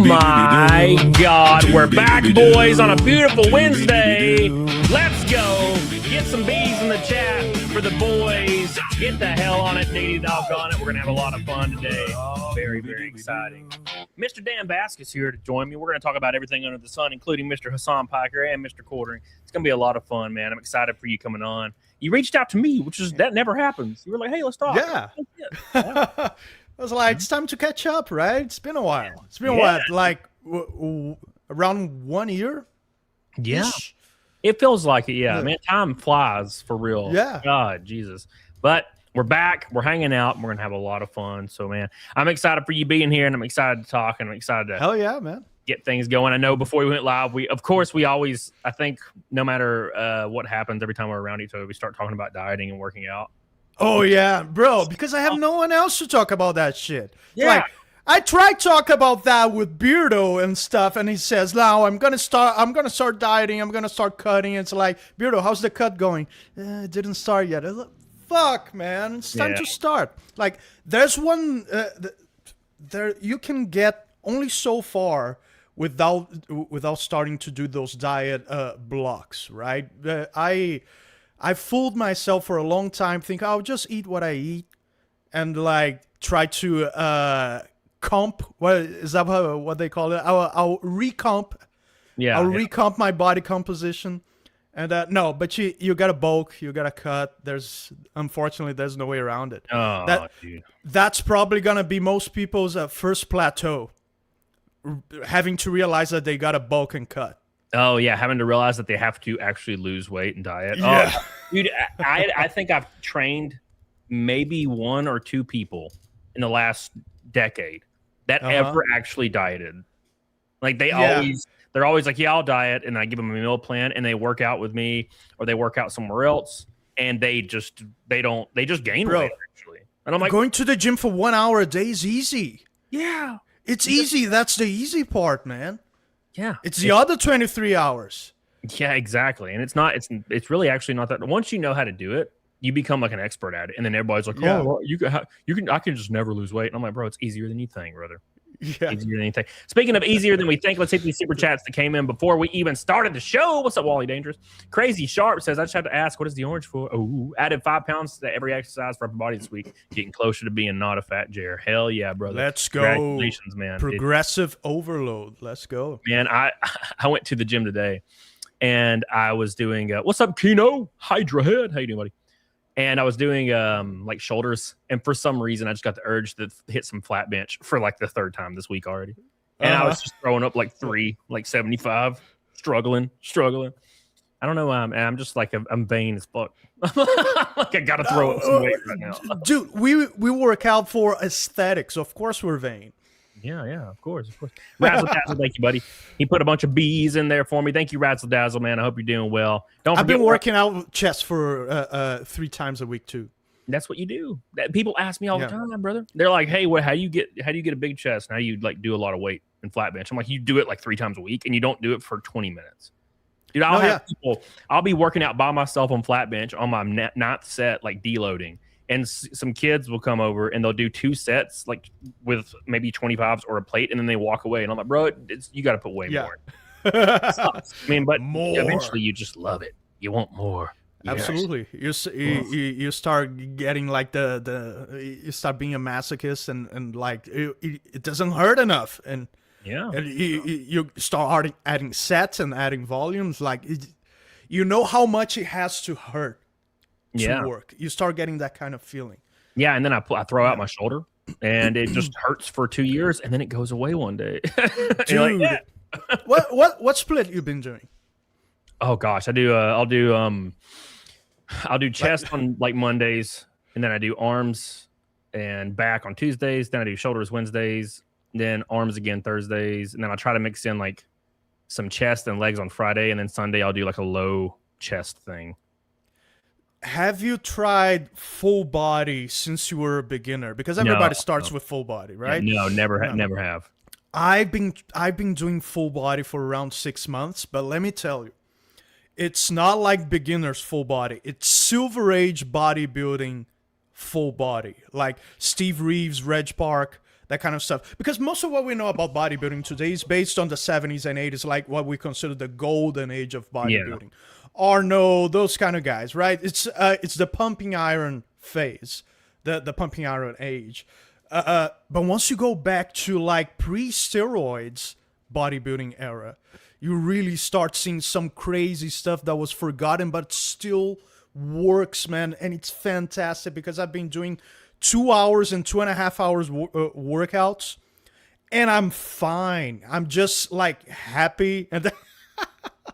My God, we're back, boys, on a beautiful Wednesday. Let's go. Get some bees in the chat for the boys. Get the hell on it, Daddy Doggone it. We're going to have a lot of fun today. Very, very exciting. Mr. Dan Vasc is here to join me. We're going to talk about everything under the sun, including Mr. Hasan Piker and Mr. Quartering. It's going to be a lot of fun, man. I'm excited for you coming on. You reached out to me, that never happens. You were like, hey, let's talk. Yeah. I was like, it's time to catch up, right? It's been a while. It's been a while, like around 1 year. Yeah. It feels like it, yeah. Man, time flies for real. Yeah. God, Jesus. But we're back. We're hanging out. And we're going to have a lot of fun. So, man, I'm excited for you being here, and I'm excited to talk, and I'm excited to hell yeah, man, get things going. I know before we went live, we always, I think, no matter what happens, every time we're around each other, we start talking about dieting and working out. Oh, yeah, bro, because I have no one else to talk about that shit. Yeah. Like, I try to talk about that with Beardo and stuff, and he says, now I'm gonna start dieting, I'm gonna start cutting. It's like, Beardo, how's the cut going? It didn't start yet. Like, fuck, man, it's time to start. Like, there's one there you can get only so far without starting to do those diet blocks, right? I fooled myself for a long time, think I'll just eat what I eat, and like try to comp. What is that? What they call it? I'll recomp. Yeah, I'll recomp my body composition, and no, but you gotta bulk, you gotta cut. Unfortunately there's no way around it. Oh, dude. That's probably gonna be most people's first plateau, having to realize that they gotta bulk and cut. Oh, yeah, having to realize that they have to actually lose weight and diet. Yeah. Oh, dude, I think I've trained maybe one or two people in the last decade that ever actually dieted. Like, they're always like, yeah, I'll diet, and I give them a meal plan, and they work out with me, or they work out somewhere else, and they just gain weight, actually. And I'm like, going to the gym for 1 hour a day is easy. Yeah. It's easy. That's the easy part, man. Yeah, it's the other 23 hours. Yeah, exactly. And it's really actually not that. Once you know how to do it, you become like an expert at it. And then everybody's like, oh, I can just never lose weight. And I'm like, bro, it's easier than you think, brother. Yeah. Easier than you think. Speaking of easier than we think, let's hit these super chats that came in before we even started the show. What's up, Wally Dangerous? Crazy Sharp says, I just have to ask, what is the orange for? Oh, added 5 pounds to every exercise for upper body this week. Getting closer to being not a fat Jer. Hell yeah, brother. Let's go. Congratulations, man. Progressive overload. Let's go. Man, I went to the gym today, and I was doing, what's up, Kino? Hydra Head. How you doing, buddy? And I was doing like shoulders, and for some reason I just got the urge to hit some flat bench for like the 3rd time this week already. And I was just throwing up like 75, struggling. I don't know. I'm just like I'm vain as fuck. Like I gotta throw up some weight right now. Dude, we work out for aesthetics. Of course we're vain. Yeah, of course. Razzle Dazzle, thank you, buddy. He put a bunch of bees in there for me. Thank you, Razzle Dazzle, man. I hope you're doing well. I've been working out chest for 3 times a week too. That's what you do. People ask me all the time, brother. They're like, "Hey, how do you get a big chest? And how do you like do a lot of weight and flat bench?" I'm like, "You do it like 3 times a week, and you don't do it for 20 minutes." Dude, I'll have people. I'll be working out by myself on flat bench on my 9th set, like deloading. And some kids will come over and they'll do 2 sets, like with maybe 25s or a plate, and then they walk away. And I'm like, bro, you got to put way more. I mean, but eventually you just love it. You want more. Absolutely. You start getting like you start being a masochist, and like it doesn't hurt enough, and you start adding sets and adding volumes. Like you know how much it has to hurt. To work, you start getting that kind of feeling. Yeah, and then I throw out my shoulder, and it just hurts for 2 years, and then it goes away one day. Dude, like, what split you been doing? Oh gosh, I'll do chest on like Mondays, and then I do arms and back on Tuesdays. Then I do shoulders Wednesdays, then arms again Thursdays, and then I try to mix in like some chest and legs on Friday, and then Sunday I'll do like a low chest thing. Have you tried full body since you were a beginner? Because everybody starts with full body, right? Yeah, never have. I've been doing full body for around 6 months, but let me tell you, it's not like beginners full body. It's Silver Age bodybuilding full body, like Steve Reeves, Reg Park. that kind of stuff. Because most of what we know about bodybuilding today is based on the 70s and 80s, like what we consider the golden age of bodybuilding. Arnold, those kind of guys, right? It's the pumping iron phase, the pumping iron age. But once you go back to like pre-steroids bodybuilding era, you really start seeing some crazy stuff that was forgotten but still works, man. And it's fantastic because I've been doing 2 hours and 2.5 hours workouts, and I'm fine. I'm just like happy. And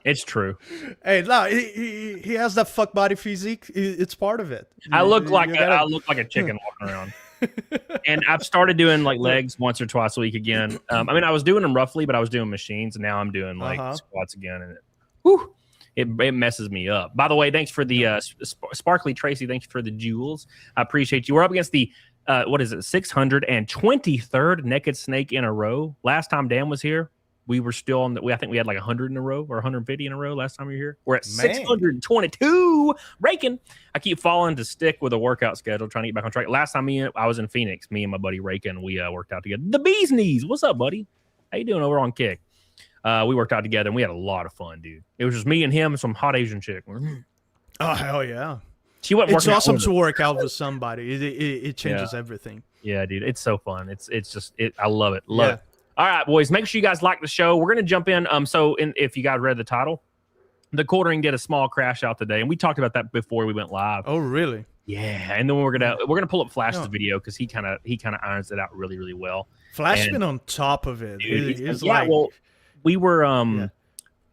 it's true. Hey, no, he has that fuck body physique. It's part of it. I look like a chicken walking around. And I've started doing like legs once or twice a week again. I mean, I was doing them roughly, but I was doing machines, and now I'm doing like squats again, and it messes me up. By the way, thanks for the Sparkly Tracy. Thanks for the jewels. I appreciate you. We're up against the 623rd naked snake in a row. Last time Dan was here, we were still on I think we had like 100 in a row or 150 in a row last time you were here. We're at 622 raking. I keep falling to stick with a workout schedule, trying to get back on track. Last time I was in Phoenix, me and my buddy Rakin, we worked out together. The bee's knees. What's up, buddy? How you doing over on Kick? We worked out together, and we had a lot of fun, dude. It was just me and him and some hot Asian chick. Oh, hell yeah. It's awesome to work out with somebody. It changes everything. Yeah, dude. It's so fun. It's just I love it. Love it. All right, boys, make sure you guys like the show. We're going to jump in. If you guys read the title, the Quartering did a small crash out today, and we talked about that before we went live. Oh, really? Yeah, and then we're gonna pull up Flash's video because he kind of irons it out really, really well. Flash been on top of it. Dude, we were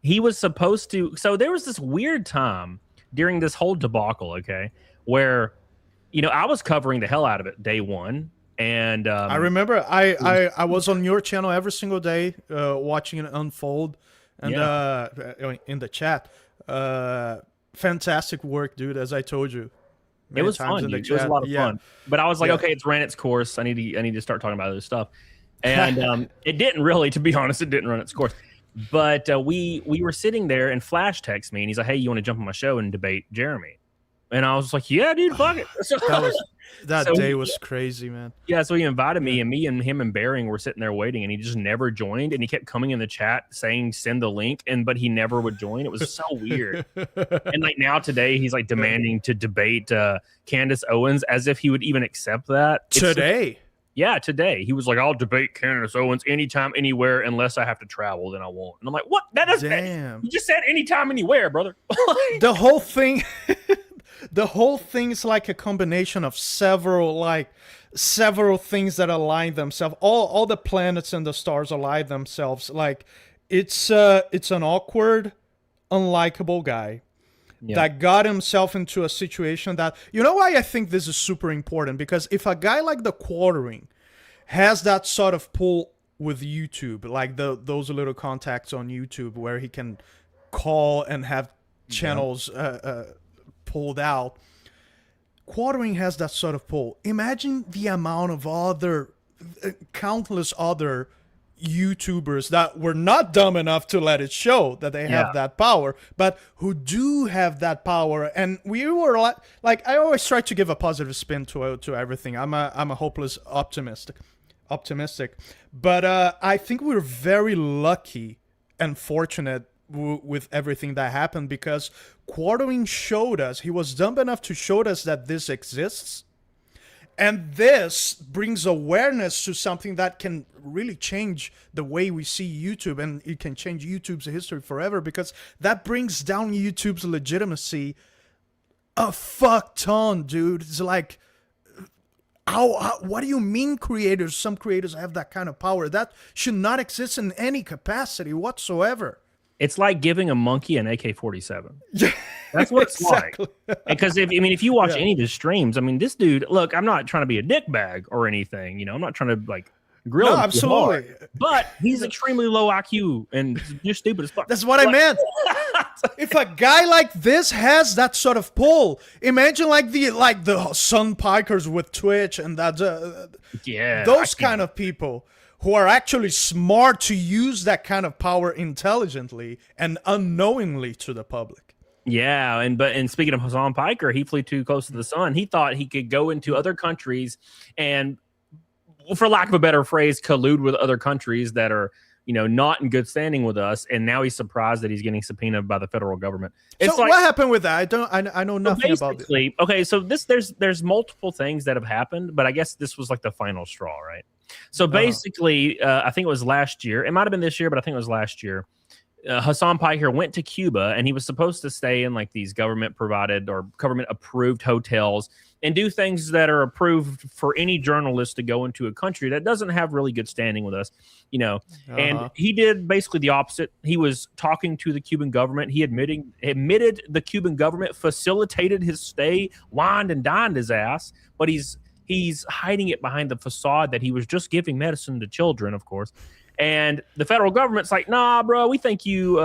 he was supposed to. So there was this weird time during this whole debacle, okay, where I was covering the hell out of it day one. And I remember I was on your channel every single day watching it unfold, and in the chat, fantastic work, dude. As I told you, it was fun, dude. It was a lot of fun. But I was like, okay, it's ran its course. I need to start talking about other stuff, and it didn't really, to be honest, it didn't run its course. But we were sitting there, and Flash texts me, and he's like, "Hey, you want to jump on my show and debate Jeremy?" And I was like, "Yeah, dude, fuck it." That day was crazy, man. Yeah, so he invited me, and me and him and Bering were sitting there waiting, and he just never joined, and he kept coming in the chat saying send the link, but he never would join. It was so weird. And like now today, he's like demanding to debate Candace Owens as if he would even accept that. Today? Yeah, today. He was like, I'll debate Candace Owens anytime, anywhere, unless I have to travel, then I won't. And I'm like, what? That doesn't. Damn. You just said anytime, anywhere, brother. The whole thing. The whole thing is like a combination of several things that align themselves. All the planets and the stars align themselves. Like it's an awkward, unlikable guy that got himself into a situation that, why I think this is super important? Because if a guy like the Quartering has that sort of pull with YouTube, like those little contacts on YouTube where he can call and have channels pulled out, Quartering has that sort of pull. Imagine the amount of countless other YouTubers that were not dumb enough to let it show that they have that power, but who do have that power. And we were like I always try to give a positive spin to everything. I'm a hopeless optimistic, but I think we're very lucky and fortunate with everything that happened, because Quartering showed us, he was dumb enough to show us that this exists, and this brings awareness to something that can really change the way we see YouTube, and it can change YouTube's history forever, because that brings down YouTube's legitimacy a fuck ton, dude. It's like, what do you mean creators? Some creators have that kind of power. That should not exist in any capacity whatsoever. It's like giving a monkey an AK-47. That's what it's like. Because if you watch any of his streams, this dude, look, I'm not trying to be a dickbag or anything. I'm not trying to like grill him. Absolutely. Hard, but he's extremely low IQ and you're stupid as fuck. That's what I meant. If a guy like this has that sort of pull, imagine like the Sun Pikers with Twitch and those kind of people who are actually smart to use that kind of power intelligently and unknowingly to the public. Yeah, and speaking of Hasan Piker, he flew too close to the sun. He thought he could go into other countries and for lack of a better phrase, collude with other countries that are, not in good standing with us. And now he's surprised that he's getting subpoenaed by the federal government. So what happened with that? I know nothing about this. Okay, so there's multiple things that have happened, but I guess this was like the final straw, right? So basically, I think it was last year. It might have been this year, but I think it was last year. Hasan Piker went to Cuba, and he was supposed to stay in like these government provided or government approved hotels and do things that are approved for any journalist to go into a country that doesn't have really good standing with us, And he did basically the opposite. He was talking to the Cuban government. He admitted the Cuban government facilitated his stay, wined and dined his ass, but he's hiding it behind the facade that he was just giving medicine to children, of course. And the federal government's like, nah, bro, we think you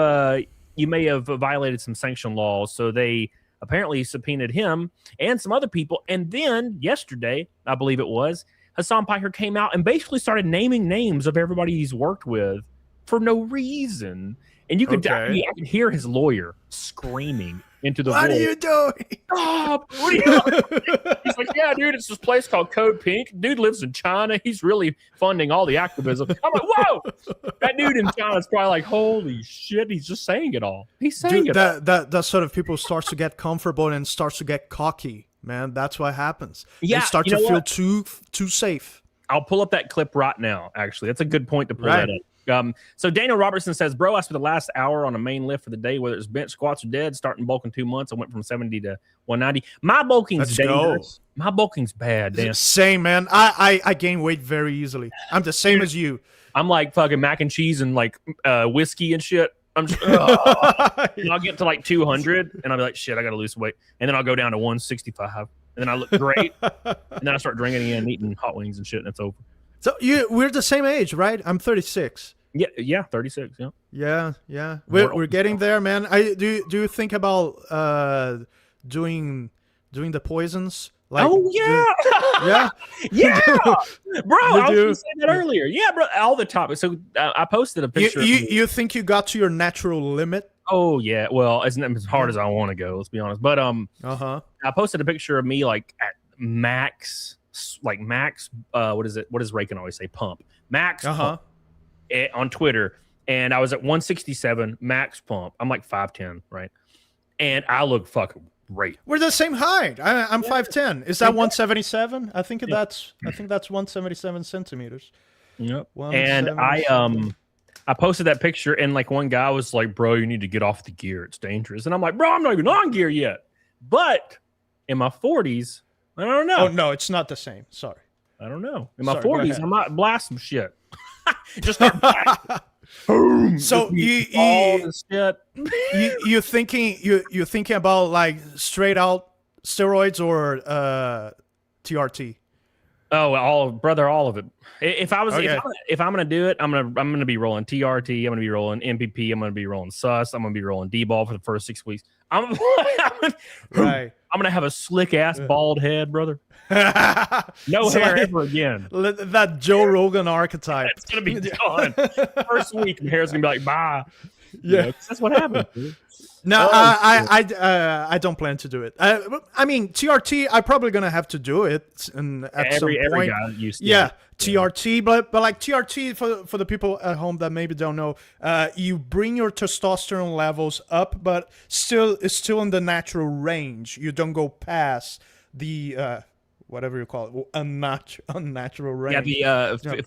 may have violated some sanction laws. So they apparently subpoenaed him and some other people. And then yesterday, I believe it was, Hasan Piker came out and basically started naming names of everybody he's worked with for no reason. And you could I could hear his lawyer screaming into the What void. are you doing? Stop! What are you doing? He's like, yeah, dude, it's this place called Code Pink. Dude lives in China. He's really funding all the activism. I'm like, whoa! That dude in China is probably like, holy shit, he's just saying it all. He's saying it all. That sort of people starts to get comfortable and starts to get cocky, man. That's what happens. Yeah, they start to feel too safe. I'll pull up that clip right now, actually. That's a good point to pull that up. So Daniel Robertson says, bro, I spent the last hour on a main lift for the day, whether it's bench, squats, or dead, starting bulk in 2 months. I went from 70 to 190. My bulking's dangerous. My bulking's bad, Dan. Same, man. I gain weight very easily. I'm the same as you. I'm like fucking mac and cheese and like whiskey and shit. I'm just, and I'll get to like 200 and I'll be like, shit, I got to lose weight. And then I'll go down to 165 and then I look great. And then I start drinking again and eating hot wings and shit, and it's over. So we're the same age, right? I'm 36. Yeah, 36. Yeah. We're getting there, man. Do you think about doing the poisons? Like, yeah, bro. I was gonna say that earlier. Yeah, bro. All the topics. So I posted a picture. You think you got to your natural limit? Oh yeah. Well, it's not as hard as I want to go. Let's be honest. But I posted a picture of me like at max. Like max, what is it? What does Reagan always say? Pump. Max pump on Twitter. And I was at 167 max pump. I'm like 5'10", right? And I look fucking great. We're the same height. I'm 5'10". Is that 177? I think that's 177 centimeters. Yep. And I posted that picture and like one guy was like, bro, you need to get off the gear. It's dangerous. And I'm like, bro, I'm not even on gear yet. But in my 40s, I don't know. Oh, no, it's not the same. Sorry. I don't know. In my 40s, I might blast some shit. Just start boom. So you're thinking about like straight out steroids or TRT? Oh, all of it. If I'm gonna do it, I'm gonna be rolling TRT. I'm gonna be rolling MPP. I'm gonna be rolling sus. I'm gonna be rolling D-ball for the first 6 weeks. I'm gonna have a slick ass bald head, brother. No hair ever again. That Joe Rogan archetype. It's gonna be done. First week, the hair's gonna be like, bye. Yeah, that's what happens. Dude. No, I don't plan to do it. I mean, TRT, I'm probably gonna have to do it at some point. Every guy used to. Yeah, TRT, but like TRT for the people at home that maybe don't know, you bring your testosterone levels up, but it's still in the natural range. You don't go past the whatever you call it, unnatural range. Yeah, the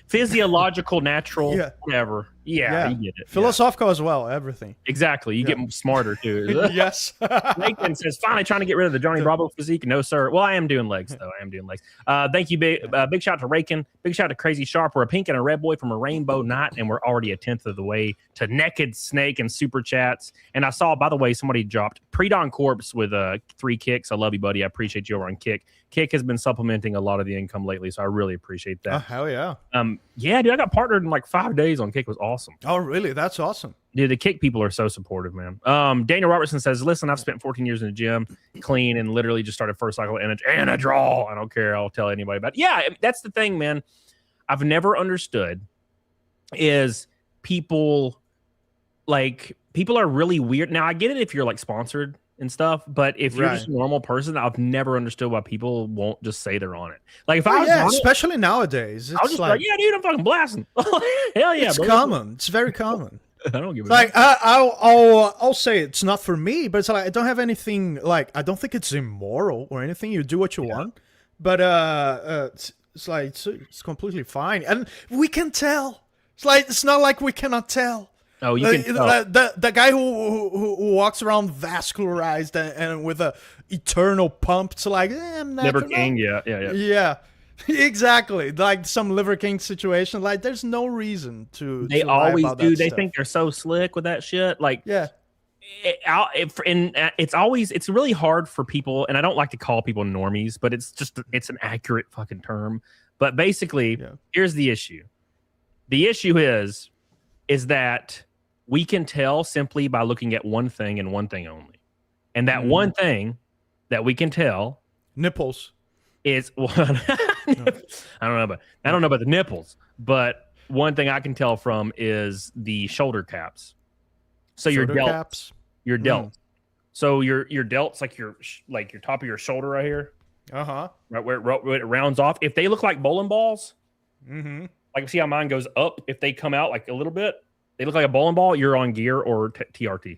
physiological, natural, whatever. Yeah, you get it. Philosophical as well, everything. Exactly. You get smarter too. Yes. Nathan says, finally trying to get rid of the Johnny Bravo physique. No, sir. Well, I am doing legs, though. Thank you. Big shout out to Rakin. Big shout out to Crazy Sharp. We're a pink and a red boy from a rainbow night, and we're already a 10th of the way to Naked Snake and Super Chats. And I saw, by the way, somebody dropped Pre-Dawn Corpse with 3 kicks. I love you, buddy. I appreciate you over on Kick. Kick has been supplementing a lot of the income lately, so I really appreciate that. Oh, hell yeah. Yeah, dude, I got partnered in like 5 days on Kick. It was awesome. Oh, really? That's awesome. Dude, the Kick people are so supportive, man. Daniel Robertson says, listen, I've spent 14 years in the gym, clean, and literally just started first cycle and a draw. I don't care. I'll tell anybody about it. Yeah, that's the thing, man. I've never understood is people are really weird. Now, I get it if you're like sponsored and stuff. But if you're just a normal person, I've never understood why people won't just say they're on it. Like if I was on especially nowadays, it's I was just like, yeah, dude, I'm fucking blasting. Hell yeah, it's bro. common. It's very common. I don't give a like I'll say it's not for me, but it's like I don't have anything like I don't think it's immoral or anything. You do what you want, but it's like it's completely fine, and we can tell. It's like it's not like we cannot tell. Oh, you can tell. The guy who walks around vascularized and with a eternal pump. It's like I'm Liver King, yeah. Yeah. Exactly, like some Liver King situation. Like, there's no reason to. They always do. They think they're so slick with that shit. Like, it's really hard for people, and I don't like to call people normies, but it's an accurate fucking term. But basically, here's the issue. The issue is that we can tell simply by looking at one thing and one thing only, and that one thing that we can tell nipples. Is I don't know about the nipples, but one thing I can tell from is the shoulder caps. So your delts, So your delts, like your top of your shoulder right here, right where it rounds off. If they look like bowling balls, like see how mine goes up. If they come out like a little bit, they look like a bowling ball. You're on gear or TRT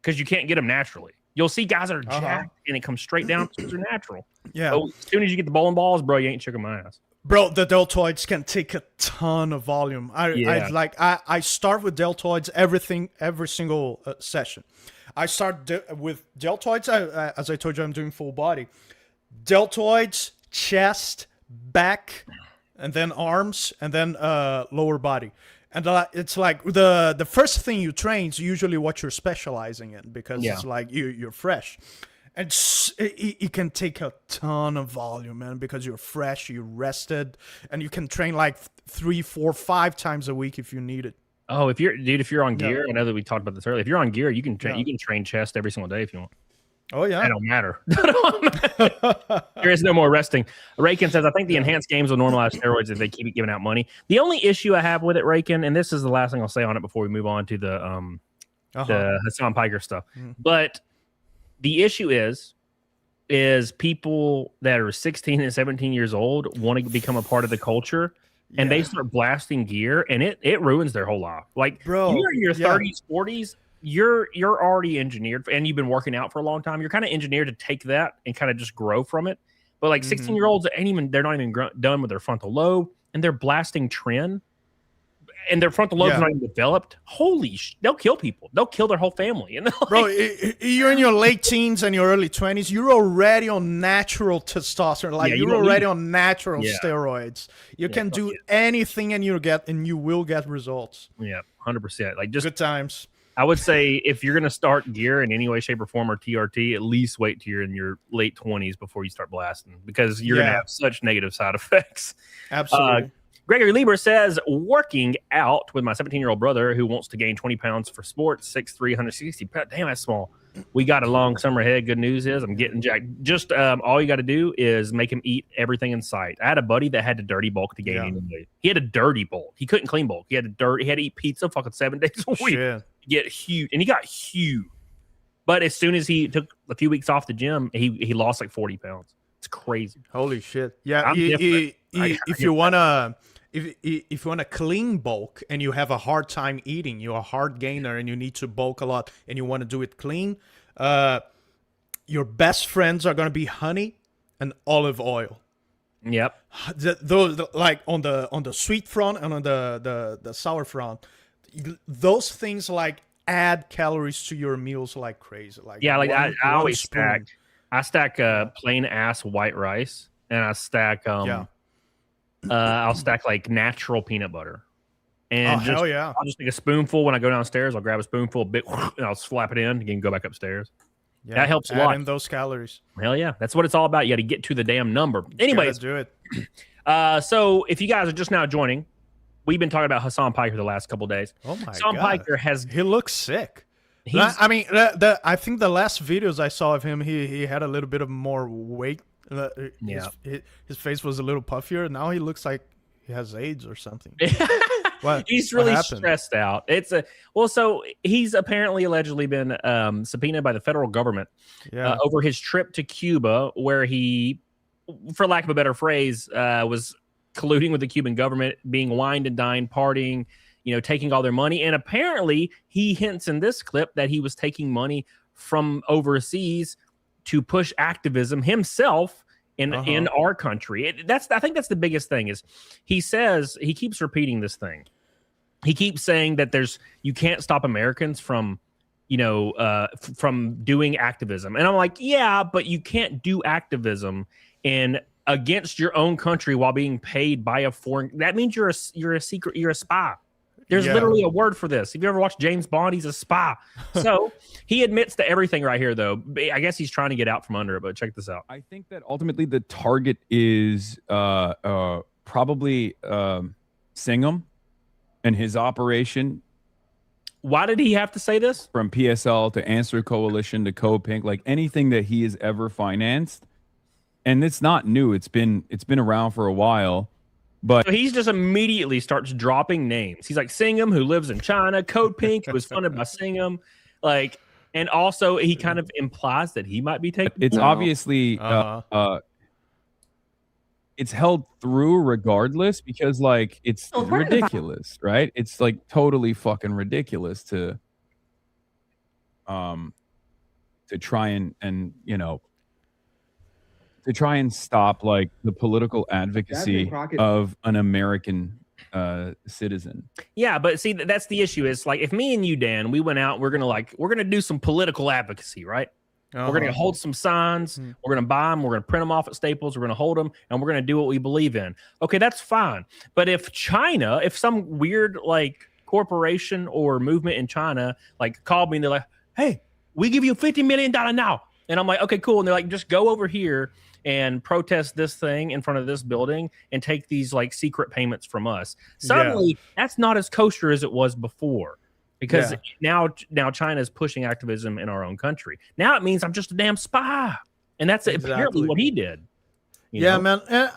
because you can't get them naturally. You'll see guys that are jacked and it comes straight down because they're natural. Yeah. But as soon as you get the bowling balls, bro, you ain't checking my ass. Bro, the deltoids can take a ton of volume. I start with deltoids every single session. I start with deltoids. As I told you, I'm doing full body. Deltoids, chest, back, and then arms, and then lower body. And it's like the first thing you train is usually what you're specializing in because it's like you're fresh. And it can take a ton of volume, man, because you're fresh, you're rested, and you can train like 3, 4, 5 times a week if you need it. Oh, if you're on gear, I know that we talked about this earlier. If you're on gear, you can train chest every single day if you want. Oh, yeah. It don't matter. There is no more resting. Rakin says, I think the enhanced games will normalize steroids if they keep giving out money. The only issue I have with it, Rakin, and this is the last thing I'll say on it before we move on to the Hasan Piker stuff. But the issue is people that are 16 and 17 years old want to become a part of the culture, and they start blasting gear, and it ruins their whole life. Like, bro, you're in your 30s, 40s, you're already engineered, and you've been working out for a long time. You're kind of engineered to take that and kind of just grow from it. But like 16-year-olds, they're not even done with their frontal lobe, and they're blasting tren, and their frontal lobe's not even developed. Holy they'll kill people. They'll kill their whole family. And bro, you're in your late teens and your early 20s. You're already on natural testosterone. Like you're already on natural steroids. You can do anything, and you will get results. Yeah, 100%. Like just good times. I would say if you're going to start gear in any way, shape, or form or TRT, at least wait till you're in your late 20s before you start blasting because you're going to have such negative side effects. Absolutely. Gregory Lieber says, working out with my 17-year-old brother who wants to gain 20 pounds for sports, 6'3", 160. Damn, that's small. We got a long summer ahead. Good news is I'm getting jacked. Just all you got to do is make him eat everything in sight. I had a buddy that had to dirty bulk to gain any weight. He had a dirty bulk. He couldn't clean bulk. He had to eat pizza fucking 7 days a week. To get huge. And he got huge. But as soon as he took a few weeks off the gym, he lost like 40 pounds. It's crazy. Holy shit. Yeah. If you wanna clean bulk and you have a hard time eating, you're a hard gainer and you need to bulk a lot and you want to do it clean, your best friends are gonna be honey and olive oil. Yep. Those like on the sweet front and on the sour front, those things like add calories to your meals like crazy. Like I always stack. I stack plain ass white rice, and I stack I'll stack like natural peanut butter. And I'll just take a spoonful when I go downstairs. I'll grab a spoonful, and I'll slap it in and go back upstairs. Yeah, that helps a lot. In those calories. Hell yeah, that's what it's all about. You got to get to the damn number. Anyways, do it. So if you guys are just now joining, we've been talking about Hasan Piker the last couple of days. Oh my Hasan God. Piker he looks sick. I mean, I think the last videos I saw of him, he had a little bit of more weight. His face was a little puffier. Now he looks like he has AIDS or something. He's really stressed out. So he's apparently allegedly been subpoenaed by the federal government over his trip to Cuba, where he, for lack of a better phrase, was colluding with the Cuban government, being wined and dined, partying, taking all their money. And apparently he hints in this clip that he was taking money from overseas to push activism himself in our country. I think that's the biggest thing. Is he keeps repeating this thing. He keeps saying that you can't stop Americans from doing activism. And I'm like, yeah, but you can't do activism against your own country while being paid by a foreign. That means you're a spy. There's literally a word for this. If you ever watched James Bond, he's a spy. So he admits to everything right here, though. I guess he's trying to get out from under it, but check this out. I think that ultimately the target is probably Singham and his operation. Why did he have to say this? From PSL to Answer Coalition to Code Pink, like anything that he has ever financed. And it's not new. It's been around for a while. But so he's just immediately starts dropping names. He's like Singham, who lives in China, Code Pink, who was funded by Singham. And also he kind of implies that he might be taking. It's obviously it's held through regardless, because it's ridiculous, right? It's totally fucking ridiculous to try and to try and stop the political advocacy of an American citizen. Yeah, but see, that's the issue. Is if me and you, Dan, we went out, we're gonna do some political advocacy, right? We're gonna hold some signs, we're gonna buy them, we're gonna print them off at Staples, we're gonna hold them, and we're gonna do what we believe in. Okay, that's fine. But if some weird corporation or movement in China called me and they're like, "Hey, we give you $50 million now," and I'm like, "Okay, cool," and they're like, "Just go over here and protest this thing in front of this building and take these secret payments from us." Suddenly, that's not as kosher as it was before, because now China is pushing activism in our own country. Now it means I'm just a damn spy, and that's apparently what he did. You know? Man, and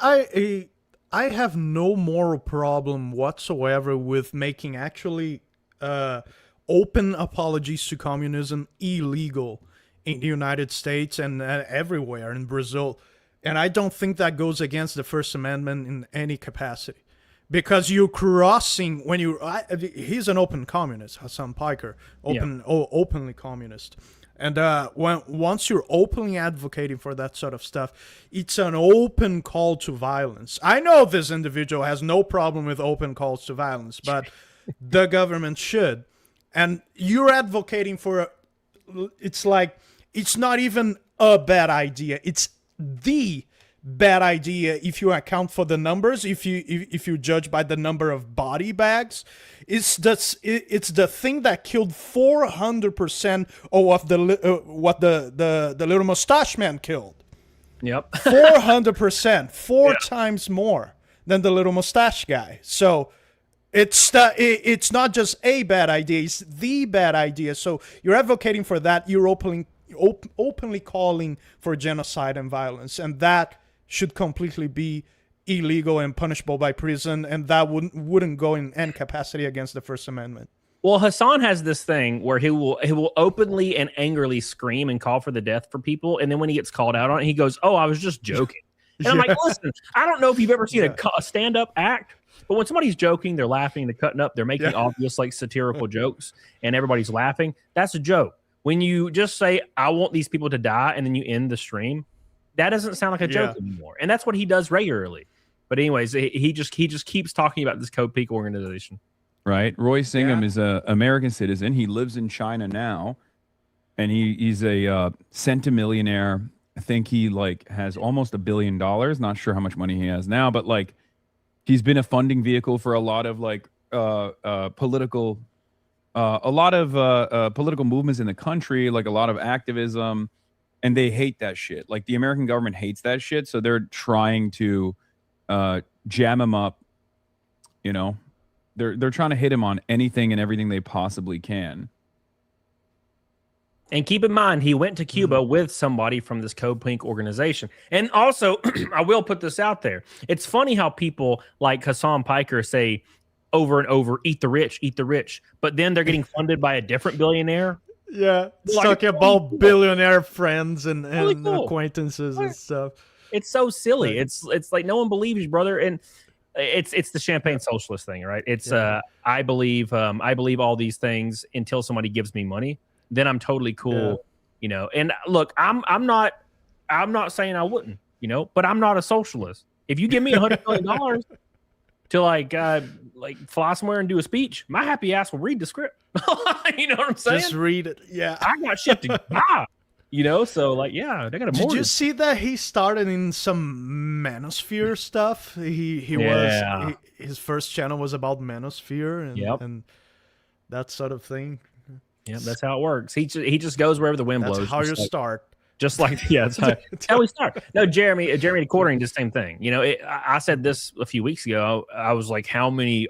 I have no moral problem whatsoever with making actually open apologies to communism illegal in the United States and everywhere in Brazil. And I don't think that goes against the First Amendment in any capacity, because you're crossing when he's an open communist, Hasan Piker, openly communist. And once you're openly advocating for that sort of stuff, it's an open call to violence. I know this individual has no problem with open calls to violence, but the government should. And you're advocating for it's not even a bad idea. It's the bad idea if you account for the numbers. If you judge by the number of body bags, it's the thing that killed 400% of what the little mustache man killed. Yep, 400%, four times more than the little mustache guy. So it's not just a bad idea; it's the bad idea. So you're advocating for that. You're openly calling for genocide and violence, and that should completely be illegal and punishable by prison, and that wouldn't go in any capacity against the First Amendment. Well, Hasan has this thing where he will openly and angrily scream and call for the death for people, and then when he gets called out on it, he goes, "Oh, I was just joking." And I'm like, listen, I don't know if you've ever seen a stand-up act, but when somebody's joking, they're laughing, they're cutting up, they're making obvious satirical jokes, and everybody's laughing. That's a joke. When you just say, "I want these people to die," and then you end the stream, that doesn't sound like a joke anymore. And that's what he does regularly. But anyways, he just keeps talking about this Code Pink organization. Right. Roy Singham is an American citizen. He lives in China now, and he's a centimillionaire. I think he has almost $1 billion. Not sure how much money he has now, but he's been a funding vehicle for a lot of political movements in the country, a lot of activism, and they hate that shit. The American government hates that shit, so they're trying to jam him up. They're trying to hit him on anything and everything they possibly can. And keep in mind, he went to Cuba with somebody from this Code Pink organization. And also, I will put this out there. It's funny how people like Hasan Piker say, over and over, eat the rich, but then they're getting funded by a different billionaire. Yeah, it's Like, talking about billionaire friends and really cool. acquaintances and stuff. It's so silly. It's like no one believes you, brother. And it's the champagne socialist thing, right? It's I believe all these things until somebody gives me money. Then I'm totally cool, you know. And look, I'm not saying I wouldn't, you know, but I'm not a socialist. If you give me $100 million to like fly somewhere and do a speech, my happy ass will read the script. You know what I'm saying? Just read it. Yeah, I got shit to buy. You know, so like, yeah, they got a. Did you see that he started in some manosphere stuff? He was his first channel was about manosphere and that sort of thing. Yeah, that's how it works. He just goes wherever the wind blows. That's how you start. Just like that's how we start. No, Jeremy the Quartering did the same thing. You know, I said this a few weeks ago. I was like, how many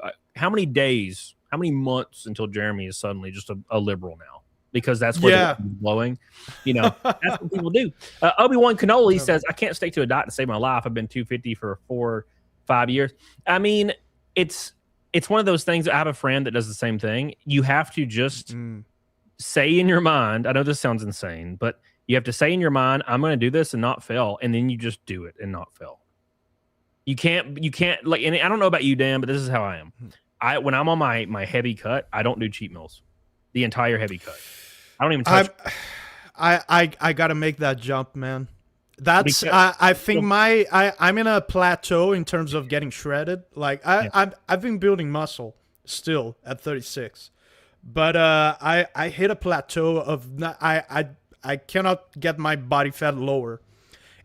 days, how many months until Jeremy is suddenly just a liberal now? Because that's where the wind is blowing. You know, that's what people do. Obi-Wan Cannoli says, I can't stick to a diet to save my life. I've been 250 for 4-5 years. I mean, it's one of those things. I have a friend that does the same thing. You have to just say in your mind, I know this sounds insane, but you have to say in your mind, I'm going to do this and not fail. And then you just do it and not fail. You can't like, and I don't know about you, Dan, but this is how I am. When I'm on my heavy cut, I don't do cheat meals. The entire heavy cut. I don't even touch. I got to make that jump, man. That's, I think I'm in a plateau in terms of getting shredded. Like I've been building muscle still at 36, but I hit a plateau of I cannot get my body fat lower,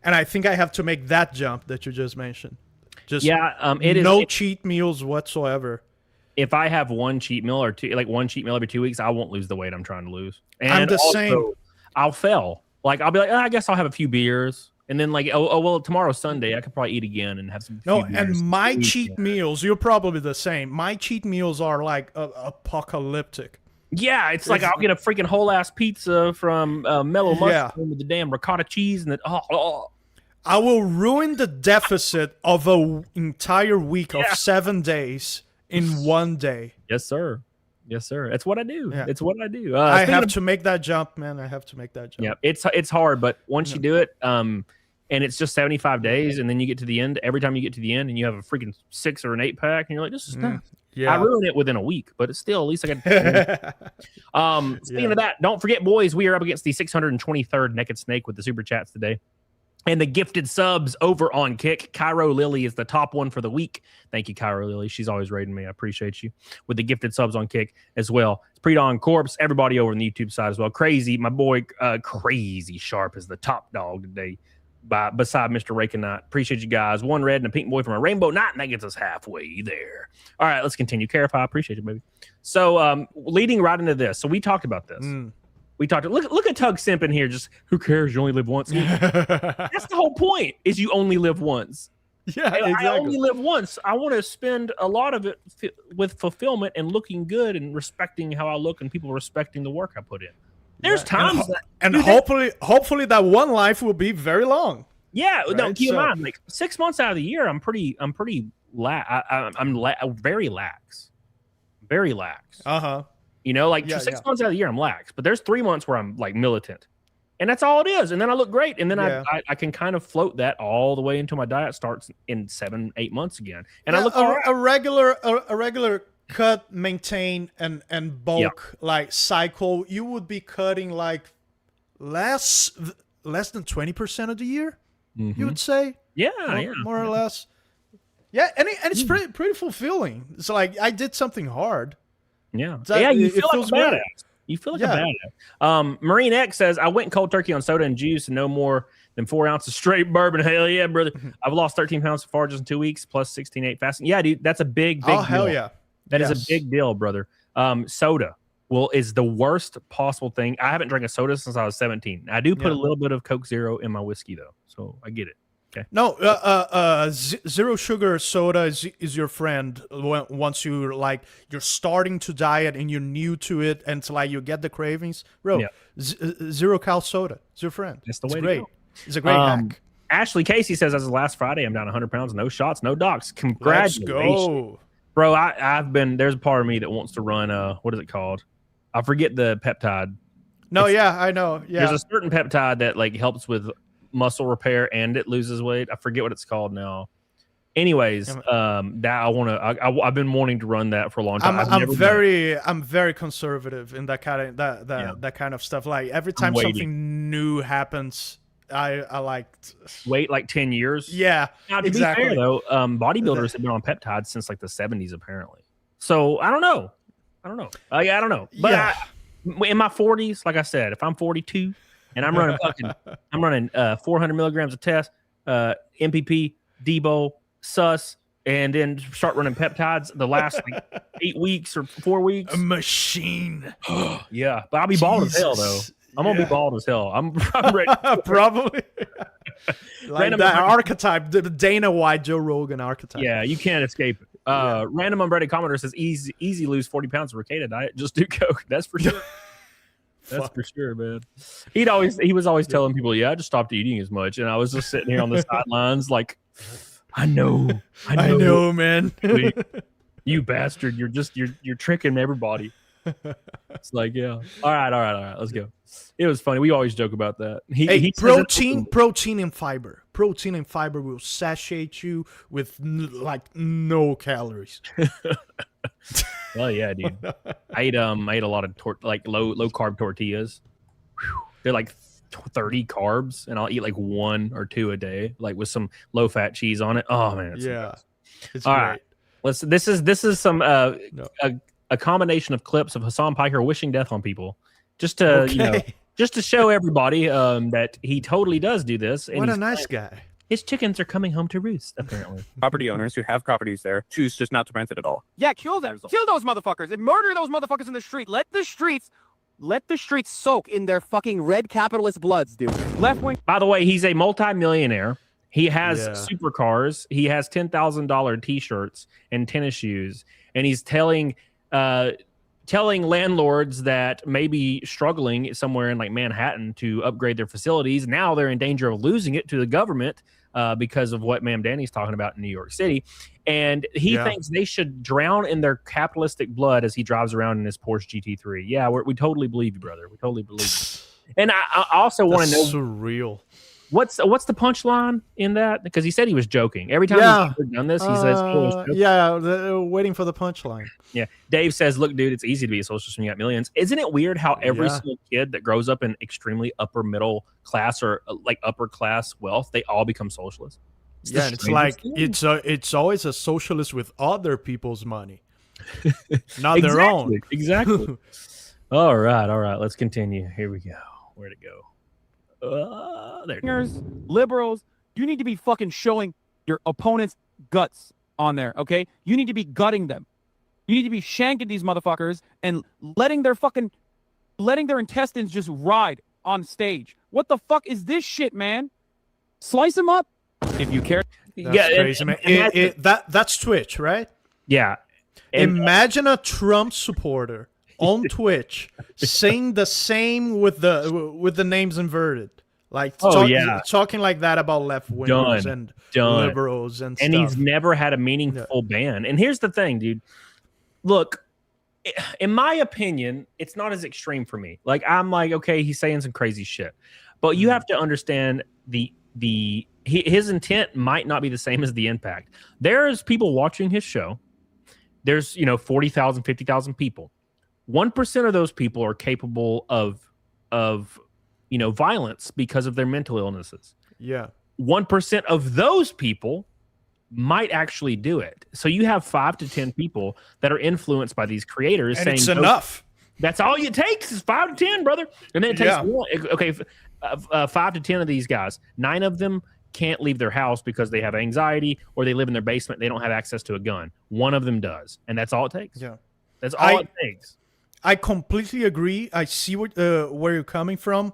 and I think I have to make that jump that you just mentioned. Just no cheat meals whatsoever. If I have one cheat meal or two, like one cheat meal every 2 weeks, I won't lose the weight I'm trying to lose. And I'm the same. I'll fail. Like I'll be like, I guess I'll have a few beers, and then like, oh well, tomorrow's Sunday, I could probably eat again and have some. No, and my cheat meals, you're probably the same. My cheat meals are like apocalyptic. Yeah, it's like I'll get a freaking whole ass pizza from Mellow Mushroom with the damn ricotta cheese and I will ruin the deficit of an entire week of 7 days in one day. Yes, sir. Yes, sir. That's what I do. Yeah. It's what I do. I have to make that jump, man. I have to make that jump. Yeah, it's hard, but once you do it, and it's just 75 days, and then you get to the end. Every time you get to the end, and you have a freaking 6 or an 8 pack, and you're like, this is nice. Yeah. I ruined it within a week, but it's still, at least I got. Speaking of that, don't forget, boys, we are up against the 623rd Naked Snake with the super chats today. And the gifted subs over on Kick. Cairo Lily is the top one for the week. Thank you, Cairo Lily. She's always rating me. I appreciate you. With the gifted subs on Kick as well. It's Pre-Dawn Corpse. Everybody over on the YouTube side as well. Crazy. My boy, Crazy Sharp is the top dog today. Beside Mr. Rakenite. Appreciate you guys. One red and a pink boy from a Rainbow Night, and that gets us halfway there. All right, let's continue. Carify, appreciate you, baby. So, leading right into this. So, we talked about this. We talked. Look at Tug Simp in here. Just who cares? You only live once. That's the whole point. Is you only live once. Yeah, exactly. I only live once. I want to spend a lot of it with fulfillment and looking good and respecting how I look and people respecting the work I put in. There's times hopefully that one life will be very long. Yeah, right? No, keep in mind, like 6 months out of the year, I'm very lax. Very lax. You know, like 6 months out of the year, I'm lax. But there's 3 months where I'm like militant. And that's all it is. And then I look great. And then I can kind of float that all the way until my diet starts in 7-8 months again. And I look a regular cut, maintain, and bulk like cycle, you would be cutting like less than 20% of the year. You would say, more or less. Yeah, and it's pretty fulfilling. It's like I did something hard. Yeah, you feel like a badass. You feel like a badass. Marine X says, I went cold turkey on soda and juice and no more than 4 ounces straight bourbon. Hell yeah, brother. I've lost 13 pounds so far just in 2 weeks, plus 16.8 fasting. Yeah, dude, that's a big deal. Hell yeah. That is a big deal, brother. Soda is the worst possible thing. I haven't drank a soda since I was 17. I do put a little bit of Coke Zero in my whiskey, though, so I get it. Okay. No, zero sugar soda is your friend once you're starting to diet and you're new to it, and it's like you get the cravings. Bro, zero cal soda is your friend. That's the way to go. It's a great hack. Ashley Casey says, as of last Friday, I'm down 100 pounds, no shots, no docs. Congratulations. Let's go. Bro, I've been, there's a part of me that wants to run, what is it called? I forget the peptide. No, I know. Yeah. There's a certain peptide that like helps with muscle repair and it loses weight. I forget what it's called now. Anyways, that I've been wanting to run that for a long time. I'm very conservative in that kind of that kind of stuff. Like every time something new happens, I like wait like 10 years. Yeah, now, to be fair though, bodybuilders have been on peptides since like the 70s apparently. So I don't know. I don't know. But in my 40s, like I said, if I'm 42 and I'm running 400 milligrams of test, MPP, Debo, sus, and then start running peptides the last like 8 weeks or 4 weeks. A machine. Yeah, but I'll be bald as hell though. I'm gonna be bald as hell. I'm ready. Probably. Like that archetype, the Dana White, Joe Rogan archetype. Yeah, you can't escape it. Random Unbreaded Commenter says easy lose 40 pounds of Ricada diet. Just do coke. That's for sure. That's for sure, man. He was always telling people, I just stopped eating as much, and I was just sitting here on the sidelines like, I know, man. You bastard! You're tricking everybody. It's like, all right, let's go. It was funny. We always joke about that. Protein and fiber. Protein and fiber will satiate you with like no calories. Well, yeah, dude. I ate a lot of low carb tortillas. Whew. They're like 30 carbs, and I'll eat like 1 or 2 a day, like with some low fat cheese on it. Oh man, it's all right. This is some a combination of clips of Hasan Piker wishing death on people, just to just to show everybody that he totally does do this. And what a nice guy. His chickens are coming home to roost, apparently. Property owners who have properties there choose just not to rent it at all. Yeah, kill them. Kill those motherfuckers and murder those motherfuckers in the street. Let the streets soak in their fucking red capitalist bloods, dude. Left wing. By the way, he's a multi-millionaire. He has supercars. He has $10,000 t-shirts and tennis shoes, and he's telling landlords that may be struggling somewhere in like Manhattan to upgrade their facilities. Now they're in danger of losing it to the government because of what Ma'am Danny's talking about in New York City. And he thinks they should drown in their capitalistic blood as he drives around in his Porsche GT3. Yeah, we totally believe you, brother. We totally believe you. And I also want to know, surreal. What's the punchline in that? Because he said he was joking. Every time he's done this, he says, waiting for the punchline. Yeah. Dave says, look, dude, it's easy to be a socialist when you got millions. Isn't it weird how every single kid that grows up in extremely upper middle class or like upper class wealth, they all become socialists? It's like it's always a socialist with other people's money, not their own. Exactly. All right. Let's continue. Here we go. Where'd it go? Liberals, you need to be fucking showing your opponent's guts on there, okay? You need to be gutting them. You need to be shanking these motherfuckers and letting their intestines just ride on stage. What the fuck is this shit, man? Slice them up if you care. That's crazy, man. That's Twitch, right? Yeah. Imagine a Trump supporter on Twitch saying the same with the names inverted, like talking like that about left wingers and liberals and stuff. And he's never had a meaningful ban. And here's the thing, dude. Look, in my opinion, it's not as extreme for me. Like I'm like, okay, he's saying some crazy shit, but you have to understand his intent might not be the same as the impact. There's people watching his show. There's 40,000, 50,000 people. 1% of those people are capable of violence because of their mental illnesses. Yeah. 1% of those people might actually do it. So you have 5 to 10 people that are influenced by these creators and saying it's enough. That's all it takes is 5 to 10, brother. And then it takes 5 to 10 of these guys. 9 of them can't leave their house because they have anxiety or they live in their basement. They don't have access to a gun. 1 of them does. And that's all it takes. Yeah. That's all it takes. I completely agree. I see where you're coming from.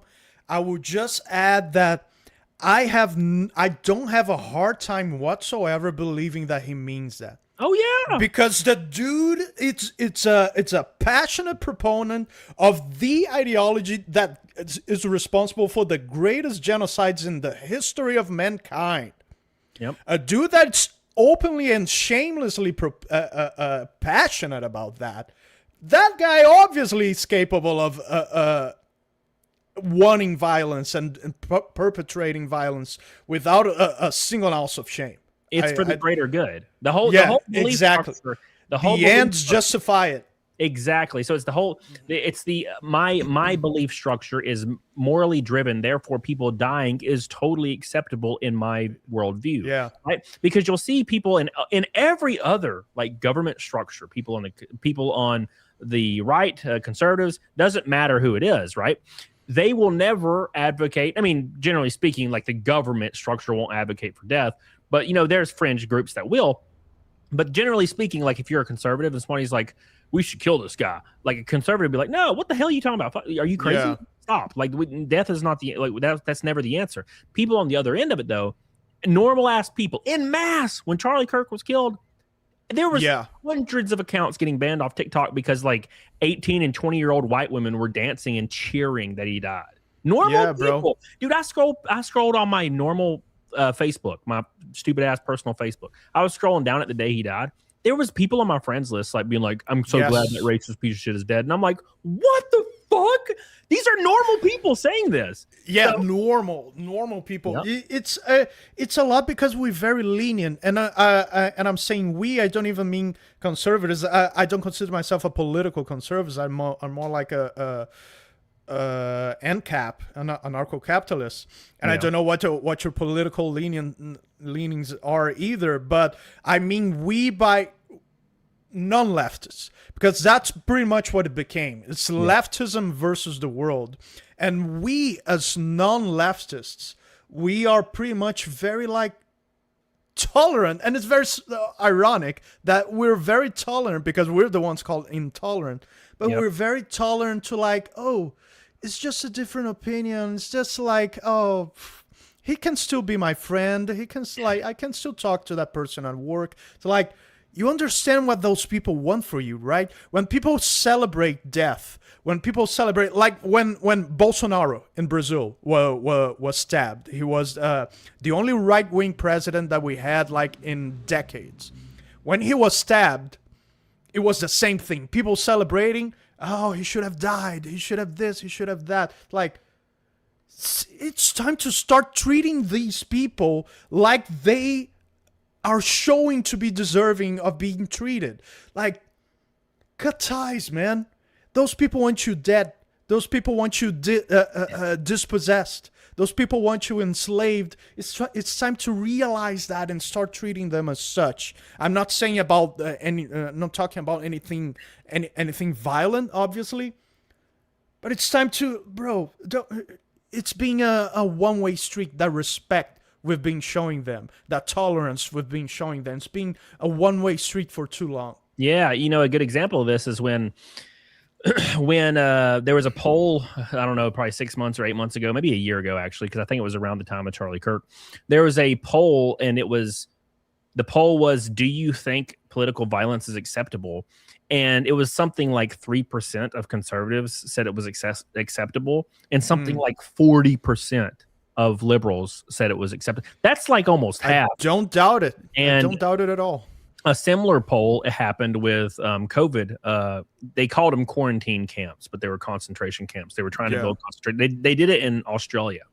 I will just add that I don't have a hard time whatsoever believing that he means that. Oh yeah, because the dude, it's a passionate proponent of the ideology that is responsible for the greatest genocides in the history of mankind. Yep. A dude that's openly and shamelessly passionate about that, that guy obviously is capable of wanting violence and perpetrating violence without a single ounce of shame. It's for the greater good. The whole belief exactly. structure, the whole ends justify it. Exactly. So my belief structure is morally driven. Therefore, people dying is totally acceptable in my worldview. Yeah. Right. Because you'll see people in every other like government structure, people on the right, conservatives, doesn't matter who it is. Right. They will never advocate. I mean, generally speaking, like the government structure won't advocate for death, but there's fringe groups that will. But generally speaking, like if you're a conservative and somebody's like, we should kill this guy, like a conservative would be like, no, what the hell are you talking about? Are you crazy? Yeah. Stop. Like death is not that's never the answer. People on the other end of it, though, normal ass people in mass, when Charlie Kirk was killed, there was hundreds of accounts getting banned off TikTok because like 18 and 20-year-old white women were dancing and cheering that he died. Normal people. Bro. Dude, I scrolled on my normal Facebook, my stupid ass personal Facebook. I was scrolling down at the day he died. There was people on my friends list like being like, I'm so glad that racist piece of shit is dead. And I'm like, what the fuck? These are normal people saying this. Yeah, so, normal people. Yep. It's a lot because we're very lenient. And I'm saying we, I don't even mean conservatives. I don't consider myself a political conservative. I'm more like a ANCAP, anarcho-capitalist, and I don't know what your political leanings are either, but I mean we by non-leftists, because that's pretty much what it became. It's leftism versus the world, and we as non-leftists, we are pretty much very like tolerant, and it's very ironic that we're very tolerant because we're the ones called intolerant, but we're very tolerant to like, oh, it's just a different opinion. It's just like, oh, he can still be my friend. He can I can still talk to that person at work. So like, you understand what those people want for you, right? When people celebrate death, when people celebrate, like when Bolsonaro in Brazil was stabbed, he was the only right-wing president that we had like in decades. When he was stabbed, it was the same thing. People celebrating, oh, he should have died. He should have this. He should have that. Like, it's time to start treating these people like they are showing to be deserving of being treated. Like, cut ties, man. Those people want you dead. Those people want you dispossessed. Those people want you enslaved. It's time to realize that and start treating them as such. I'm not saying about not talking about anything violent, obviously, but it's time to, bro. It's being a one-way street. That respect we've been showing them, that tolerance we've been showing them. It's been a one-way street for too long. Yeah, a good example of this is when there was a poll, I don't know, probably 6 months or 8 months ago, maybe a year ago, actually, because I think it was around the time of Charlie Kirk. There was a poll, and the poll was, do you think political violence is acceptable? And it was something like 3% of conservatives said it was acceptable, and something like 40% of liberals said it was acceptable. That's like almost half. I don't doubt it. And I don't doubt it at all. A similar poll happened with COVID. They called them quarantine camps, but they were concentration camps. They were trying to build concentration. They did it in Australia.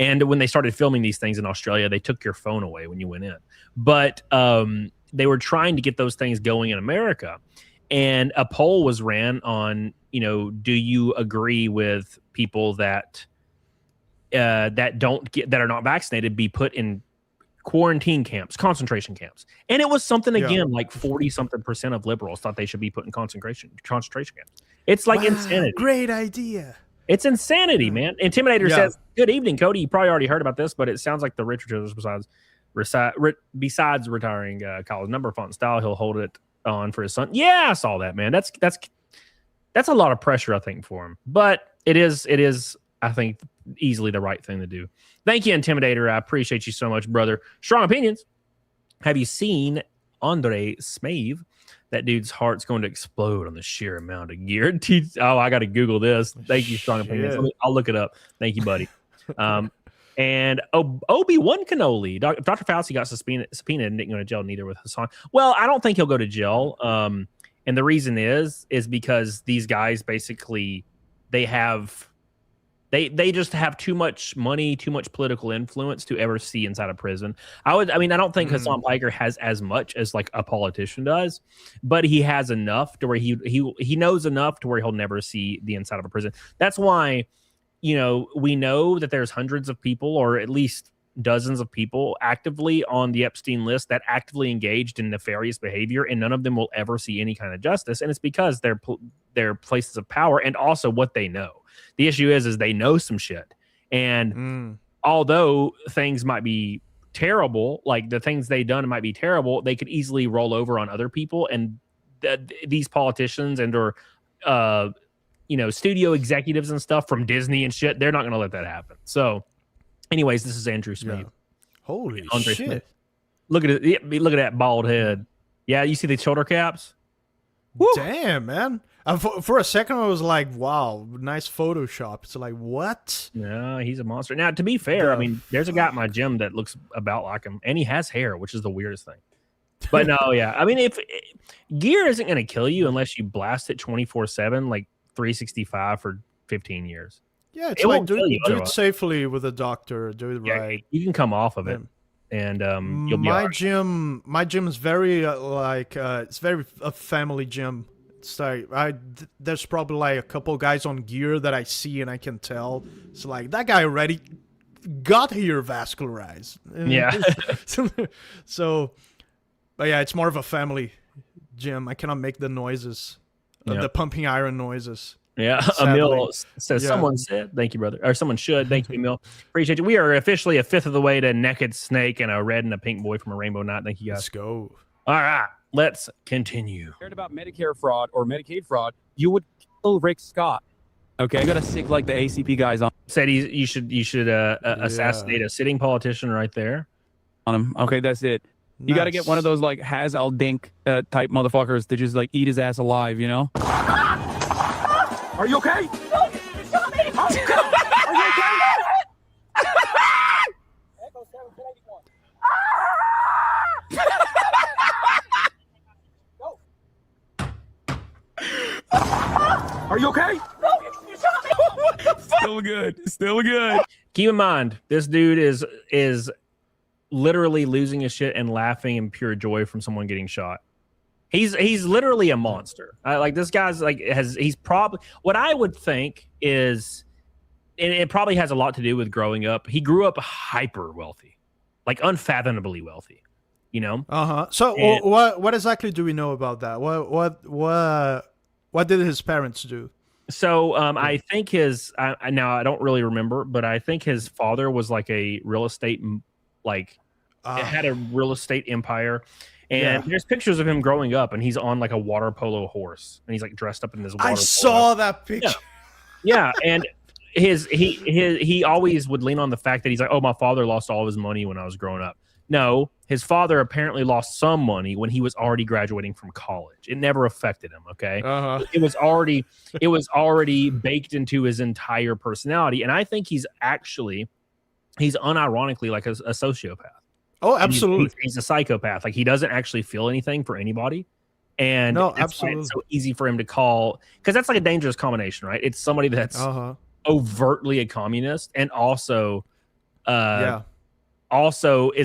And when they started filming these things in Australia, they took your phone away when you went in. But they were trying to get those things going in America. And a poll was ran on, do you agree with people that that are not vaccinated be put in quarantine camps, concentration camps? And it was something again like 40-something% of liberals thought they should be put in concentration camps. It's like insanity. Great idea. It's insanity, man. Intimidator says, "Good evening, Cody. You probably already heard about this, but it sounds like the Richard is besides retiring college number, font, and style, he'll hold it on for his son." Yeah, I saw that, man. That's a lot of pressure, I think, for him. But it is, I think, easily the right thing to do. Thank you, Intimidator. I appreciate you so much, brother. Strong opinions. Have you seen Andre Smave? That dude's heart's going to explode on the sheer amount of gear. Oh, I got to Google this. Thank you, Strong Opinions. I'll look it up. Thank you, buddy. And Obi-Wan Kenobi, Dr. Fauci got subpoenaed and didn't go to jail. Neither with Hasan. Well, I don't think he'll go to jail. And the reason is because these guys basically they just have too much money, too much political influence to ever see inside a prison. I don't think Hasan Piker has as much as like a politician does, but he has enough to where he knows enough to where he'll never see the inside of a prison. That's why, we know that there's hundreds of people, or at least dozens of people actively on the Epstein list that actively engaged in nefarious behavior, and none of them will ever see any kind of justice. And it's because they're places of power and also what they know. The issue is they know some shit. And although things might be terrible, like the things they done might be terrible, they could easily roll over on other people. And these politicians and or studio executives and stuff from Disney and shit, they're not going to let that happen. So anyways, this is Andrew Smith. Yeah. Holy Andre shit. Smith. Look at it. Look at that bald head. Yeah, you see the shoulder caps? Woo. Damn, man. For a second, I was like, wow, nice Photoshop. It's like, what? No, he's a monster. Now, to be fair, there's a guy at my gym that looks about like him, and he has hair, which is the weirdest thing. But no, yeah. If gear isn't going to kill you unless you blast it 24/7, like 365 for 15 years. Yeah, it's like, do it safely with a doctor. Do it right. You can come off of it. And you'll be my gym is very it's very a family gym. It's like there's probably like a couple guys on gear that I see and I can tell. It's like that guy already got here vascularized. Yeah. So, but yeah, it's more of a family gym. I cannot make the noises, the pumping iron noises. Yeah, Sadly. Emil says, someone said, thank you, brother. Or someone should. Thank you, Emil. Appreciate you. We are officially a fifth of the way to Naked Snake and a red and a pink boy from a Rainbow Night. Thank you, guys. Let's go. All right, let's continue. Cared about Medicare fraud or Medicaid fraud, you would kill Rick Scott. Okay, I gotta stick like the ACP guys on. Said you should assassinate a sitting politician right there. On him. Okay, that's it. You got to get one of those like Has Al Dink type motherfuckers to just like eat his ass alive, you know? Are you okay? No, you shot me! Are you okay? Echo 781. Are you okay? No, you shot me! What the fuck? Still good. Keep in mind, this dude is literally losing his shit and laughing in pure joy from someone getting shot. He's literally a monster. Like this guy's like he's probably what I would think is, and it probably has a lot to do with growing up. He grew up hyper wealthy, like unfathomably wealthy, So what exactly do we know about that? What did his parents do? So I think now I don't really remember, but I think his father was like a real estate had a real estate empire. And there's pictures of him growing up, and he's on like a water polo horse, and he's like dressed up in this water polo. Saw that picture. Yeah, and he always would lean on the fact that he's like, oh, my father lost all of his money when I was growing up. No, his father apparently lost some money when he was already graduating from college. It never affected him. Okay, it was already baked into his entire personality, and I think he's unironically like a sociopath. Oh, absolutely. He's a psychopath. Like he doesn't actually feel anything for anybody. And absolutely. It's so easy for him to call, because that's like a dangerous combination, right? It's somebody that's overtly a communist and also is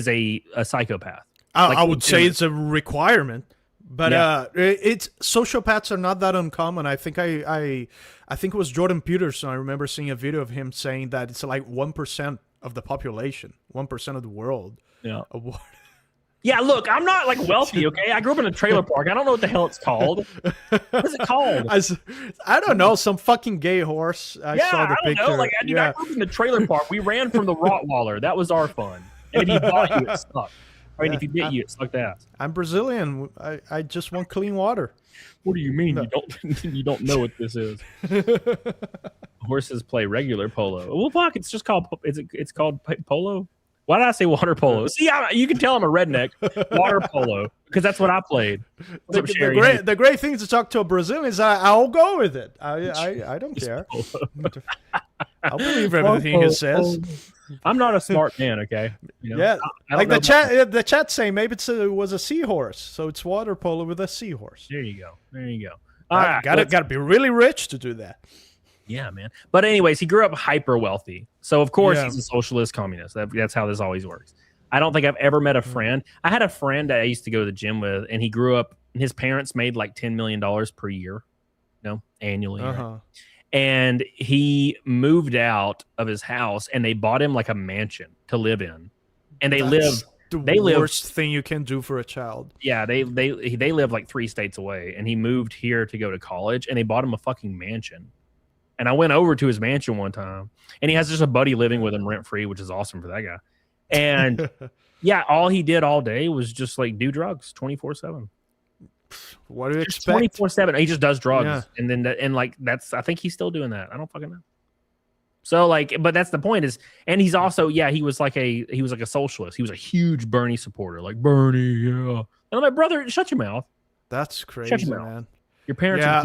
a psychopath. I would say it's a requirement. But it's sociopaths are not that uncommon. I think I think it was Jordan Peterson. I remember seeing a video of him saying that it's like 1% of the population, 1% of the world. Yeah. Yeah, look, I'm not like wealthy, okay? I grew up in a trailer park. I don't know what the hell it's called. What is it called? I don't know. Some fucking gay horse. I saw the picture. Know. Like, I grew up in the trailer park. We ran from the Rottweiler. That was our fun. And if he bought you, it sucked. If he bit you, it sucked ass. I'm Brazilian. I just want clean water. What do you mean you don't know what this is? Horses play regular polo. Well, fuck, it's just called it's called polo. Why did I say water polo? See, you can tell I'm a redneck. Water polo, because that's what I played. The great thing to talk to a Brazilian is I'll go with it. I don't care. I'll believe everything he says. I'm not a smart man, okay? You know, Yeah, I like don't the know about- chat. The chat saying maybe it was a seahorse, so it's water polo with a seahorse. There you go. There you go. All right, Gotta be really rich to do that. Yeah, man. But anyways, he grew up hyper wealthy, so of course Yeah. he's a socialist communist. That's how this always works. I don't think I've ever met a friend. I had a friend that I used to go to the gym with, and he grew up. His parents made like $10 million per year, annually. Right? Uh-huh. And he moved out of his house, and they bought him like a mansion to live in, and they live. The worst thing you can do for a child. Yeah, they live like 3 states away, and he moved here to go to college, and they bought him a fucking mansion. And I went over to his mansion one time, and he has just a buddy living with him rent free, which is awesome for that guy. And yeah, all he did all day was just like do drugs 24/7. What do you expect? 24/7. He just does drugs, Yeah. and then that's. I think he's still doing that. I don't fucking know. So like, but that's the point is, and he's also he was like a socialist. He was a huge Bernie supporter, like Bernie, yeah. And I'm like, brother, shut your mouth. That's crazy, Shut your mouth. man. Your parents, Yeah,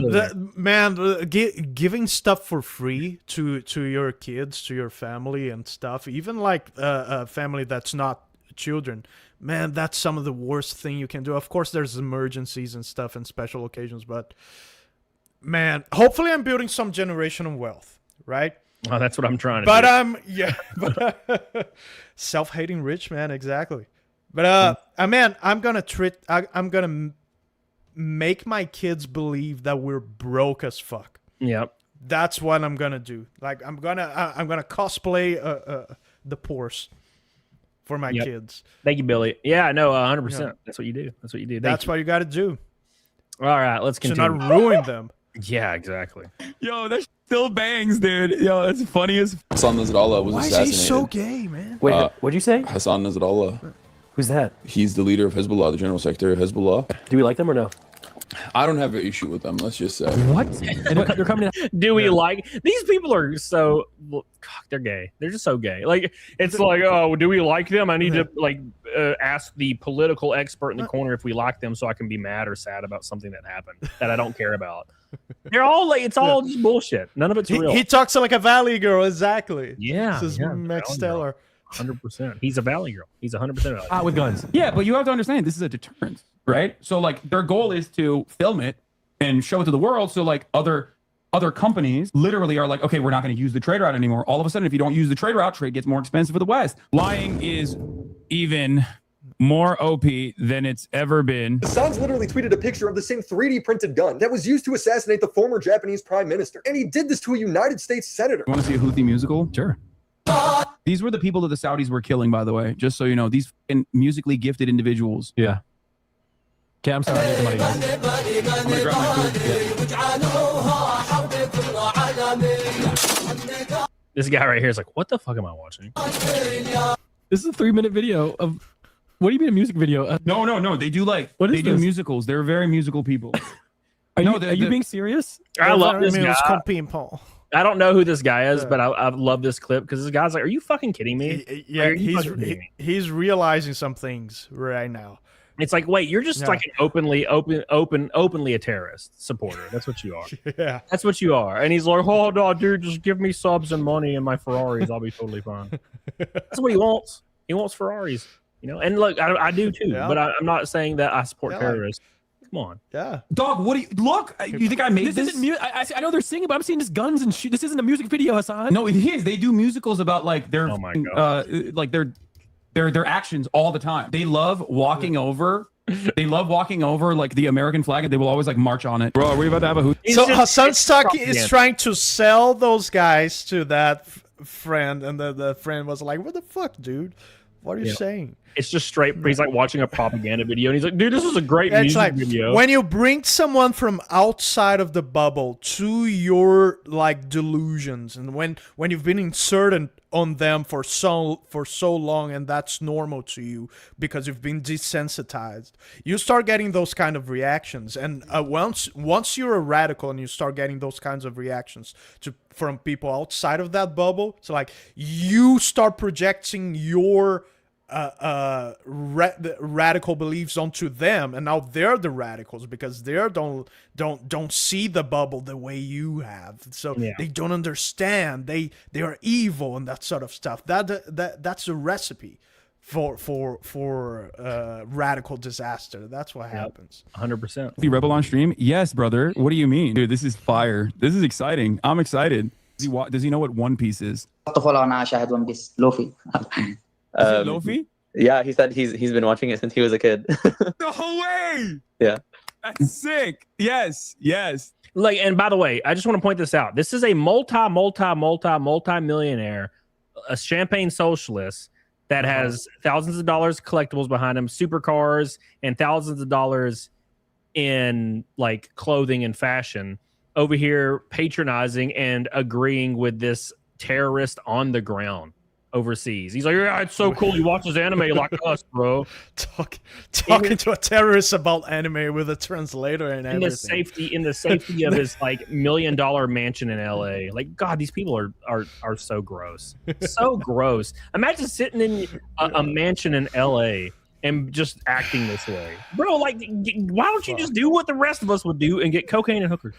are giving stuff for free to your kids, to your family and stuff, even like a family that's not children, man, that's some of the worst thing you can do. Of course, there's emergencies and stuff and special occasions, but man, hopefully I'm building some generational wealth, right? Oh, that's what I'm trying to do. But self-hating rich, man, exactly. But man, I'm gonna make my kids believe that we're broke as fuck. Yep. That's what I'm gonna do. Like I'm gonna cosplay the Porsche for my kids. Thank you, Billy. Yeah, no, 100%. That's what you do. That's what you do. That's what you got to do. All right, let's To continue. not ruin them. Yeah, exactly. Yo, that still bangs, dude. Yo, that's funny as. Hassan Nasrallah was Why is assassinated. he so gay, man? Wait, what'd you say? Hassan Nasrallah. Who's that? He's the leader of Hezbollah, the general secretary of Hezbollah. Do we like them or no? I don't have an issue with them, let's just say. What? And they're coming in. Do we like these people? Are so they're gay. They're just so gay. Like it's like, oh, do we like them? I need to like ask the political expert in the corner if we like them, so I can be mad or sad about something that happened that I don't care about. They're all like, it's all just bullshit. None of it's real. He talks like a valley girl, exactly. Yeah, This is Max Stellar. 100%. He's a valley girl. He's 100% Hot with guns. Yeah, but you have to understand this is a deterrent, right? So like their goal is to film it and show it to the world. So like other companies literally are like, okay, we're not going to use the trade route anymore. All of a sudden, if you don't use the trade route, trade gets more expensive for the West. Lying is even more OP than it's ever been. Hasan's literally tweeted a picture of the same 3D printed gun that was used to assassinate the former Japanese prime minister. And he did this to a United States senator. You want to see a Houthi musical? Sure. These were the people that the Saudis were killing, by the way, just so you know. These musically gifted individuals. Yeah. Okay, I'm sorry. I need the money, guys. I'm gonna grab my food. This guy right here is like, what the fuck am I watching? This is a 3-minute video of. What do you mean a music video? No. They do like What is they do this? musicals. They're very musical people. Are No, you being serious? I love this It's guy. called Ping Pong. I don't know who this guy is, but I love this clip because this guy's like, are you fucking kidding me? Yeah, Are you fucking kidding me? he's realizing some things right now. It's like, wait, you're just like an openly a terrorist supporter. That's what you are. Yeah. That's what you are. And he's like, oh no, dude, just give me subs and money and my Ferraris. I'll be totally fine. That's what he wants. He wants Ferraris, you know. And look, I do too, Yeah. but I'm not saying that I support terrorists. Come on. Yeah. Dog, what do you look? You think I made This this? isn't music. I know they're singing, but I'm seeing just guns and shit. This isn't a music video, Hasan. No, it is. They do musicals about like their Oh my God. like their actions all the time. They love walking over. They love walking over like the American flag, and they will always like march on it. Bro, are we about to have a hoot? It's So just- Hasan it's Stuck propaganda. is trying to sell those guys to that friend, and the friend was like, "What the fuck, dude? What are you Yeah. saying?" It's just straight. He's like watching a propaganda video, and he's like, dude, this is a great Yeah, it's music like video. when you bring someone from outside of the bubble to your like delusions, and when you've been inserted on them for so long, and that's normal to you because you've been desensitized, you start getting those kind of reactions. And once you're a radical and you start getting those kinds of reactions from people outside of that bubble, it's like you start projecting your radical beliefs onto them, and now they're the radicals because they don't see the bubble the way you have, so they don't understand. They are evil and that sort of stuff. That's a recipe for radical disaster. That's what happens. 100%. The Rebel on stream? Yes, brother. What do you mean, dude? This is fire. This is exciting. I'm excited. Does he know what One Piece is? Luffy. Luffy? Yeah, he said he's been watching it since he was a kid. No way! Yeah. That's sick. Yes. Like, and by the way, I just want to point this out. This is a multi-millionaire, a champagne socialist that has thousands of dollars collectibles behind him, supercars, and thousands of dollars in like clothing and fashion, over here patronizing and agreeing with this terrorist on the ground overseas. He's like, yeah, it's so cool. He watches anime like us, bro. Talking to a terrorist about anime with a translator and everything. In the safety of his like $1 million mansion in LA. Like, God, these people are so gross. So gross. Imagine sitting in a mansion in LA and just acting this way. Bro, like, why don't you just do what the rest of us would do and get cocaine and hookers?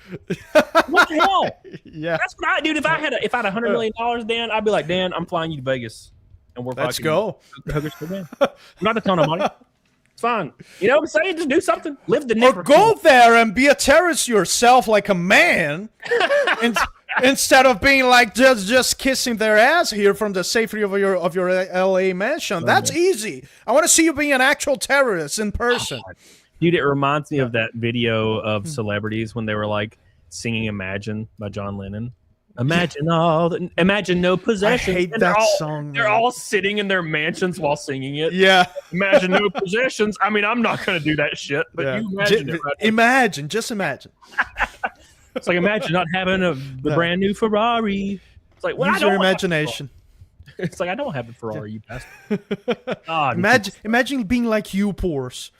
What the hell? Yeah. That's what I, dude. If I had $100 million, Dan, I'd be like, Dan, I'm flying you to Vegas. And let's go. Hookers for Dan. I'm not a ton of money. It's fine. You know what I'm saying? Just do something. Live the Or go there and be a terrorist yourself like a man. Instead of being like just kissing their ass here from the safety of your LA mansion. That's easy. I want to see you being an actual terrorist in person. Dude, it reminds me of that video of celebrities when they were like singing Imagine by John Lennon. Imagine imagine no possession. I hate that song. They're all sitting in their mansions while singing it. Yeah. Imagine no possessions. I mean, I'm not going to do that shit, but you imagine it. Right? Just imagine. It's like, imagine not having the brand new Ferrari. It's like, well, use your imagination. It's like, I don't have a Ferrari, you bastard. God, imagine being like you, Porsche.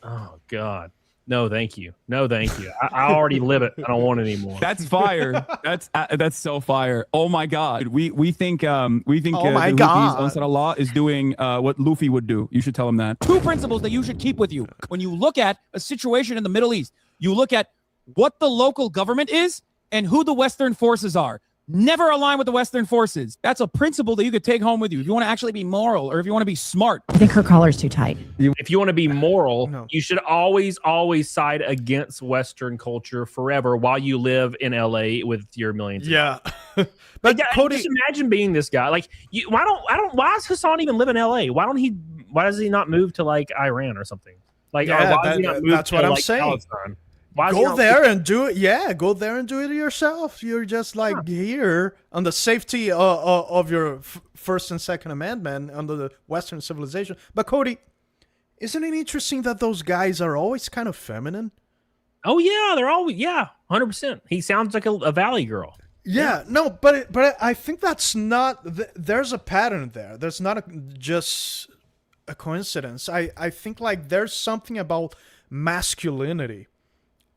Oh God, no, thank you, no, thank you. I already live it. I don't want it anymore. That's fire. That's so fire. Oh my God. We think oh my Luffy's God. Ansarallah is doing what Luffy would do. You should tell him that. Two principles that you should keep with you when you look at a situation in the Middle East. You look at what the local government is and who the Western forces are. Never align with the Western forces. That's a principle that you could take home with you if you want to actually be moral or if you want to be smart. I think her collar's too tight. If you want to be moral, you should always side against Western culture forever while you live in LA with your millions. Yeah. But But Cody, just imagine being this guy. Like, why does Hasan even live in LA? Why does he not move to like Iran or something? Like, yeah, why does he not move that's to, what I'm like, saying. Palestine? Go there and do it. Yeah, go there and do it yourself. You're just like here on the safety of your First and Second Amendment under the Western civilization. But Cody, isn't it interesting that those guys are always kind of feminine? Oh yeah, they're always 100%. He sounds like a valley girl. Yeah, no, but I think that's not. There's a pattern there. There's not just a coincidence. I think like there's something about masculinity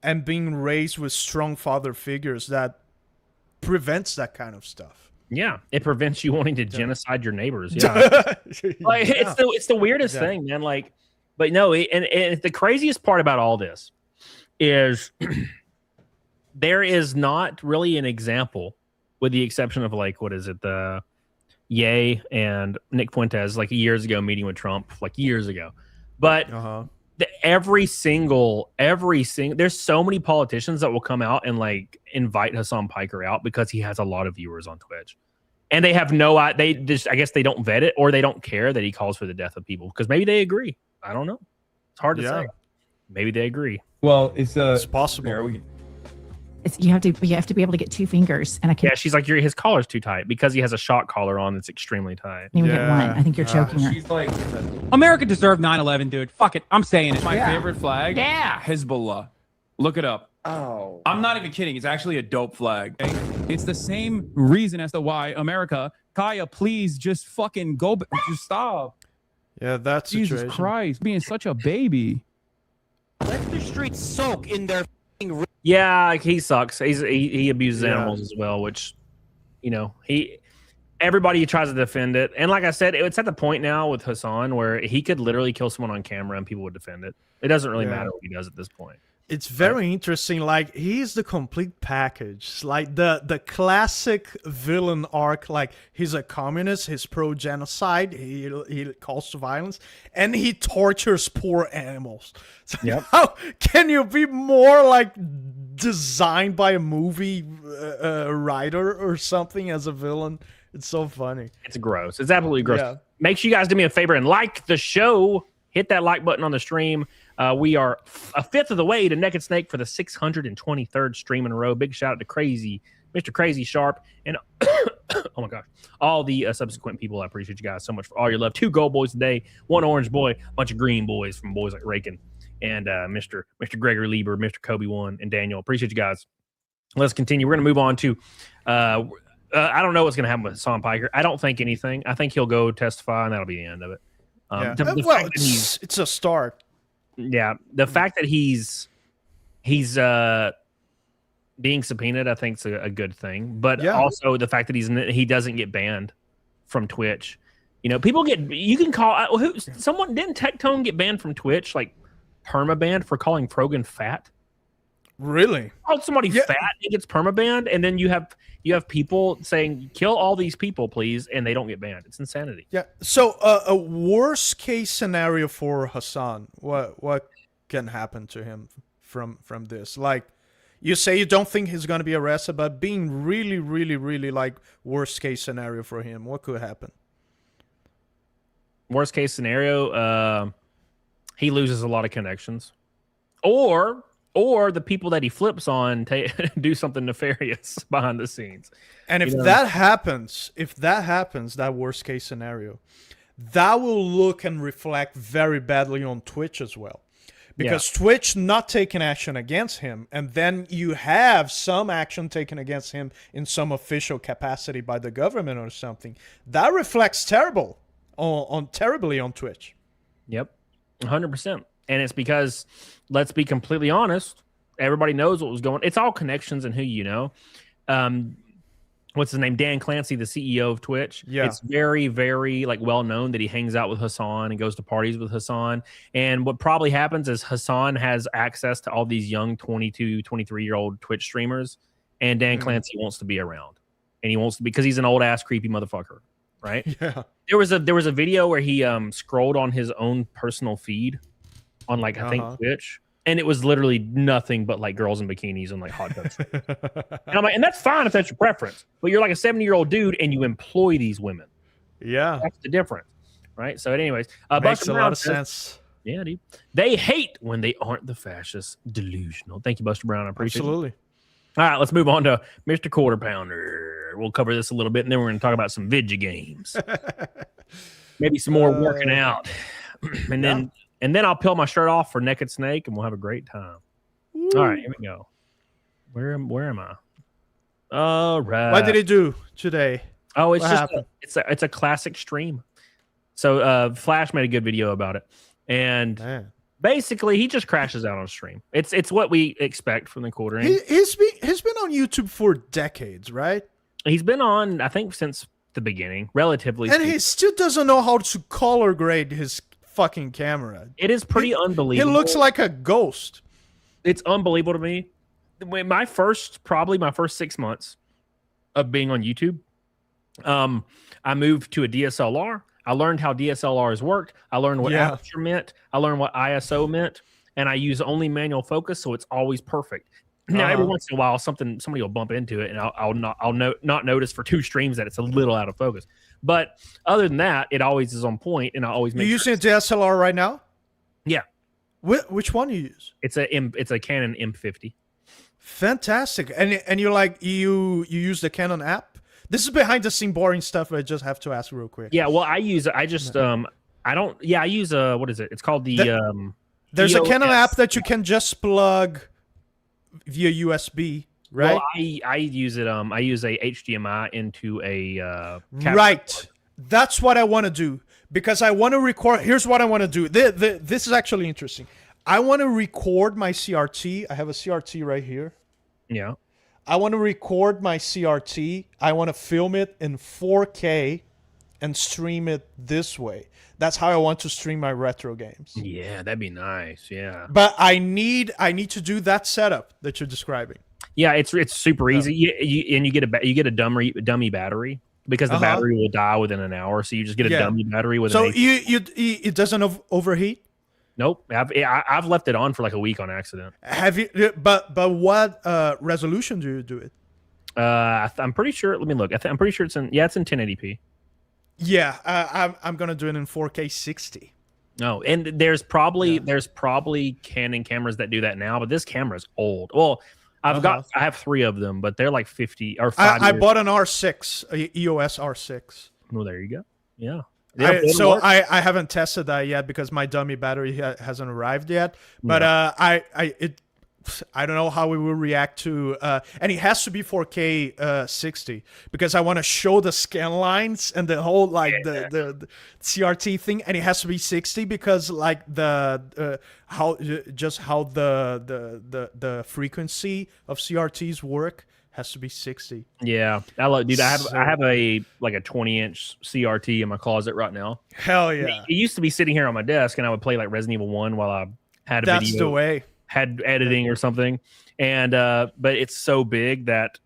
and being raised with strong father figures that prevents that kind of stuff. Yeah, it prevents you wanting to genocide your neighbors. Yeah, like it's the weirdest thing, man. Like, but no, and the craziest part about all this is there is not really an example, with the exception of like the Ye and Nick Fuentes like years ago meeting with Trump like years ago, but. Every single there's so many politicians that will come out and like invite Hasan Piker out because he has a lot of viewers on Twitch, and they have I guess they don't vet it or they don't care that he calls for the death of people because maybe they agree. I don't know. It's hard to say. Maybe they agree. Well, it's possible. You have to be able to get two fingers, and I can't. Yeah, she's like, his collar's too tight because he has a shock collar on that's extremely tight. Even get one. I think you're choking her. She's like, America deserved 9/11, dude. Fuck it. I'm saying it. my favorite flag. Yeah. Hezbollah. Look it up. Oh. I'm not even kidding. It's actually a dope flag. It's the same reason as to why America. Kaya, please just fucking go. Just stop. Yeah, that's Jesus Christ, being such a baby. Let the streets soak in their Yeah, like he sucks. He abuses animals as well, which, you know, everybody tries to defend it. And like I said, it's at the point now with Hasan where he could literally kill someone on camera and people would defend it. It doesn't really matter what he does at this point. It's very interesting. Like, he's the complete package. Like the classic villain arc. Like, he's a communist. He's pro-genocide. He calls to violence, and he tortures poor animals. So how can you be more like designed by a movie writer or something as a villain? It's so funny. It's gross. It's absolutely gross. Yeah. Make sure you guys do me a favor and like the show. Hit that like button on the stream. We are a fifth of the way to Naked Snake for the 623rd stream in a row. Big shout out to Mr. Crazy Sharp, and oh my gosh, all the subsequent people. I appreciate you guys so much for all your love. 2 gold boys today, 1 orange boy, a bunch of green boys from boys like Rakin and Mr. Gregory Lieber, Mr. Kobe One, and Daniel. Appreciate you guys. Let's continue. We're going to move on to. I don't know what's going to happen with Hasan Piker. I don't think anything. I think he'll go testify, and that'll be the end of it. Well, it's a start. Yeah, the fact that he's being subpoenaed, I think, is a good thing. But also the fact that he doesn't get banned from Twitch. You know, people get didn't Tectone get banned from Twitch, like permabanned for calling Frogan fat? Really? Called somebody fat, it gets permabanned, and then you have people saying kill all these people, please, and they don't get banned. It's insanity. Yeah. So a worst case scenario for Hasan, what can happen to him from this? Like, you say you don't think he's going to be arrested, but being really, really, really like worst case scenario for him, what could happen? Worst case scenario, he loses a lot of connections, or the people that he flips on do something nefarious behind the scenes. And if that happens, that worst case scenario, that will look and reflect very badly on Twitch as well. Because Twitch not taking action against him, and then you have some action taken against him in some official capacity by the government or something, that reflects terribly on Twitch. Yep, 100%. And it's because, let's be completely honest, everybody knows what was going on. It's all connections and who you know. What's his name? Dan Clancy, the CEO of Twitch. Yeah. It's very, very like well known that he hangs out with Hasan and goes to parties with Hasan. And what probably happens is Hasan has access to all these young 22, 23-year-old Twitch streamers, and Dan Clancy wants to be around. And he wants to be, because he's an old ass creepy motherfucker, right? Yeah. There was a video where he scrolled on his own personal feed on like I think Twitch, and it was literally nothing but like girls in bikinis and like hot tubs. And I'm like, and that's fine if that's your preference, but you're like a 70-year-old dude and you employ these women. Yeah, that's the difference, right? So, anyways, makes a lot of sense. Yeah, dude. They hate when they aren't the fascists. Delusional. Thank you, Buster Brown. I appreciate it. Absolutely. All right, let's move on to Mr. Quarter Pounder. We'll cover this a little bit, and then we're going to talk about some video games. Maybe some more working out. And then I'll peel my shirt off for Naked Snake, and we'll have a great time. Ooh. All right, here we go. Where am I? All right. What did he do today? Oh, it's it's a classic stream. So Flash made a good video about it, and basically he just crashes out on stream. It's what we expect from the quartering. He's been on YouTube for decades, right? He's been on, I think, since the beginning, relatively. And he still doesn't know how to color grade his fucking camera. It is pretty unbelievable. He looks like a ghost. It's unbelievable to me. My first 6 months of being on YouTube, I moved to a DSLR. I learned how DSLRs worked. I learned what aperture meant. I learned what ISO meant, and I use only manual focus, so it's always perfect. Now, every once in a while, somebody will bump into it, and I'll not notice for 2 streams that it's a little out of focus. But other than that, it always is on point, and I always make. You using a DSLR right now? Yeah. Which one do you use? It's a Canon M50. Fantastic. And you use the Canon app? This is behind the scene boring stuff, but I just have to ask real quick. Yeah, well, I use what is it? It's called the There's a Canon app that you can just plug via USB, right? Well, I use it. I use a HDMI into a right. That's what I want to do, because I want to record. Here's what I want to do. This is actually interesting. I want to record my CRT. I have a CRT right here. Yeah. to record my CRT. I want to film it in 4K and stream it this way. That's how I want to stream my retro games. Yeah, that'd be nice. Yeah. But I need to do that setup that you're describing. Yeah, it's super easy. You get a dummy battery because the battery will die within an hour. So you just get a dummy battery with. So it doesn't overheat. Nope, I've left it on for like a week on accident. Have you? But what resolution do you do it? I'm pretty sure. Let me look. I'm pretty sure it's in 1080p. Yeah, I'm gonna do it in 4K 60. No, and there's probably Canon cameras that do that now, but this camera's old. Well, I have 3 of them, but they're like 50 or 5 I years. bought an R6, a EOS R6. Well, there you go. Yeah. I haven't tested that yet because my dummy battery hasn't arrived yet. But I don't know how it will react to, and it has to be 4K 60 because I want to show the scan lines and the whole the CRT thing, and it has to be 60 because like how the frequency of CRTs work has to be 60. Yeah, dude. I have a 20-inch CRT in my closet right now. Hell yeah! It used to be sitting here on my desk, and I would play like Resident Evil 1 while I had a video. That's the way. Had editing or something, and but it's so big that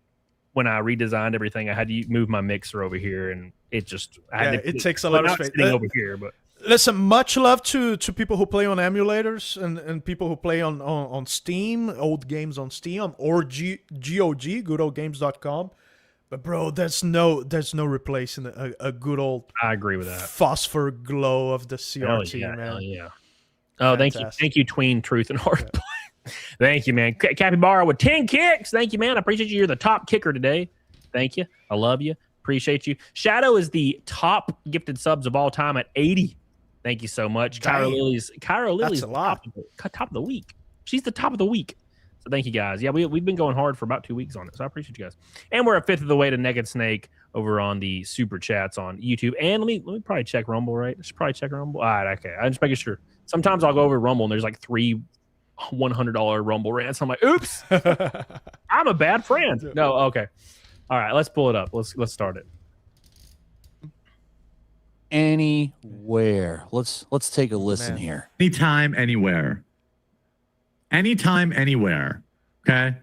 when I redesigned everything, I had to move my mixer over here, and it just it takes a lot of space over here. But listen, much love to people who play on emulators and people who play on Steam, old games on Steam or GOG, goodoldgames.com. But bro, there's no replacing a good old. I agree with that. Phosphor glow of the CRT, man. Yeah. Oh, thank you, Tween Truth and Heart. Yeah. Thank you, man. Capybara with 10 kicks. Thank you, man. I appreciate you. You're the top kicker today. Thank you. I love you. Appreciate you. Shadow is the top gifted subs of all time at 80. Thank you so much. Cairo Lily's that's a lot. Top of the week. She's the top of the week. So thank you guys. Yeah, we've been going hard for about 2 weeks on it. So I appreciate you guys. And we're a fifth of the way to Naked Snake over on the super chats on YouTube. And let me probably check Rumble, right? I should probably check Rumble. All right, okay. I'm just making sure. Sometimes I'll go over Rumble and there's like 3 $100 Rumble rants. I'm like, oops, I'm a bad friend. No, okay. All right, let's pull it up. Let's start it. Anywhere. Let's take a listen here. Anytime, anywhere. Anytime, anywhere. Okay.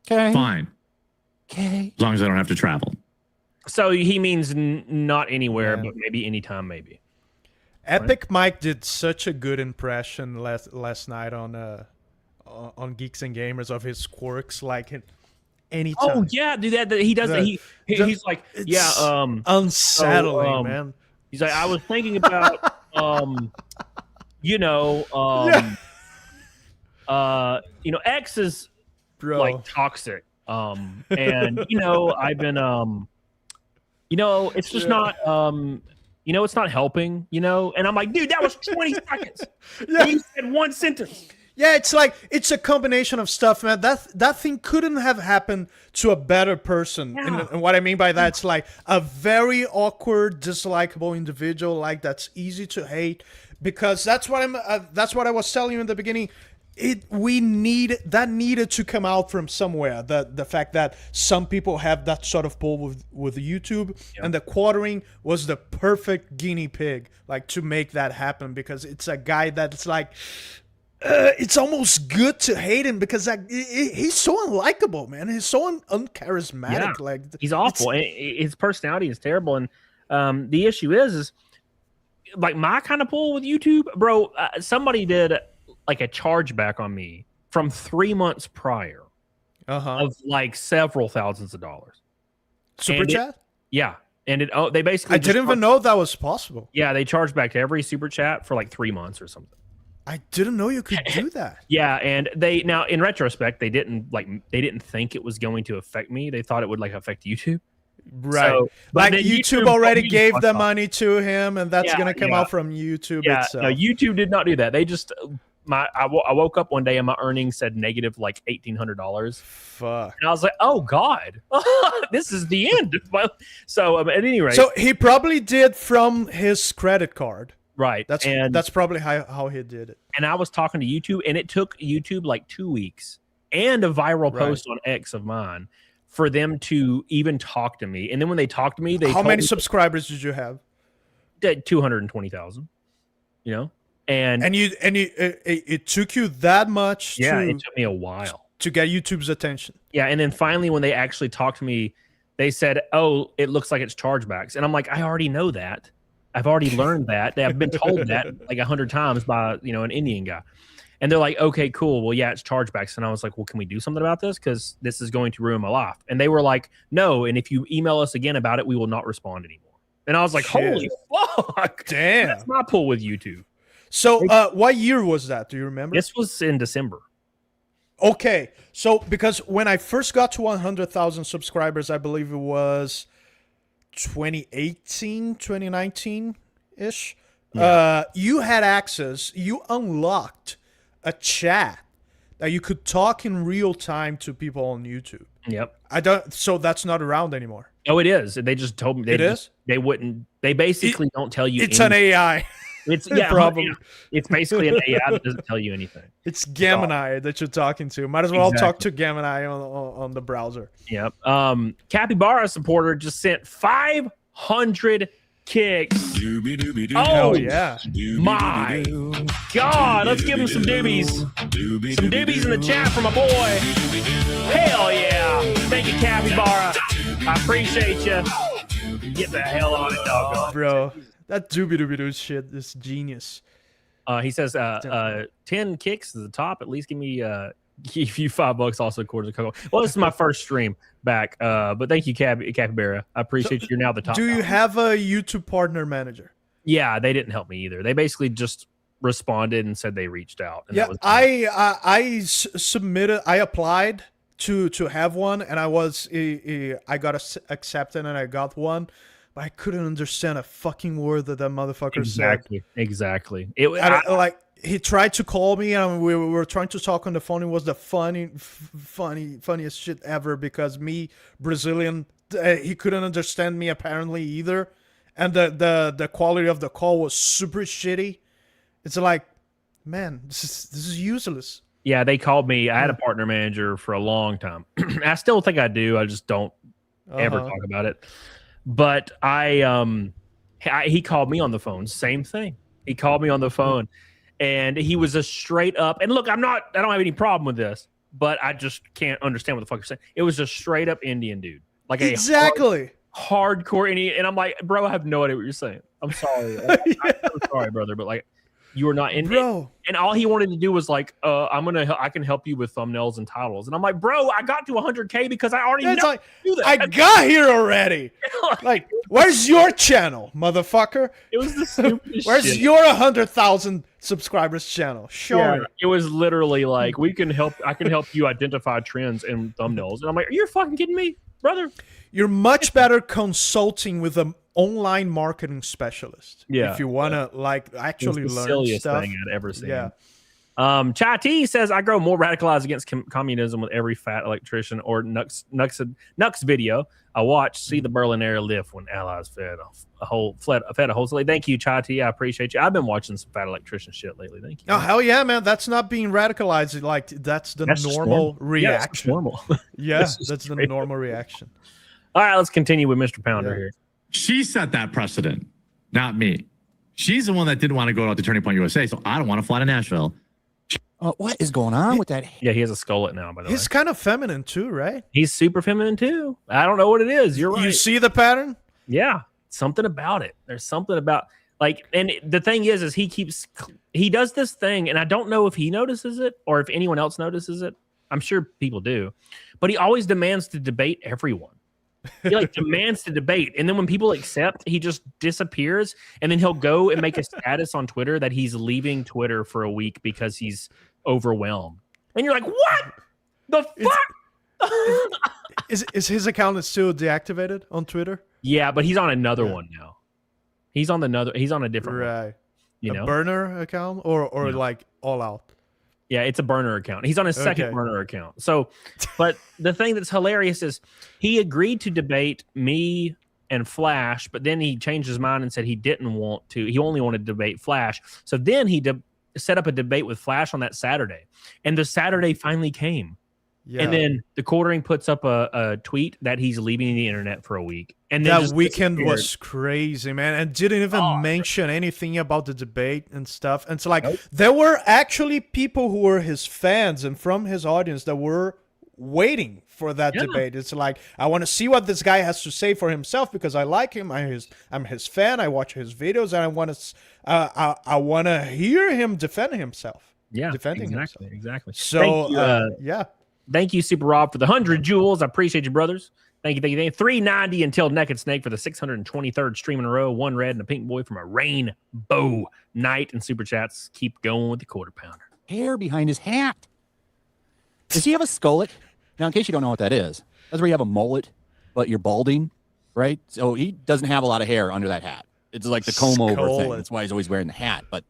Fine. Okay. As long as I don't have to travel. So he means not anywhere, but maybe anytime, maybe. Epic Mike did such a good impression last night on Geeks and Gamers of his quirks, like anytime. Oh yeah, dude, that he does that. He's like, unsettling, man. He's like, I was thinking about X is like toxic. And I've been it's just not it's not helping, and I'm like, dude, that was 20 seconds. Yeah. You said one sentence. Yeah, it's like it's a combination of stuff, man. That thing couldn't have happened to a better person. Yeah. And what I mean by that, it's like a very awkward, dislikable individual, like that's easy to hate, because that's what I was telling you in the beginning. That needed to come out from somewhere. The fact that some people have that sort of pull with YouTube, and the Quartering was the perfect guinea pig, like to make that happen, because it's a guy that's like, it's almost good to hate him because he's so unlikable, man. He's so uncharismatic. Yeah, like he's awful. His personality is terrible, and the issue is like my kind of pull with YouTube, bro. Somebody did like a chargeback on me from 3 months prior of like several thousands of dollars. Super chat? And they basically I didn't even know that was possible. Yeah, they charged back to every super chat for like 3 months or something. I didn't know you could do that. Yeah, and now in retrospect, they didn't think it was going to affect me. They thought it would like affect YouTube. Right. So, like YouTube already gave the money to him, and that's going to come out from YouTube itself. No, YouTube did not do that. They just I woke up one day and my earnings said negative like $1,800. Fuck. And I was like, oh God, this is the end. So at any rate, so he probably did from his credit card. Right. That's probably how he did it. And I was talking to YouTube, and it took YouTube like 2 weeks. and a viral Right. post on X of mine for them to even talk to me. And then when they talked to me, they How told many me subscribers did you have? that 220,000, you know? And it took you that much yeah, to, it took me a while to get YouTube's attention. Yeah, and then finally when they actually talked to me, they said, "Oh, it looks like it's chargebacks." And I'm like, "I already know that. I've already learned that. I've been told that like 100 times by, an Indian guy." And they're like, "Okay, cool. Well, yeah, it's chargebacks." And I was like, "Well, can we do something about this? Because this is going to ruin my life." And they were like, "No. And if you email us again about it, we will not respond anymore." And I was like, Shit. "Holy fuck. Damn. That's my pull with YouTube." So what year was that? Do you remember? This was in December. Okay, so because when I first got to 100,000 subscribers, I believe it was 2018, 2019-ish. Yeah. You had access, you unlocked a chat that you could talk in real time to people on YouTube. Yep. So that's not around anymore. Oh, it is. They just told me they wouldn't. They basically don't tell you. It's an AI. It's problem. Yeah. It's basically an AI that doesn't tell you anything. It's Gemini that you're talking to. Might as well talk to Gemini on the browser. Yep. Capybara supporter just sent 500 kicks. Oh yeah. My God. Let's give him some doobies. Some doobies in the chat for my boy. Hell yeah. Thank you, Capybara. I appreciate you. Get the hell on it, doggone. Bro, that doobie-doobie-doo shit is genius. He says 10 kicks is the top. At least give me give you $5 also quarters of cocoa. Well, this is my first stream back. But thank you, Capybara. I appreciate you. You're now the top. Do you have a YouTube partner manager? Yeah, they didn't help me either. They basically just responded and said they reached out. And Yeah, that was I submitted. I applied to have one, and I got accepted, and I got one. But I couldn't understand a fucking word that motherfucker said. Exactly. Like he tried to call me, and we were trying to talk on the phone. It was the funniest shit ever because me, Brazilian, he couldn't understand me apparently either, and the quality of the call was super shitty. It's like, man, this is useless. Yeah, they called me. I had a partner manager for a long time. I still think I do. I just don't ever talk about it. But he called me on the phone. Same thing. He called me on the phone, and he was a straight up. And look, I don't have any problem with this, but I just can't understand what the fuck you're saying. It was a straight up Indian dude, like exactly hardcore Indian. And I'm like, bro, I have no idea what you're saying. I'm sorry. I'm so sorry, brother, but like, you are not in, bro. And all he wanted to do was like, I can help you with thumbnails and titles. And I'm like, bro, I got to 100K because I already know like, do that. I got here already. Like, where's your channel, motherfucker? It was the stupidest Where's shit. your 100,000 subscribers channel? Show me. It was literally like, I can help you identify trends in thumbnails. And I'm like, are you fucking kidding me, brother? You're much better consulting with an online marketing specialist. Yeah. If you want to actually it's the learn silliest stuff. thing I'd ever seen. Yeah. Chai T says, I grow more radicalized against communism with every fat electrician or Nux video I watch. See the Berlin Air lift when allies fed a whole slate. Thank you, Chai T. I appreciate you. I've been watching some fat electrician shit lately. Thank you. Oh, hell yeah, man. That's not being radicalized. Like, that's the normal reaction. Yeah, normal. Yeah, that's the normal reaction. All right, let's continue with Mr. Pounder here. She set that precedent, not me. She's the one that didn't want to go out to Turning Point USA, so I don't want to fly to Nashville. What is going on with that? Yeah, he has a skullet now, by the way. He's kind of feminine too, right? He's super feminine too. I don't know what it is. You're right. You see the pattern? Yeah, something about it. There's something about and the thing is he does this thing, and I don't know if he notices it or if anyone else notices it. I'm sure people do, but he always demands to debate everyone. He demands to debate, and then when people accept, he just disappears, and then he'll go and make a status on Twitter that he's leaving Twitter for a week because he's overwhelmed. And you're like, what the fuck? Is his account still deactivated on Twitter? Yeah, but he's on another one now. He's on a different right. One, a burner account or no. like all out. Yeah, it's a burner account. He's on his second burner account. So, but the thing that's hilarious is he agreed to debate me and Flash, but then he changed his mind and said he didn't want to. He only wanted to debate Flash. So then he set up a debate with Flash on that Saturday. And the Saturday finally came. Yeah. And then the Quartering puts up a tweet that he's leaving the internet for a week. And then that just weekend disappeared. was crazy, man, and didn't even mention anything about the debate and stuff. And it's like there were actually people who were his fans and from his audience that were waiting for that debate. It's like, I want to see what this guy has to say for himself because I like him. I'm his fan. I watch his videos, and I want to hear him defend himself. Yeah, defending exactly, himself. exactly. So yeah. Thank you, Super Rob, for the 100 jewels. I appreciate you, brothers. Thank you, thank you, thank you. 390 until Naked Snake for the 623rd stream in a row. One red and a pink boy from a rainbow night. And super chats keep going with the quarter pounder. Hair behind his hat. Does he have a skullet? Now, in case you don't know what that is, that's where you have a mullet, but you're balding, right? So he doesn't have a lot of hair under that hat. It's like the comb over thing. That's why he's always wearing the hat. But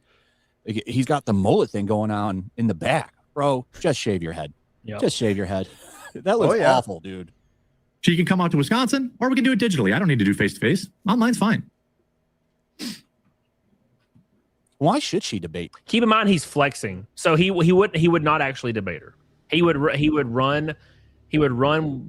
he's got the mullet thing going on in the back. Bro, just shave your head. Yep. Just shave your head. That looks awful, dude. She can come out to Wisconsin, or we can do it digitally. I don't need to do face-to-face. Online's fine. Why should she debate? Keep in mind he's flexing, so he would not actually debate her. He would run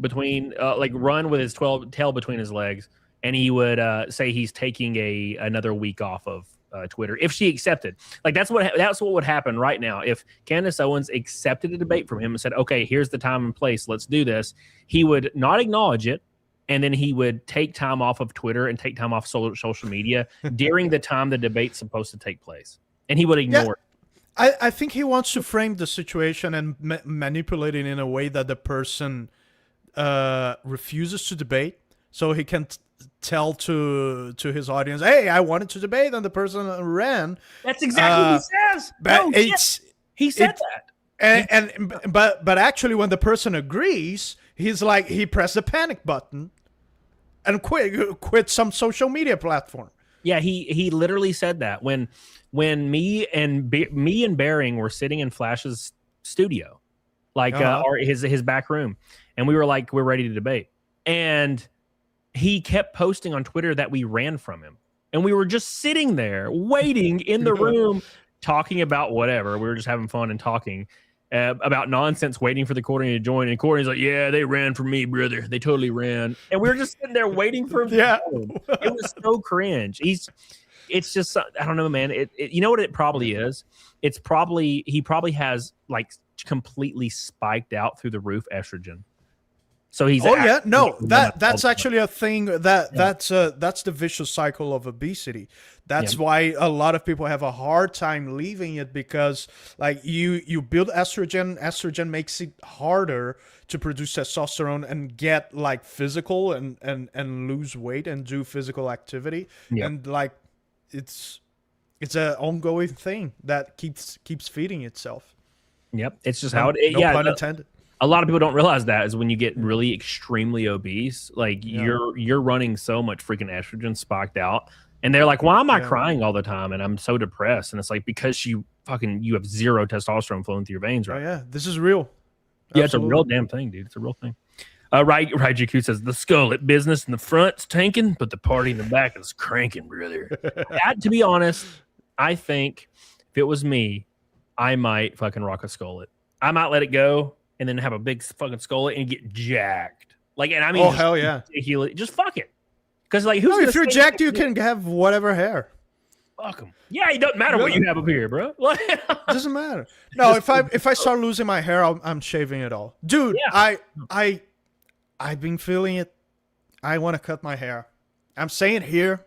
between run with his tail between his legs, and he would say he's taking another week off of Twitter if she accepted. Like that's what would happen right now if Candace Owens accepted a debate from him and said, "Okay, here's the time and place. Let's do this." He would not acknowledge it, and then he would take time off of Twitter and take time off social media during the time the debate's supposed to take place, and he would ignore it. I think he wants to frame the situation and manipulate it in a way that the person refuses to debate, so he can tell to his audience, "Hey, I wanted to debate," and the person ran. That's exactly what he says. But he said that. But actually, when the person agrees, he's like he pressed the panic button and quit some social media platform. Yeah, he literally said that when me and Bering were sitting in Flash's studio, like or his back room, and we were like, we're ready to debate, and he kept posting on Twitter that we ran from him, and we were just sitting there waiting in the room, talking about whatever. We were just having fun and talking about nonsense, waiting for the Quartering to join. And Quartering's like, "Yeah, they ran from me, brother. They totally ran." And we were just sitting there waiting for him. Yeah, it was so cringe. It's just, I don't know, man. You know what it probably is? He probably has like completely spiked out through the roof estrogen. So he's that's actually a thing that's the vicious cycle of obesity. That's why a lot of people have a hard time leaving it, because like you build estrogen makes it harder to produce testosterone and get like physical and lose weight and do physical activity. And like it's an ongoing thing that keeps feeding itself. Yep, it's just how pun intended. A lot of people don't realize that is when you get really extremely obese, like you're running so much freaking estrogen spiked out, and they're like, "Why am I crying all the time?" And I'm so depressed, and it's like because you have zero testosterone flowing through your veins, right? Oh yeah, this is real. Yeah, it's a real damn thing, dude. It's a real thing. Right, GQ says the skullet business in the front's tanking, but the party in the back is cranking, brother. To be honest, I think if it was me, I might fucking rock a skullet. I might let it go and then have a big fucking skullet and get jacked. Like, and I mean, hell yeah, just fuck it. Because like, if you're jacked, you can have whatever hair. Fuck them. Yeah, it doesn't matter what you have up here, bro. Doesn't matter. No, if I start losing my hair, I'm shaving it all, dude. Yeah. I've been feeling it. I want to cut my hair. I'm saying it here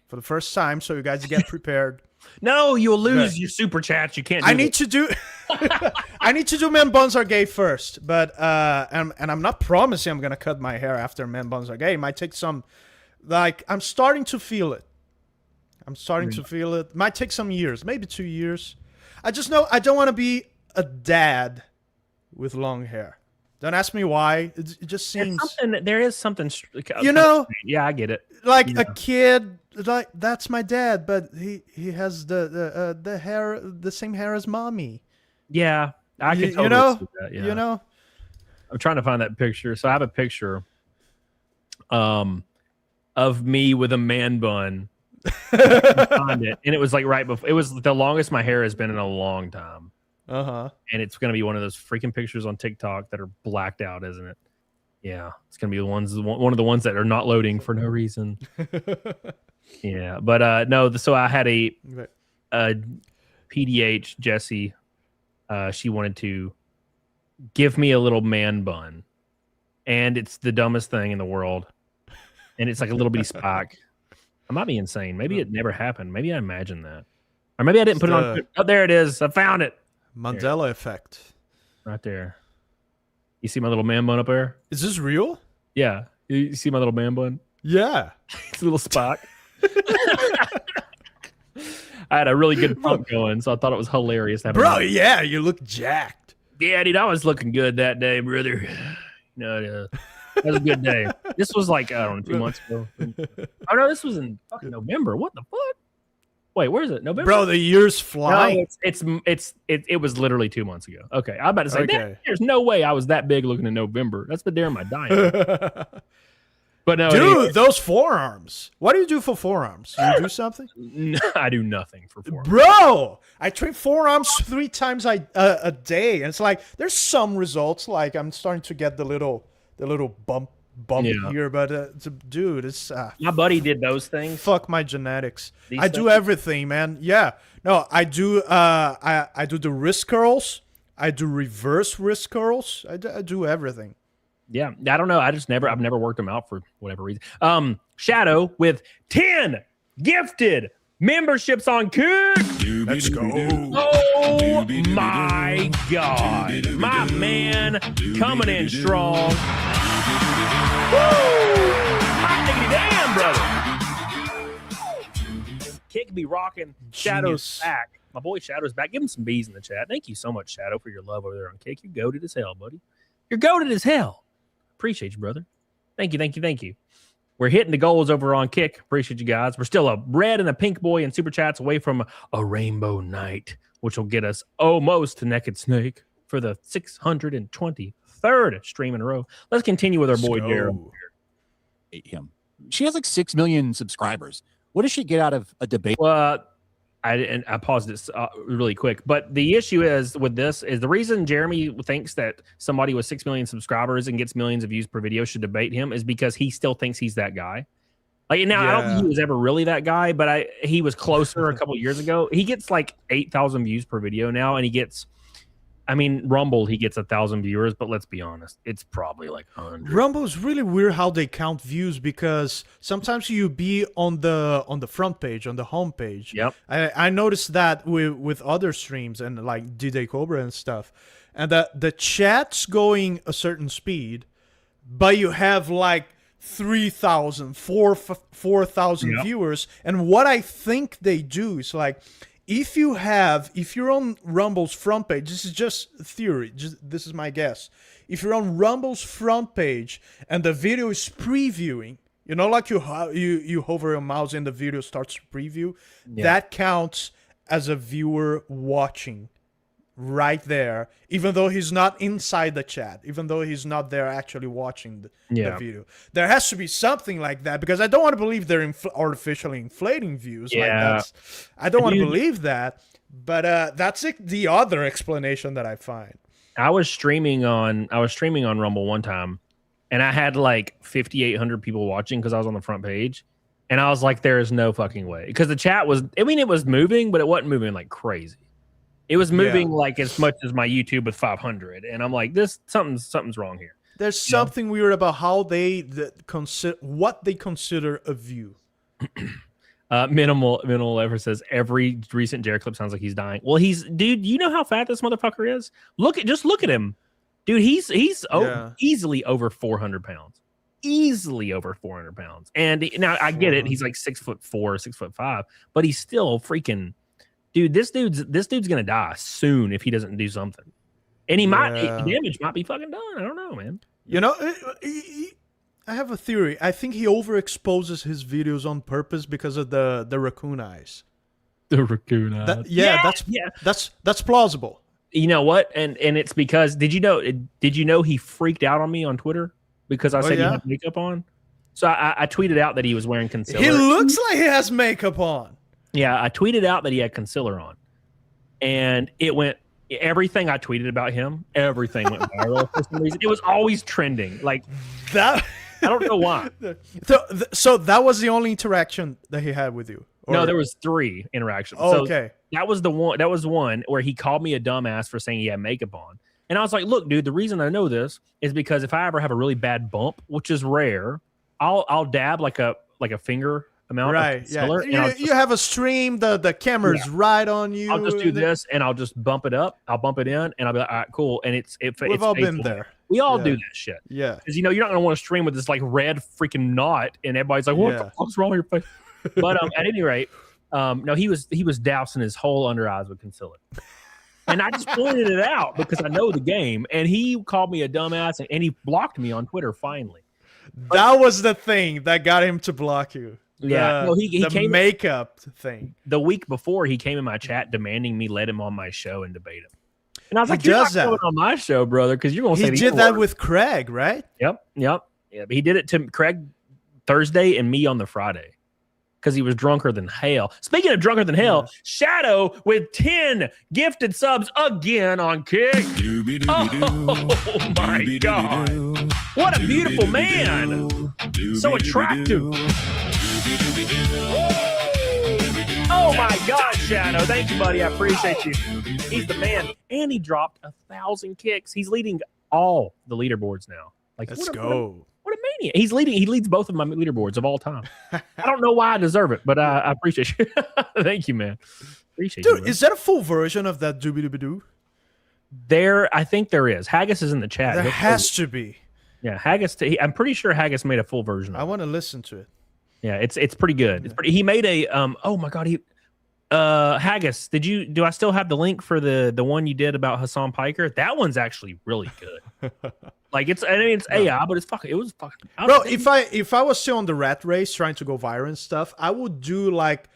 for the first time, so you guys get prepared. No, you'll lose your super chats. You can't. I need to do Men Buns Are Gay first, but and I'm not promising I'm gonna cut my hair after Men Buns Are Gay. It might take some. Like I'm starting to feel it. Might take some years, maybe 2 years. I just know I don't want to be a dad with long hair. Don't ask me why. It just seems there is something. You know? Yeah, I get it. Like a kid, like that's my dad, but he has the hair, the same hair as mommy. Yeah, I can totally see that. Yeah. You know, I'm trying to find that picture. So I have a picture, of me with a man bun. Find it, and it was like right before. It was the longest my hair has been in a long time. And it's going to be one of those freaking pictures on TikTok that are blacked out, isn't it? Yeah, it's going to be one of the ones that are not loading for no reason. Yeah, but no. So I had a PDH Jessie. She wanted to give me a little man bun, and it's the dumbest thing in the world. And it's like a little bitty spike. I might be insane. Maybe it never happened. Maybe I imagined that, or maybe I didn't put it on. Oh, there it is. I found it. Mandela effect. Right there. You see my little man bun up there? Is this real? Yeah. You see my little man bun? Yeah. It's a little spot. I had a really good pump going, so I thought it was hilarious. Bro, yeah, you look jacked. Yeah, dude, I was looking good that day, brother. No, that was a good day. This was like, I don't know, 2 months ago. Oh, no, this was in fucking November. What the fuck? Wait, where is it? November? Bro, the years fly. No, it was literally 2 months ago. Okay, I'm about to say, there's no way I was that big looking in November. That's the day of my dying. But no, dude, those forearms. What do you do for forearms? Do you do something? No, I do nothing for forearms. Bro, I train forearms 3 times a day, and it's like there's some results. Like I'm starting to get the little bump here, but dude, it's my buddy did those things. Fuck my genetics. I do everything, man. Yeah, no, I do. I do the wrist curls. I do reverse wrist curls. I do everything. Yeah, I don't know. I've never worked them out for whatever reason. Shadow with 10 gifted memberships on Kick. Let's go. Oh my God. My man coming in strong. Woo! Hot diggity damn, brother. Kick be rocking. Shadow's back. My boy Shadow's back. Give him some bees in the chat. Thank you so much, Shadow, for your love over there on Kick. You're goated as hell, buddy. You're goated as hell. Appreciate you, brother. Thank you. We're hitting the goals over on Kick. Appreciate you guys. We're still a red and a pink boy in super chats away from a rainbow night, which will get us almost to Naked Snake for the 623rd stream in a row. Let's continue with our boy Jared. Hate him. She has like 6 million subscribers. What does she get out of a debate? Well, I paused this really quick, but the issue is with this is the reason Jeremy thinks that somebody with 6 million subscribers and gets millions of views per video should debate him is because he still thinks he's that guy. Like now, I don't think he was ever really that guy, but he was closer a couple of years ago. He gets like 8,000 views per video now, and he gets, Rumble, he gets 1,000 viewers, but let's be honest, it's probably like 100. Rumble is really weird how they count views because sometimes you be on the front page, on the home page. Yep. I noticed that with other streams and like D-Day Cobra and stuff, and the chat's going a certain speed, but you have like 3,000, 4,000 viewers, and what I think they do is like, if you're on Rumble's front page, this is just theory, this is my guess. If you're on Rumble's front page and the video is previewing, like you hover your mouse and the video starts to preview, that counts as a viewer watching right there, even though he's not inside the chat, even though he's not there actually watching the video. There has to be something like that because I don't want to believe they're artificially inflating views. Yeah. I don't want to believe that, but that's the other explanation that I find. I was streaming on Rumble one time, and I had like 5,800 people watching because I was on the front page, and I was like, "There is no fucking way," because the chat was. It was moving, but it wasn't moving like crazy. It was moving like as much as my YouTube with 500, and I'm like, something's wrong here. There's something weird about how what they consider a view. Minimal ever says every recent Jared clip sounds like he's dying. Well, dude. You know how fat this motherfucker is? Just look at him, dude. He's easily over 400 pounds. Easily over 400 pounds. And now I get it. He's like 6'4", 6'5", but he's still freaking. Dude, this dude's gonna die soon if he doesn't do something, and damage might be fucking done. I don't know, man. I have a theory. I think he overexposes his videos on purpose because of the raccoon eyes. The raccoon eyes. That's plausible. You know what? And it's because did you know he freaked out on me on Twitter because I said he had makeup on? So I tweeted out that he was wearing concealer. He looks like he has makeup on. Yeah, I tweeted out that he had concealer on, and it went everything I tweeted about him, everything went viral for some reason. It was always trending. Like that. I don't know why. So that was the only interaction that he had with you? No, there was 3 interactions. Oh, so okay. That was the one. That was one where he called me a dumbass for saying he had makeup on, and I was like, "Look, dude, the reason I know this is because if I ever have a really bad bump, which is rare, I'll dab like a finger amount. Right. Of concealer, Yeah. and You have a stream. The camera's right on you. I'll just do this, and I'll just bump it up. I'll bump it in, and I'll be like, all right, cool. And We've all been there. We all do that shit. Yeah. Because you're not gonna want to stream with this like red freaking knot, and everybody's like, what the fuck's wrong with your face? But at any rate, no, he was dousing his whole under eyes with concealer. And I just pointed it out because I know the game, and he called me a dumbass, and he blocked me on Twitter finally. That was the thing that got him to block you. Yeah, he came makeup thing. The week before, he came in my chat demanding me let him on my show and debate him. And I was He like, "You're not does that. coming on my show, brother, because you're gonna say He the did that N-word." with Craig, right? Yep. Yeah, but he did it to Craig Thursday and me on the Friday because he was drunker than hell. Speaking of drunker than hell, Shadow with 10 gifted subs again on Kick. Oh my God. What a beautiful man. So attractive. Oh my God, Shadow. Thank you, buddy. I appreciate you. He's the man. And he dropped 1,000 kicks. He's leading all the leaderboards now. Like, Let's go. What a maniac. He leads both of my leaderboards of all time. I don't know why I deserve it, but I appreciate you. Thank you, man. Appreciate you. Dude, is that a full version of that doobie-doobie-doo? I think there is. Haggis is in the chat. There has to be. Yeah, Haggis. I'm pretty sure Haggis made a full version of it. I want to listen to it. Yeah, it's pretty good. It's pretty. He made a oh my God, Haggis, do I still have the link for the one you did about Hasan Piker? That one's actually really good. Like it's AI, but it was fucking. Bro, if I was still on the rat race trying to go viral and stuff, I would do like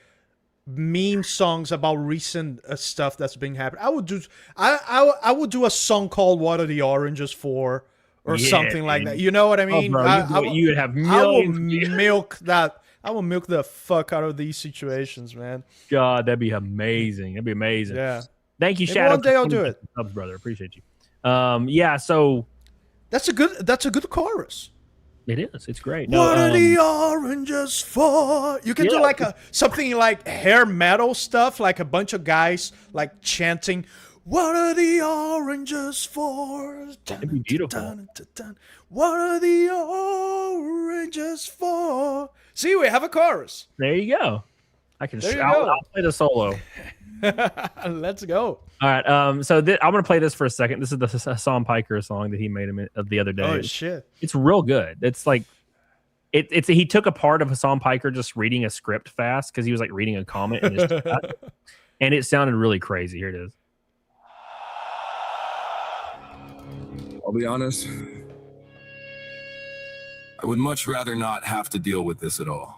meme songs about recent stuff that's been happening. I would do a song called "What Are the Oranges For" or something like that. You know what I mean? Oh, bro, you would have millions. I will milk the fuck out of these situations, man. God, that'd be amazing. That'd be amazing. Yeah. Thank you, Maybe Shadow. one day I'll do it. Subs, brother. Appreciate you. Yeah. So that's a good chorus. It is. It's great. What are the oranges for? You can do like something like hair metal stuff, like a bunch of guys like chanting, "What are the oranges for?" It'd be beautiful. What are the oranges for? See, we have a chorus. There you go. I can. There you I'll go. play the solo. Let's go. All right. So I'm gonna play this for a second. This is the Hasan Piker song that he made the other day. Oh shit! It's real good. It's like he took a part of Hasan Piker just reading a script fast because he was like reading a comment in his chat, and it sounded really crazy. Here it is. I'll be honest. I would much rather not have to deal with this at all.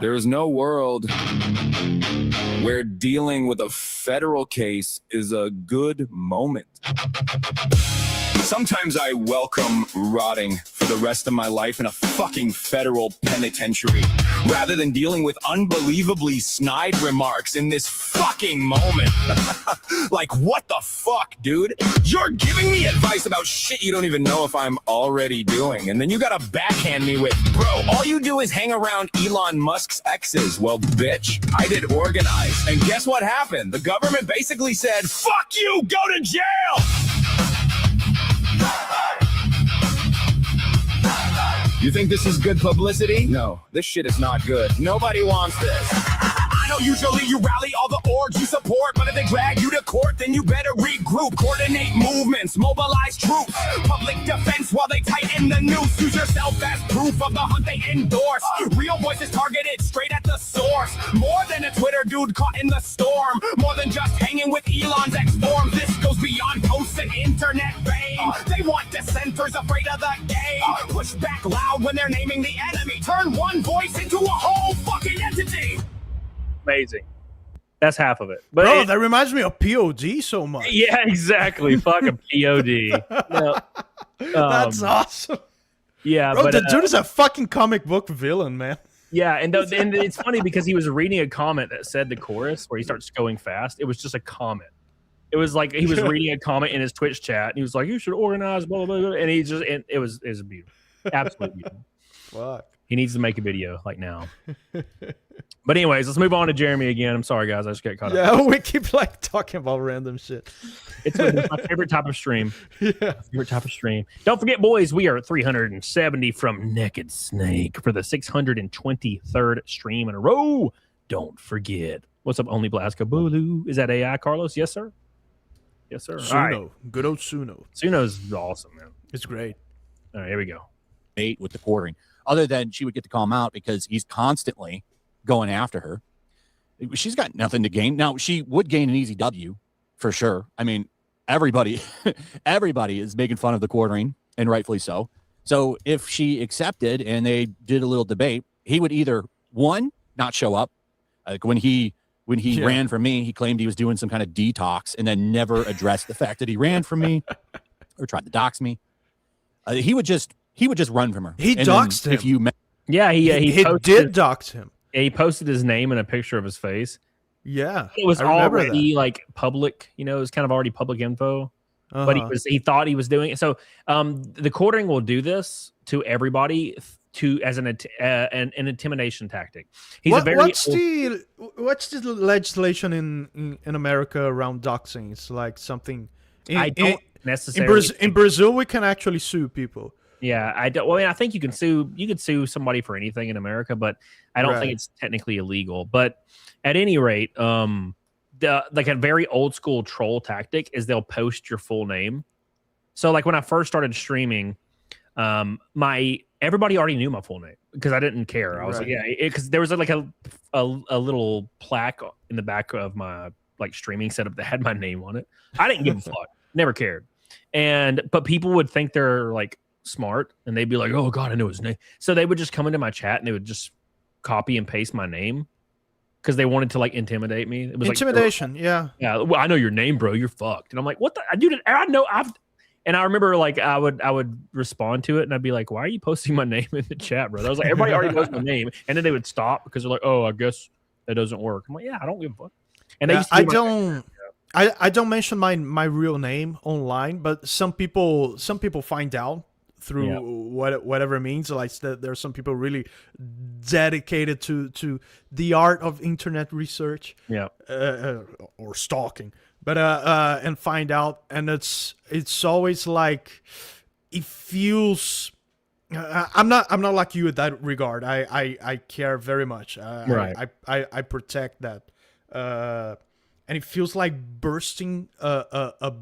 There is no world where dealing with a federal case is a good moment. Sometimes I welcome rotting for the rest of my life in a fucking federal penitentiary, rather than dealing with unbelievably snide remarks in this fucking moment. Like, what the fuck, dude? You're giving me advice about shit you don't even know if I'm already doing, and then you gotta backhand me with, bro, all you do is hang around Elon Musk's exes. Well, bitch, I did organize, and guess what happened? The government basically said, fuck you, go to jail! You think this is good publicity? No, this shit is not good. Nobody wants this. I know usually you rally all the orgs you support, but if they drag you to court, then you better regroup. Coordinate movements, mobilize troops. Public defense while they tighten the noose. Use yourself as proof of the hunt they endorse. Real voices targeted straight at the source. More than a Twitter dude caught in the storm. More than just hanging with Elon's X-form. This goes beyond posts and internet fame. They want dissenters afraid of the game. Push back loud when they're naming the enemy. Turn one voice into a whole fucking entity. Amazing. That's half of it. But bro, that reminds me of POD so much. Yeah, exactly. Fucking POD. No. That's awesome. Yeah, bro, but the dude is a fucking comic book villain, man. Yeah, and it's funny because he was reading a comment that said the chorus where he starts going fast. It was just a comment. It was like he was reading a comment in his Twitch chat, and he was like, "You should organize, blah blah blah," and it was beautiful, absolutely beautiful. Fuck. He needs to make a video like now. But anyways, let's move on to Jeremy again. I'm sorry, guys. I just got caught up. Yeah, we keep like talking about random shit. It's my favorite type of stream. Yeah. My favorite type of stream. Don't forget, boys, we are at 370 from Naked Snake for the 623rd stream in a row. Don't forget. What's up, Only Blasco Bulu? Is that AI, Carlos? Yes, sir. Yes, sir. Suno. Right. Good old Suno. Suno's awesome, man. It's great. All right, here we go. With the quartering. Other than she would get to call him out because he's constantly going after her. She's got nothing to gain. Now, she would gain an easy W for sure. I mean, everybody is making fun of the quartering, and rightfully so. So if she accepted and they did a little debate, he would either, one, not show up. Like when he ran from me, he claimed he was doing some kind of detox and then never addressed the fact that he ran from me or tried to dox me. He would just run from her. He doxed him. If you yeah, he did dox him. Yeah, he posted his name and a picture of his face. Yeah, it was already like public. You know, it was kind of already public info. But he thought he was doing it. So the quartering will do this to everybody as an intimidation tactic. What's the legislation in America around doxing? It's like something. I don't necessarily. In Brazil, we can actually sue people. Yeah, I don't. Well, I think you can sue. You could sue somebody for anything in America, but I don't think it's technically illegal. But at any rate, like a very old school troll tactic is they'll post your full name. So like when I first started streaming, everybody already knew my full name because I didn't care. I was like, yeah, because there was like a little plaque in the back of my like streaming setup that had my name on it. I didn't give a fuck, never cared. But people would think they're like smart and they'd be like, oh god, I know his name. So they would just come into my chat and they would just copy and paste my name because they wanted to like intimidate me. It was intimidation. Like, yeah. Well, I know your name, bro. You're fucked. And I'm like, what the dude? I know and I remember like I would respond to it and I'd be like, why are you posting my name in the chat, bro? I was like, everybody already knows my name. And then they would stop because they're like, oh, I guess that doesn't work. I'm like, yeah, I don't give a fuck. And I don't mention my real name online, but some people find out through whatever means. Like there's some people really dedicated to the art of internet research, or stalking. But and find out, and it's always like it feels. I'm not like you in that regard. I care very much. I protect that. And it feels like bursting a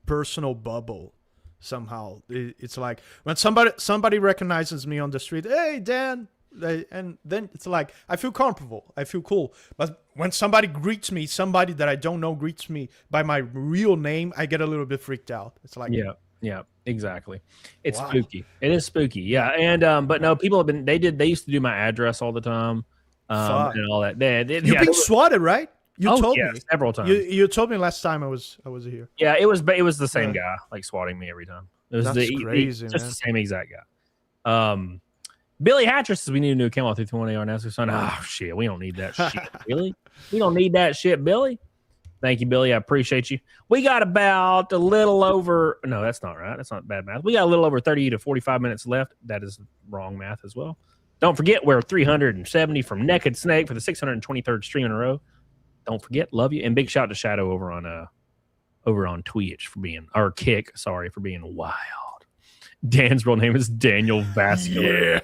personal bubble somehow. It's like when somebody recognizes me on the street, hey Dan, and then it's like I feel comfortable, I feel cool. But when somebody greets me, somebody that I don't know greets me by my real name, I get a little bit freaked out. It's like yeah, exactly. It's spooky. It is spooky. Yeah, and but no, people have been. They used to do my address all the time, and all that. You've been swatted, right? You told me several times. You told me last time I was here. Yeah, it was the same guy like swatting me every time. It was crazy, just the same exact guy. Billy Hatcher says we need a new camo 321 AR Nascar son. Oh shit, we don't need that shit, Billy. We don't need that shit, Billy. Thank you, Billy. I appreciate you. We got about a little over. No, that's not right. That's not bad math. We got a little over 30 to 45 minutes left. That is wrong math as well. Don't forget we're 370 from Naked Snake for the 623rd stream in a row. Don't forget, love you, and big shout out to Shadow over on Twitch for being for being wild. Dan's real name is Daniel Vasc. Yeah.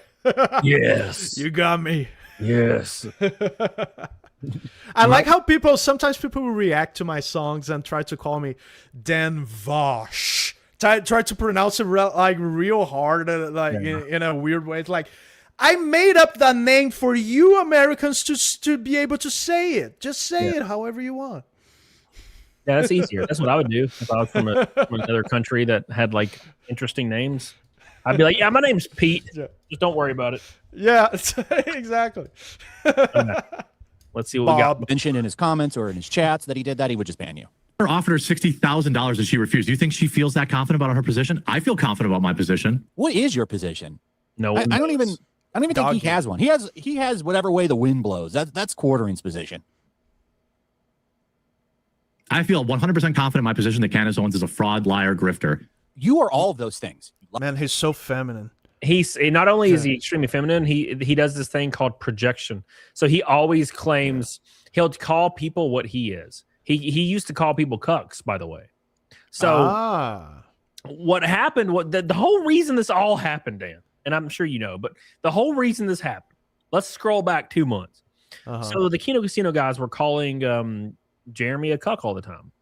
Yes. You got me. Yes. I like how sometimes people will react to my songs and try to call me Dan Vasc. Try to pronounce it real hard, in a weird way. It's like, I made up that name for you Americans to be able to say it. Just say it however you want. Yeah, that's easier. That's what I would do if I was from another country that had like interesting names. I'd be like, yeah, my name's Pete. Yeah. Just don't worry about it. Yeah, exactly. Okay. Let's see what we got. Mentioned in his comments or in his chats that he did that, he would just ban you. Offered her $60,000 and she refused. Do you think she feels that confident about her position? I feel confident about my position. What is your position? No, I don't even I don't even think he has one. He has whatever way the wind blows. That's Quartering's position. I feel 100% confident in my position that Candace Owens is a fraud, liar, grifter. You are all of those things. Man, he's so feminine. He's not only is he extremely feminine, he does this thing called projection. So he always claims he'll call people what he is. He used to call people cucks, by the way. So what happened? The whole reason this all happened, Dan, and I'm sure you know, but the whole reason this happened. Let's scroll back 2 months. So the Kino Casino guys were calling Jeremy a cuck all the time.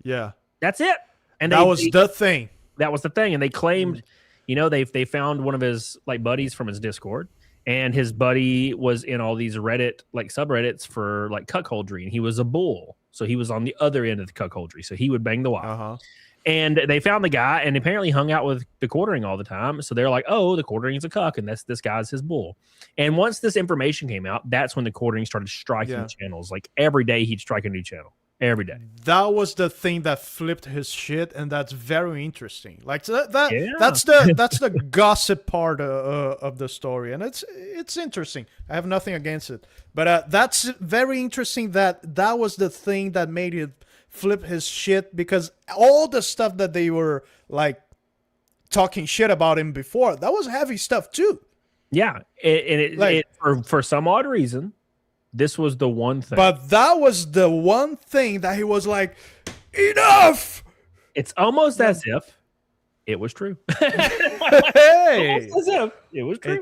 Yeah, that's it. And that was the thing. That was the thing, and they claimed, you know, they found one of his like buddies from his Discord, and his buddy was in all these Reddit like subreddits for like cuckoldry, and he was a bull, so he was on the other end of the cuckoldry, so he would bang the wife. And they found the guy, and apparently hung out with the Quartering all the time. So they're like, "Oh, the Quartering's a cuck, and this guy's his bull." And once this information came out, that's when the Quartering started striking channels. Like every day, he'd strike a new channel. Every day. That was the thing that flipped his shit, and that's very interesting. Like that's the gossip part of the story, and it's interesting. I have nothing against it, but that's very interesting. That was the thing that made it flip his shit, because all the stuff that they were like talking shit about him before, that was heavy stuff too. Yeah, for some odd reason, this was the one thing. But that was the one thing that he was like, enough. It's almost as if it was true. Hey, almost as if it was true.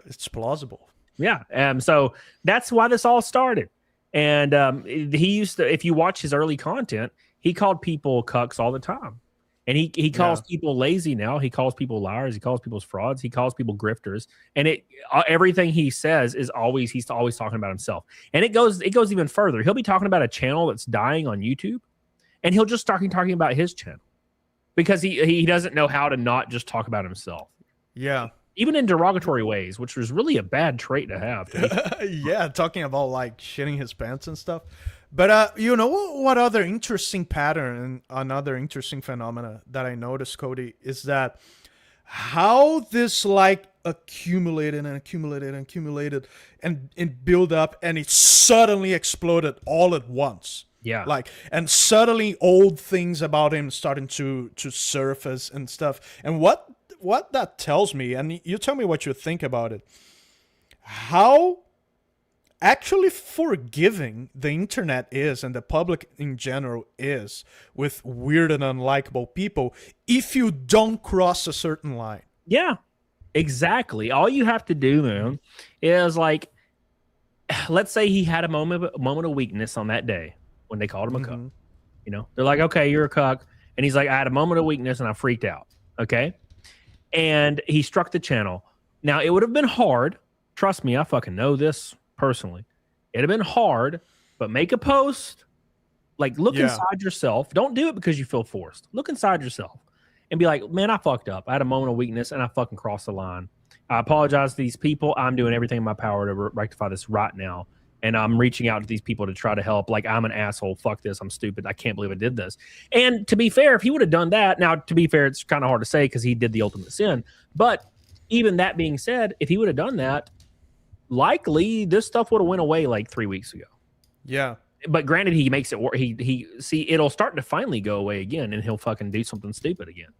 It's plausible. Yeah. So that's why this all started. And he used to, if you watch his early content, he called people cucks all the time. And he calls people lazy now. He calls people liars. He calls people frauds. He calls people grifters. And everything he says he's always talking about himself. And it goes even further. He'll be talking about a channel that's dying on YouTube, and he'll just start talking about his channel because he doesn't know how to not just talk about himself. Yeah. Even in derogatory ways, which was really a bad trait to have. Yeah, talking about like shitting his pants and stuff. But you know what other interesting pattern and another interesting phenomena that I noticed, Cody, is that how this like accumulated and build up, and it suddenly exploded all at once. Yeah. Like, and suddenly old things about him starting to surface and stuff. And what that tells me, and you tell me what you think about it, how actually forgiving the internet is, and the public in general is, with weird and unlikable people if you don't cross a certain line. Yeah, exactly. All you have to do, man, is like, let's say he had a moment of weakness on that day when they called him a cuck. You know, they're like, okay, you're a cuck. And he's like, I had a moment of weakness and I freaked out. Okay. And he struck the channel. Now, it would have been hard. Trust me, I fucking know this personally. It'd have been hard, but make a post. Like, look inside yourself. Don't do it because you feel forced. Look inside yourself and be like, man, I fucked up. I had a moment of weakness and I fucking crossed the line. I apologize to these people. I'm doing everything in my power to rectify this right now. And I'm reaching out to these people to try to help. Like, I'm an asshole. Fuck this. I'm stupid. I can't believe I did this. And to be fair, if he would have done that, now, to be fair, it's kind of hard to say because he did the ultimate sin. But even that being said, if he would have done that, likely this stuff would have went away like 3 weeks ago. Yeah. But granted, he makes it work. See, it'll start to finally go away again, and he'll fucking do something stupid again.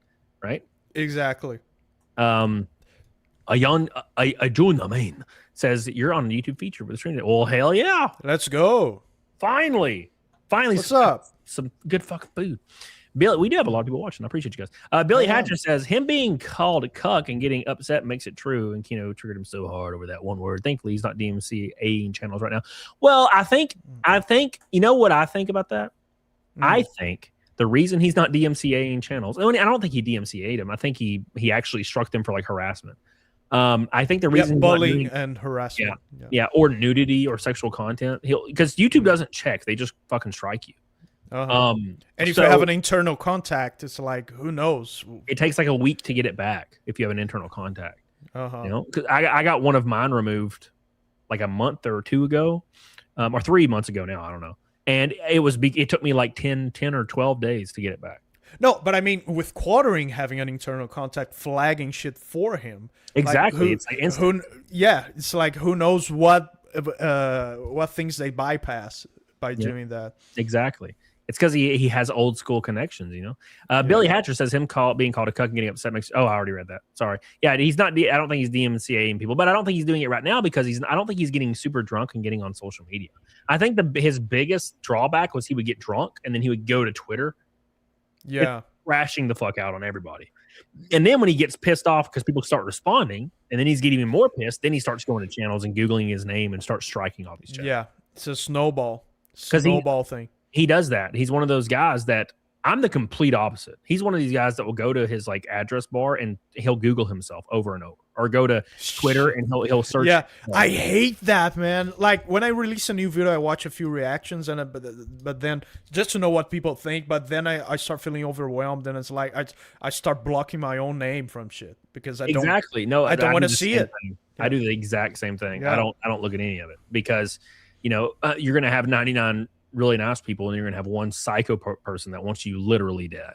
Right? Exactly. John Main says you're on the YouTube feature with the stream. Well, hell yeah. Let's go. Finally. What's up? Some good fucking food. Billy, we do have a lot of people watching. I appreciate you guys. Billy Hatcher says him being called a cuck and getting upset makes it true. And Kino triggered him so hard over that one word. Thankfully, he's not DMCA channels right now. Well, I think, you know what I think about that? I think the reason he's not DMCA channels, I don't think he DMCA'd him. I think he actually struck them for like harassment. I think the reason bullying and harassment, or nudity or sexual content, because YouTube doesn't check; they just fucking strike you. And if you have an internal contact, it's like, who knows? It takes like a week to get it back if you have an internal contact. You know, because I got one of mine removed like a month or two ago, or 3 months ago now. I don't know, and it took me like 10 or 12 days to get it back. No, but I mean, with Quartering having an internal contact flagging shit for him. Exactly. Like, It's like instant. it's like who knows what things they bypass by doing that. Exactly. It's because he has old school connections, you know. Billy Hatcher says being called a cuck and getting upset makes. Oh, I already read that. Sorry. Yeah, he's not. I don't think he's DMCAing people, but I don't think he's doing it right now because I don't think he's getting super drunk and getting on social media. I think his biggest drawback was he would get drunk and then he would go to Twitter, crashing the fuck out on everybody. And then when he gets pissed off because people start responding, and then he's getting even more pissed, then he starts going to channels and googling his name and starts striking all these channels. Yeah, it's a snowball thing. He does that. He's one of those guys that I'm the complete opposite. He's one of these guys that will go to his like address bar and he'll Google himself over and over, or go to Twitter and he'll search. Yeah, I hate that, man. Like when I release a new video, I watch a few reactions and but then just to know what people think. But then I start feeling overwhelmed, and it's like I start blocking my own name from shit because I don't want to see it. I do the exact same thing. Yeah. I don't look at any of it because you're gonna have 99 really nice people, and you're gonna have one psycho person that wants you literally dead,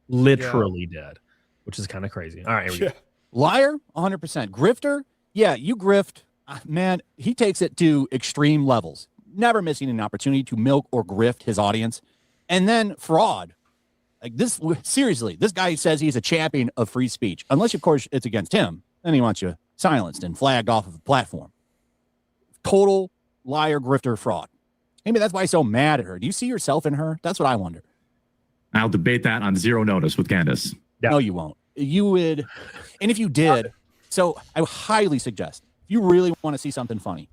dead, which is kind of crazy. All right, here we go. Liar, 100%. Grifter, yeah, you grift. Man, he takes it to extreme levels, never missing an opportunity to milk or grift his audience. And then fraud. Like this, seriously, this guy says he's a champion of free speech, unless, of course, it's against him. Then he wants you silenced and flagged off of the platform. Total liar, grifter, fraud. Maybe that's why he's so mad at her. Do you see yourself in her? That's what I wonder. I'll debate that on Zero Notice with Candace. No, you won't. You would. And if you did, so I highly suggest, if you really want to see something funny,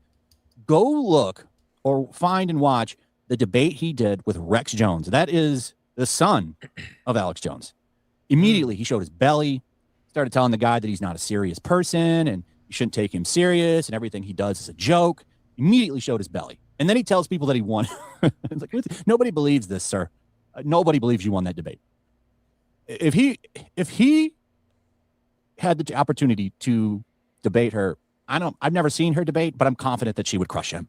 go look or find and watch the debate he did with Rex Jones. That is the son of Alex Jones. Immediately, he showed his belly, started telling the guy that he's not a serious person and you shouldn't take him serious and everything he does is a joke. Immediately showed his belly. And then he tells people that he won. It's like, nobody believes this, sir. Nobody believes you won that debate. If he had the opportunity to debate her, I've never seen her debate, but I'm confident that she would crush him.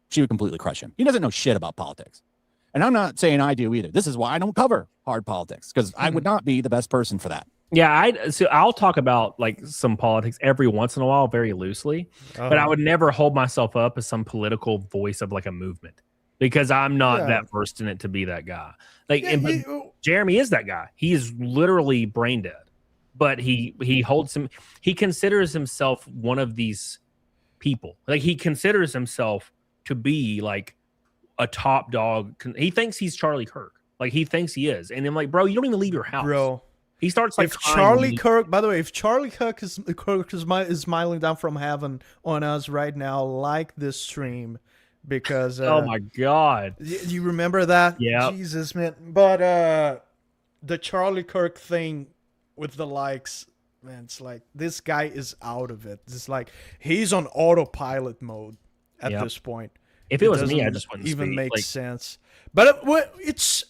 She would completely crush him. He doesn't know shit about politics. And I'm not saying I do either. This is why I don't cover hard politics, because I would not be the best person for that. Yeah, I'll talk about like some politics every once in a while, very loosely, but I would never hold myself up as some political voice of like a movement because I'm not that versed in it to be that guy. Like, Jeremy is that guy. He is literally brain dead, but he considers himself one of these people. Like he considers himself to be like a top dog. He thinks he's Charlie Kirk. Like he thinks he is, and I'm like, bro, you don't even leave your house, bro. He starts like if Charlie Kirk, by the way, if Charlie Kirk is smiling down from heaven on us right now, like this stream, because oh my god, you remember that? Yeah, Jesus, man. But the Charlie Kirk thing with the likes, man, it's like this guy is out of it. It's like he's on autopilot mode at this point. If it was me, I just wouldn't even speak. make Like, sense. But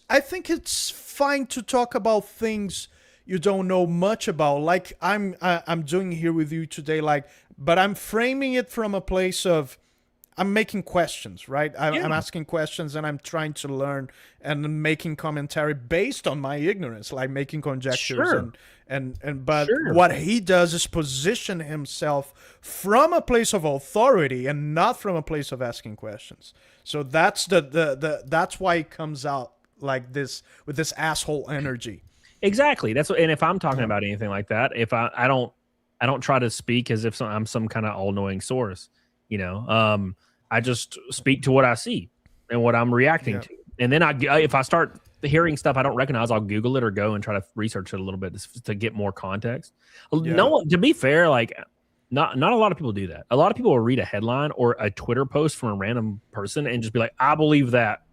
I think it's fine to talk about things you don't know much about, like I'm doing here with you today, like, but I'm framing it from a place of I'm making questions, right? I'm asking questions and I'm trying to learn and making commentary based on my ignorance, like making conjectures but what he does is position himself from a place of authority and not from a place of asking questions. So that's that's why it comes out like this with this asshole energy. Exactly. That's what, and if I'm talking about anything like that, if I don't try to speak as if I'm some kind of all-knowing source, I just speak to what I see and what I'm reacting to. And then if I start hearing stuff I don't recognize, I'll Google it or go and try to research it a little bit to get more context. No one, to be fair, like not a lot of people do that. A lot of people will read a headline or a Twitter post from a random person and just be like, I believe that.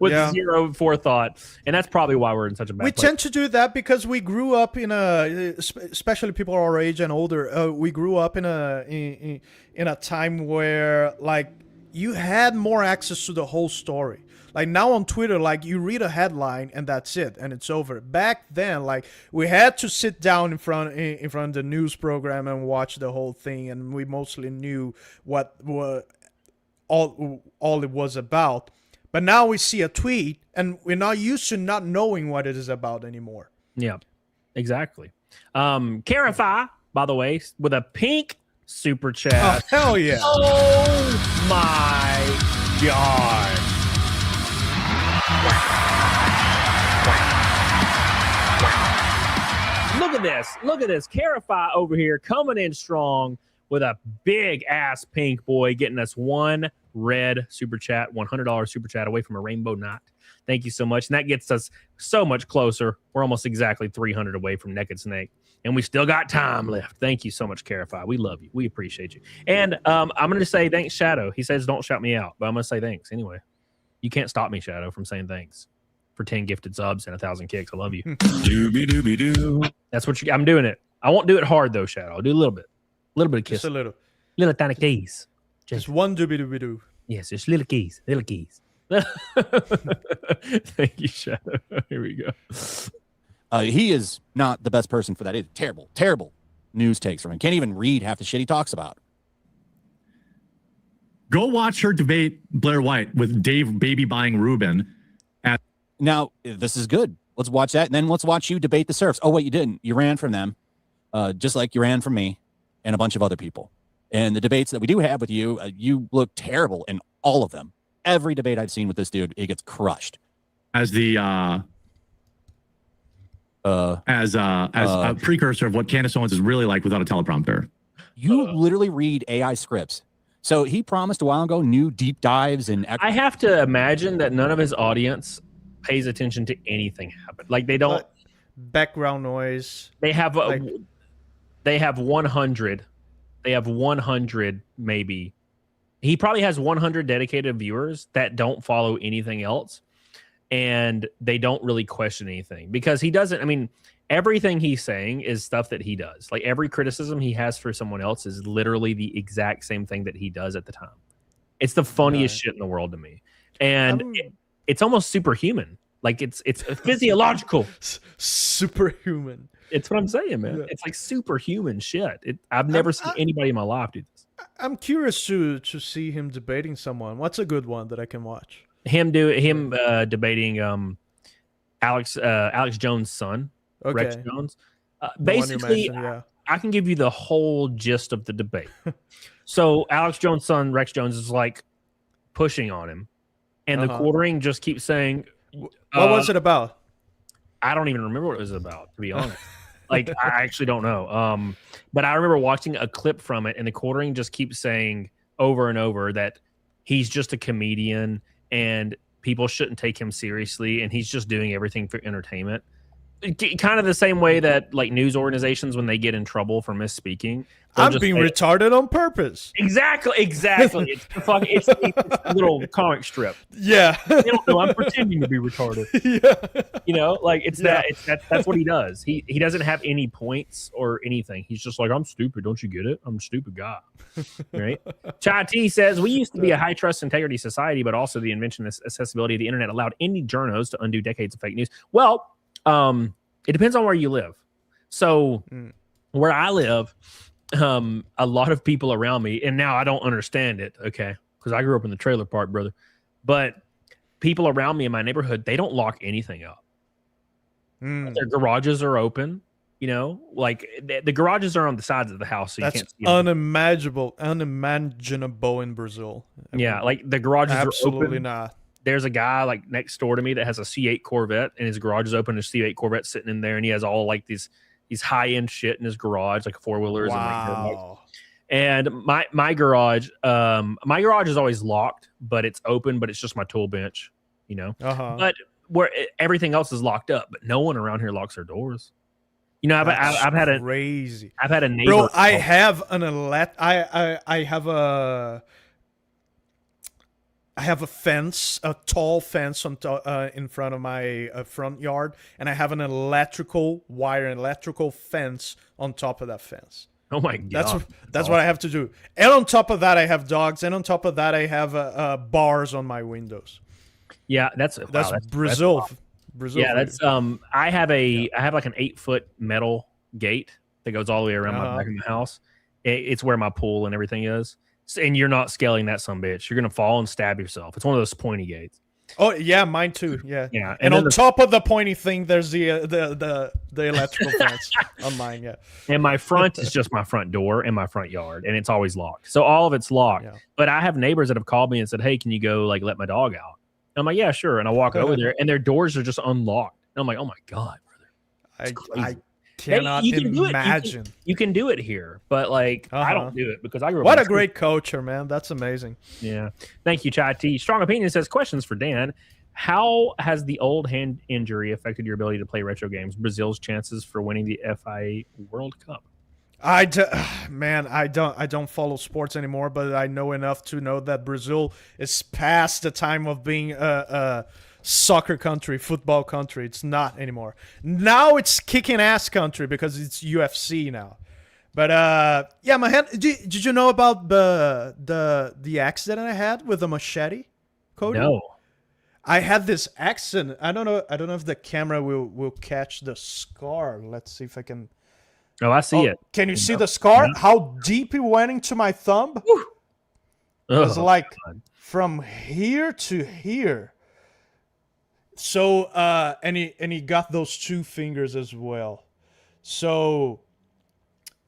With zero forethought, and that's probably why we're in such a bad place. We tend to do that because we grew up in especially people our age and older, we grew up in a time where like you had more access to the whole story. Like now on Twitter, like you read a headline and that's it, and it's over. Back then, like we had to sit down in front of the news program and watch the whole thing, and we mostly knew what all it was about. But now we see a tweet, and we're not used to not knowing what it is about anymore. Yeah, exactly. Carify, by the way, with a pink super chat. Oh, hell yeah. Oh my God. Look at this. Look at this. Carify over here coming in strong with a big ass pink boy, getting us one red super chat, $100 super chat away from a rainbow knot. Thank you so much. And that gets us so much closer. We're almost exactly 300 away from Naked Snake. And we still got time left. Thank you so much, Carify. We love you. We appreciate you. And I'm going to say thanks, Shadow. He says don't shout me out, but I'm going to say thanks anyway. You can't stop me, Shadow, from saying thanks for 10 gifted subs and 1,000 kicks. I love you. Doobie-doobie-doo. That's what I'm doing it. I won't do it hard, though, Shadow. I'll do a little bit. A little bit of kiss. Just a little. Little tiny keys. Just one doobie-doobie-doo. Yes, just little keys. Little keys. Thank you, Shadow. Here we go. He is not the best person for that. It's terrible, terrible news takes from him. Can't even read half the shit he talks about. Go watch her debate Blair White with Dave Baby Buying Rubin. Now, this is good. Let's watch that. And then let's watch you debate the serfs. Oh, wait, you didn't. You ran from them, just like you ran from me and a bunch of other people. And the debates that we do have with you, you look terrible in all of them. Every debate I've seen with this dude, he gets crushed. As the a precursor of what Candace Owens is really like without a teleprompter. You literally read AI scripts. So he promised a while ago new deep dives and I have to imagine that none of his audience pays attention to anything happen. Like they don't background noise. They have 100. They have 100 maybe. He probably has 100 dedicated viewers that don't follow anything else, and they don't really question anything because he doesn't. I mean, everything he's saying is stuff that he does. Like every criticism he has for someone else is literally the exact same thing that he does at the time. It's the funniest shit in the world to me, and it's almost superhuman. Like it's physiological. Superhuman. It's what I'm saying, man. Yeah. It's like superhuman shit. I've never seen anybody in my life do this. I'm curious to see him debating someone. What's a good one that I can watch? Him debating Alex Jones' son, Rex Jones. Basically, I can give you the whole gist of the debate. So Alex Jones' son, Rex Jones, is like pushing on him, and the quartering just keeps saying, "What was it about?" I don't even remember what it was about, to be honest. Like, I actually don't know. But I remember watching a clip from it, and the quartering just keeps saying over and over that he's just a comedian and people shouldn't take him seriously, and he's just doing everything for entertainment. Kind of the same way that like news organizations, when they get in trouble for misspeaking, I'm being retarded on purpose. Exactly. It's a little comic strip. Yeah, you don't know I'm pretending to be retarded. Yeah, you know, like that's what he does. He doesn't have any points or anything. He's just like, I'm stupid. Don't you get it? I'm a stupid guy. Right? Chai T says, we used to be a high trust integrity society, but also the invention and accessibility of the internet allowed any journos to undo decades of fake news. Well, it depends on where you live. So where I live, a lot of people around me, and now I don't understand it, okay, because I grew up in the trailer park, brother. But people around me in my neighborhood, they don't lock anything up. Their garages are open. You know, like the garages are on the sides of the house, so you can't see them. Unimaginable in Brazil. Yeah, like the garages are open. Absolutely not. There's a guy like next door to me that has a C8 Corvette, and his garage is open. His C8 Corvette sitting in there, and he has all like these high end shit in his garage, like four-wheelers. Wow. And my garage is always locked, but it's open, but it's just my tool bench, you know. But where everything else is locked up, but no one around here locks their doors. You know, I've had a crazy. I've had a neighbor. Bro, I have I have a fence, a tall fence in front of my front yard, and I have an electrical fence on top of that fence. Oh my god! That's what I have to do. And on top of that, I have dogs, and on top of that, I have bars on my windows. Yeah, that's Brazil. That's Brazil. Yeah, that's I have like an 8-foot metal gate that goes all the way around my back of my house. It's where my pool and everything is. And you're not scaling that son bitch. You're gonna fall and stab yourself. It's one of those pointy gates. Oh yeah, mine too. Yeah. Yeah, And then on top of the pointy thing, there's the electrical fence on mine. Yeah. And my front is just my front door and my front yard, and it's always locked. So all of it's locked. Yeah. But I have neighbors that have called me and said, "Hey, can you go like let my dog out?" And I'm like, "Yeah, sure." And I walk over there, and their doors are just unlocked. And I'm like, "Oh my god, brother!" I cannot imagine. You can do it here, but like I don't do it because I grew up. What in a great culture, man! That's amazing. Yeah. Thank you, Chai T. Strong Opinion says questions for Dan. How has the old hand injury affected your ability to play retro games? Brazil's chances for winning the FIA World Cup. I don't follow sports anymore, but I know enough to know that Brazil is past the time of being a soccer country, football country. It's not anymore. Now it's kicking ass country because it's UFC now. But yeah, my hand. Did you know about the accident I had with a machete, Cody? No. I had this accident. I don't know if the camera will catch the scar. Let's see if I can. Oh, I see it. Can you see the scar? Yeah. How deep it went into my thumb? It was like from here to here. So and he got those 2 fingers as well. So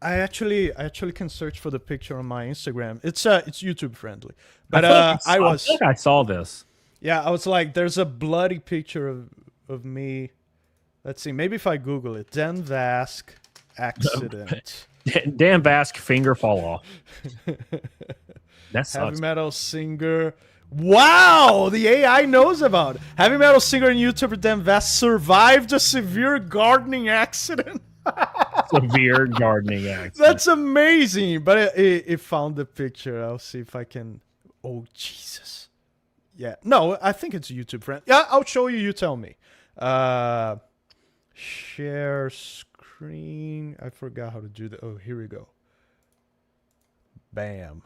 I actually can search for the picture on my Instagram. It's YouTube friendly. But I think I saw this. Yeah, I was like, there's a bloody picture of me. Let's see, maybe if I Google it, Dan Vasc accident. Dan Vasc finger fall off. That sucks. Heavy metal singer. Wow, the AI knows about it. Heavy metal singer and YouTuber Dan Vasc survived a severe gardening accident. Severe gardening accident. That's amazing. But it found the picture. I'll see if I can. Oh, Jesus. Yeah, no, I think it's a YouTube friend. Yeah, I'll show you. You tell me. Share screen. I forgot how to do that. Oh, here we go. Bam.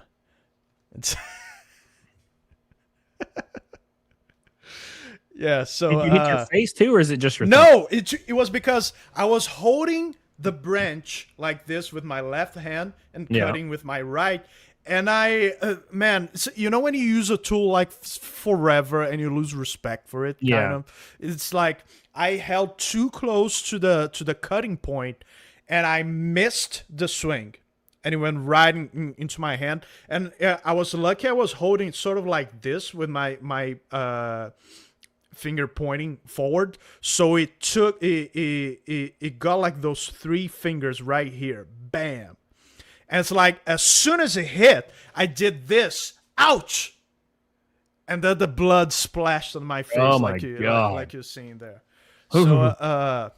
Yeah. So did you hit your face too, or is it just your? No, it was because I was holding the branch like this with my left hand and cutting with my right. And man, so, you know when you use a tool like forever and you lose respect for it, kind of? It's like I held too close to the cutting point, and I missed the swing, and it went right into my hand. And I was lucky; I was holding it sort of like this with my finger pointing forward, so it took it got like those 3 fingers right here, bam. And it's like, as soon as it hit, I did this. Ouch! And then the blood splashed on my face. Oh my God. Like you're seeing there. So,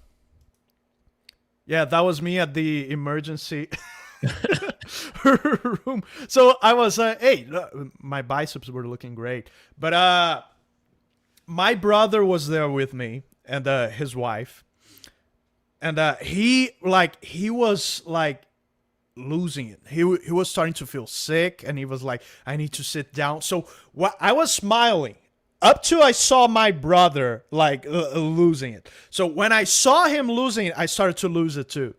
yeah, that was me at the emergency room. So I was, hey, my biceps were looking great. But my brother was there with me and his wife. And he was like, losing it. He was starting to feel sick, and he was like, I need to sit down. So I was smiling up to I saw my brother like losing it. So when I saw him losing it, I started to lose it too,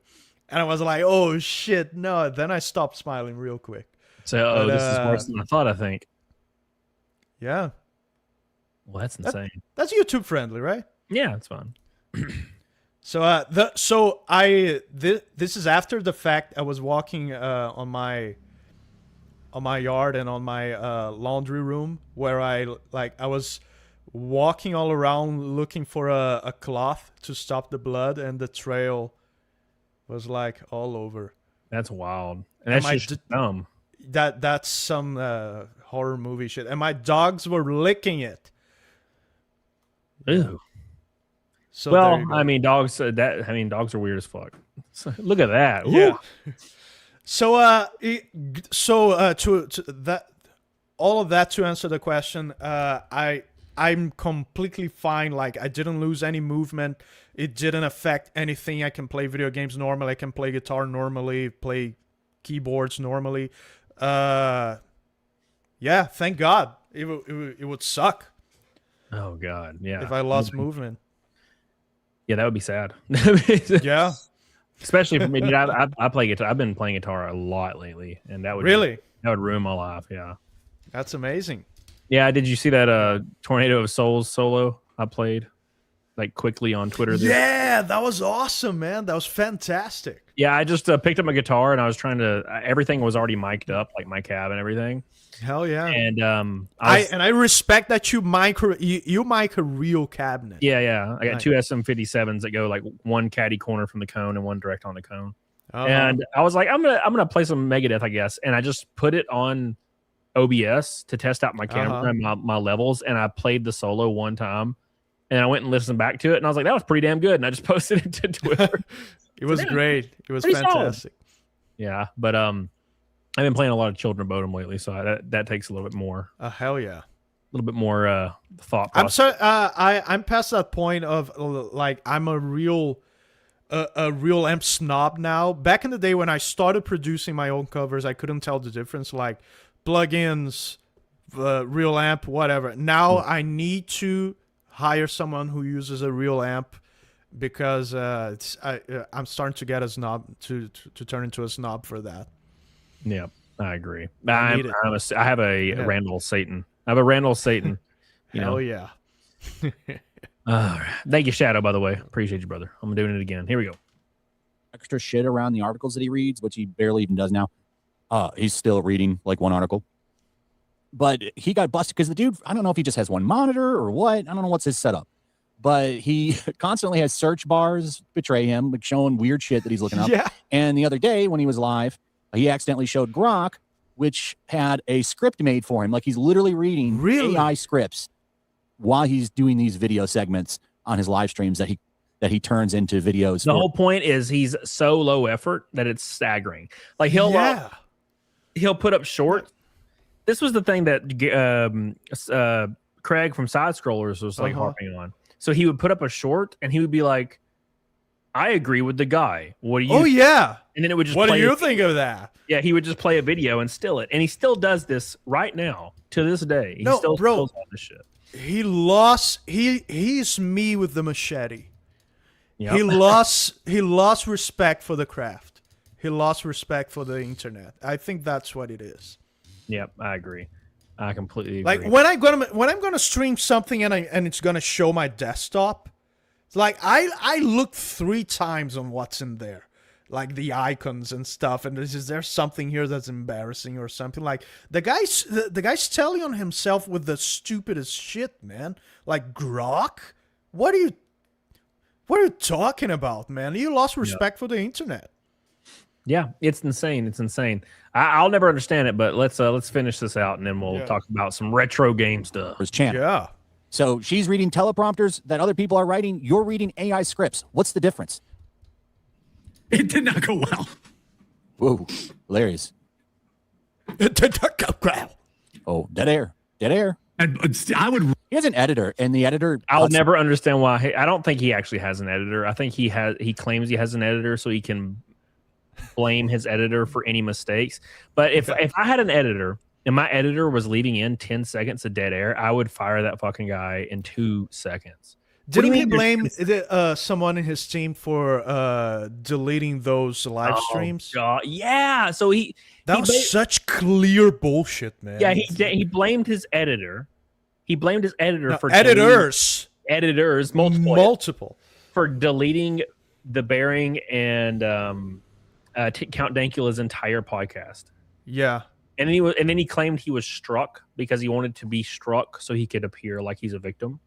and I was like, oh shit, no. Then I stopped smiling real quick. So this is worse than I thought. I think. Yeah. Well, that's insane. That's YouTube friendly, right? Yeah, it's fun. So this is after the fact. I was walking on my yard and on my laundry room, where I was walking all around looking for a cloth to stop the blood, and the trail was like all over. That's wild. And that's just dumb. That's some horror movie shit. And my dogs were licking it. Ew. So well, I mean, dogs are weird as fuck. So, look at that. Yeah. So to that, all of that to answer the question, I'm completely fine. Like, I didn't lose any movement. It didn't affect anything. I can play video games normally. I can play guitar normally, play keyboards normally. Yeah, thank God. It would suck. Oh God, yeah. If I lost movement. Yeah, that would be sad. Yeah. Especially for me, dude. I play guitar. I've been playing guitar a lot lately, and that would really that would ruin my life. Yeah. That's amazing. Yeah, did you see that Tornado of Souls solo I played like quickly on Twitter? Yeah, that was awesome, man. That was fantastic. Yeah, I just picked up my guitar and I was trying to. Everything was already mic'd up, like my cab and everything. Hell yeah! And I respect that you mic a real cabinet. Yeah. I got two SM57s that go like one caddy corner from the cone and one direct on the cone. And I was like, I'm gonna play some Megadeth, I guess. And I just put it on OBS to test out my camera and my levels. And I played the solo one time, and I went and listened back to it, and I was like, that was pretty damn good. And I just posted it to Twitter. It was great. It was pretty fantastic. Solid. Yeah, but I've been playing a lot of Children of Bodom lately, so that takes a little bit more. Hell yeah. A little bit more thought process. I'm sorry. I'm past that point of like I'm a real amp snob now. Back in the day when I started producing my own covers, I couldn't tell the difference, like plugins, real amp, whatever. Now I need to hire someone who uses a real amp, because I'm starting to get a snob to turn into a snob for that. Yeah, I agree. I have a Randall Satan. I have a Randall Satan. Hell yeah. Thank you, Shadow, by the way. Appreciate you, brother. I'm doing it again. Here we go. Extra shit around the articles that he reads, which he barely even does now. He's still reading like one article. But he got busted because the dude, I don't know if he just has one monitor or what. I don't know what's his setup. But he constantly has search bars betray him, like showing weird shit that he's looking up. Yeah. And the other day when he was live, he accidentally showed Grok, which had a script made for him. Like he's literally reading AI scripts while he's doing these video segments on his live streams that he turns into videos. The whole point is he's so low effort that it's staggering. Like he'll put up short. This was the thing that Craig from Side Scrollers was like harping on. So he would put up a short and he would be like, I agree with the guy. What do you think? Yeah. And then it would just what do you think of that? Yeah, he would just play a video and still it. And he still does this right now to this day. He still steals all this shit. He's me with the machete. Yep. He lost respect for the craft. He lost respect for the internet. I think that's what it is. Yep, I agree. I completely agree. Like when I'm gonna stream something and it's gonna show my desktop, it's like I look 3 times on what's in there, like the icons and stuff. And is there something here that's embarrassing or something? Like the guy's telling on himself with the stupidest shit, man. Like Grok, what are you talking about, man? You lost respect for the internet. Yeah, it's insane. It's insane. I'll never understand it, but let's finish this out and then we'll talk about some retro game stuff. Yeah. So she's reading teleprompters that other people are writing. You're reading AI scripts. What's the difference? It did not go well. Whoa, hilarious. It did not go well. Oh, dead air. Dead air. And I would. He has an editor, and the editor. I'll never understand why. I don't think he actually has an editor. I think he claims he has an editor so he can blame his editor for any mistakes. But if I had an editor and my editor was leaving in 10 seconds of dead air, I would fire that fucking guy in 2 seconds. Didn't he blame someone in his team for deleting those live streams? God. Yeah. So that was such clear bullshit, man. Yeah, he blamed his editor. He blamed his editor for editors, multiple for deleting the Bearing and Count Dankula's entire podcast. Yeah. And then he claimed he was struck because he wanted to be struck so he could appear like he's a victim.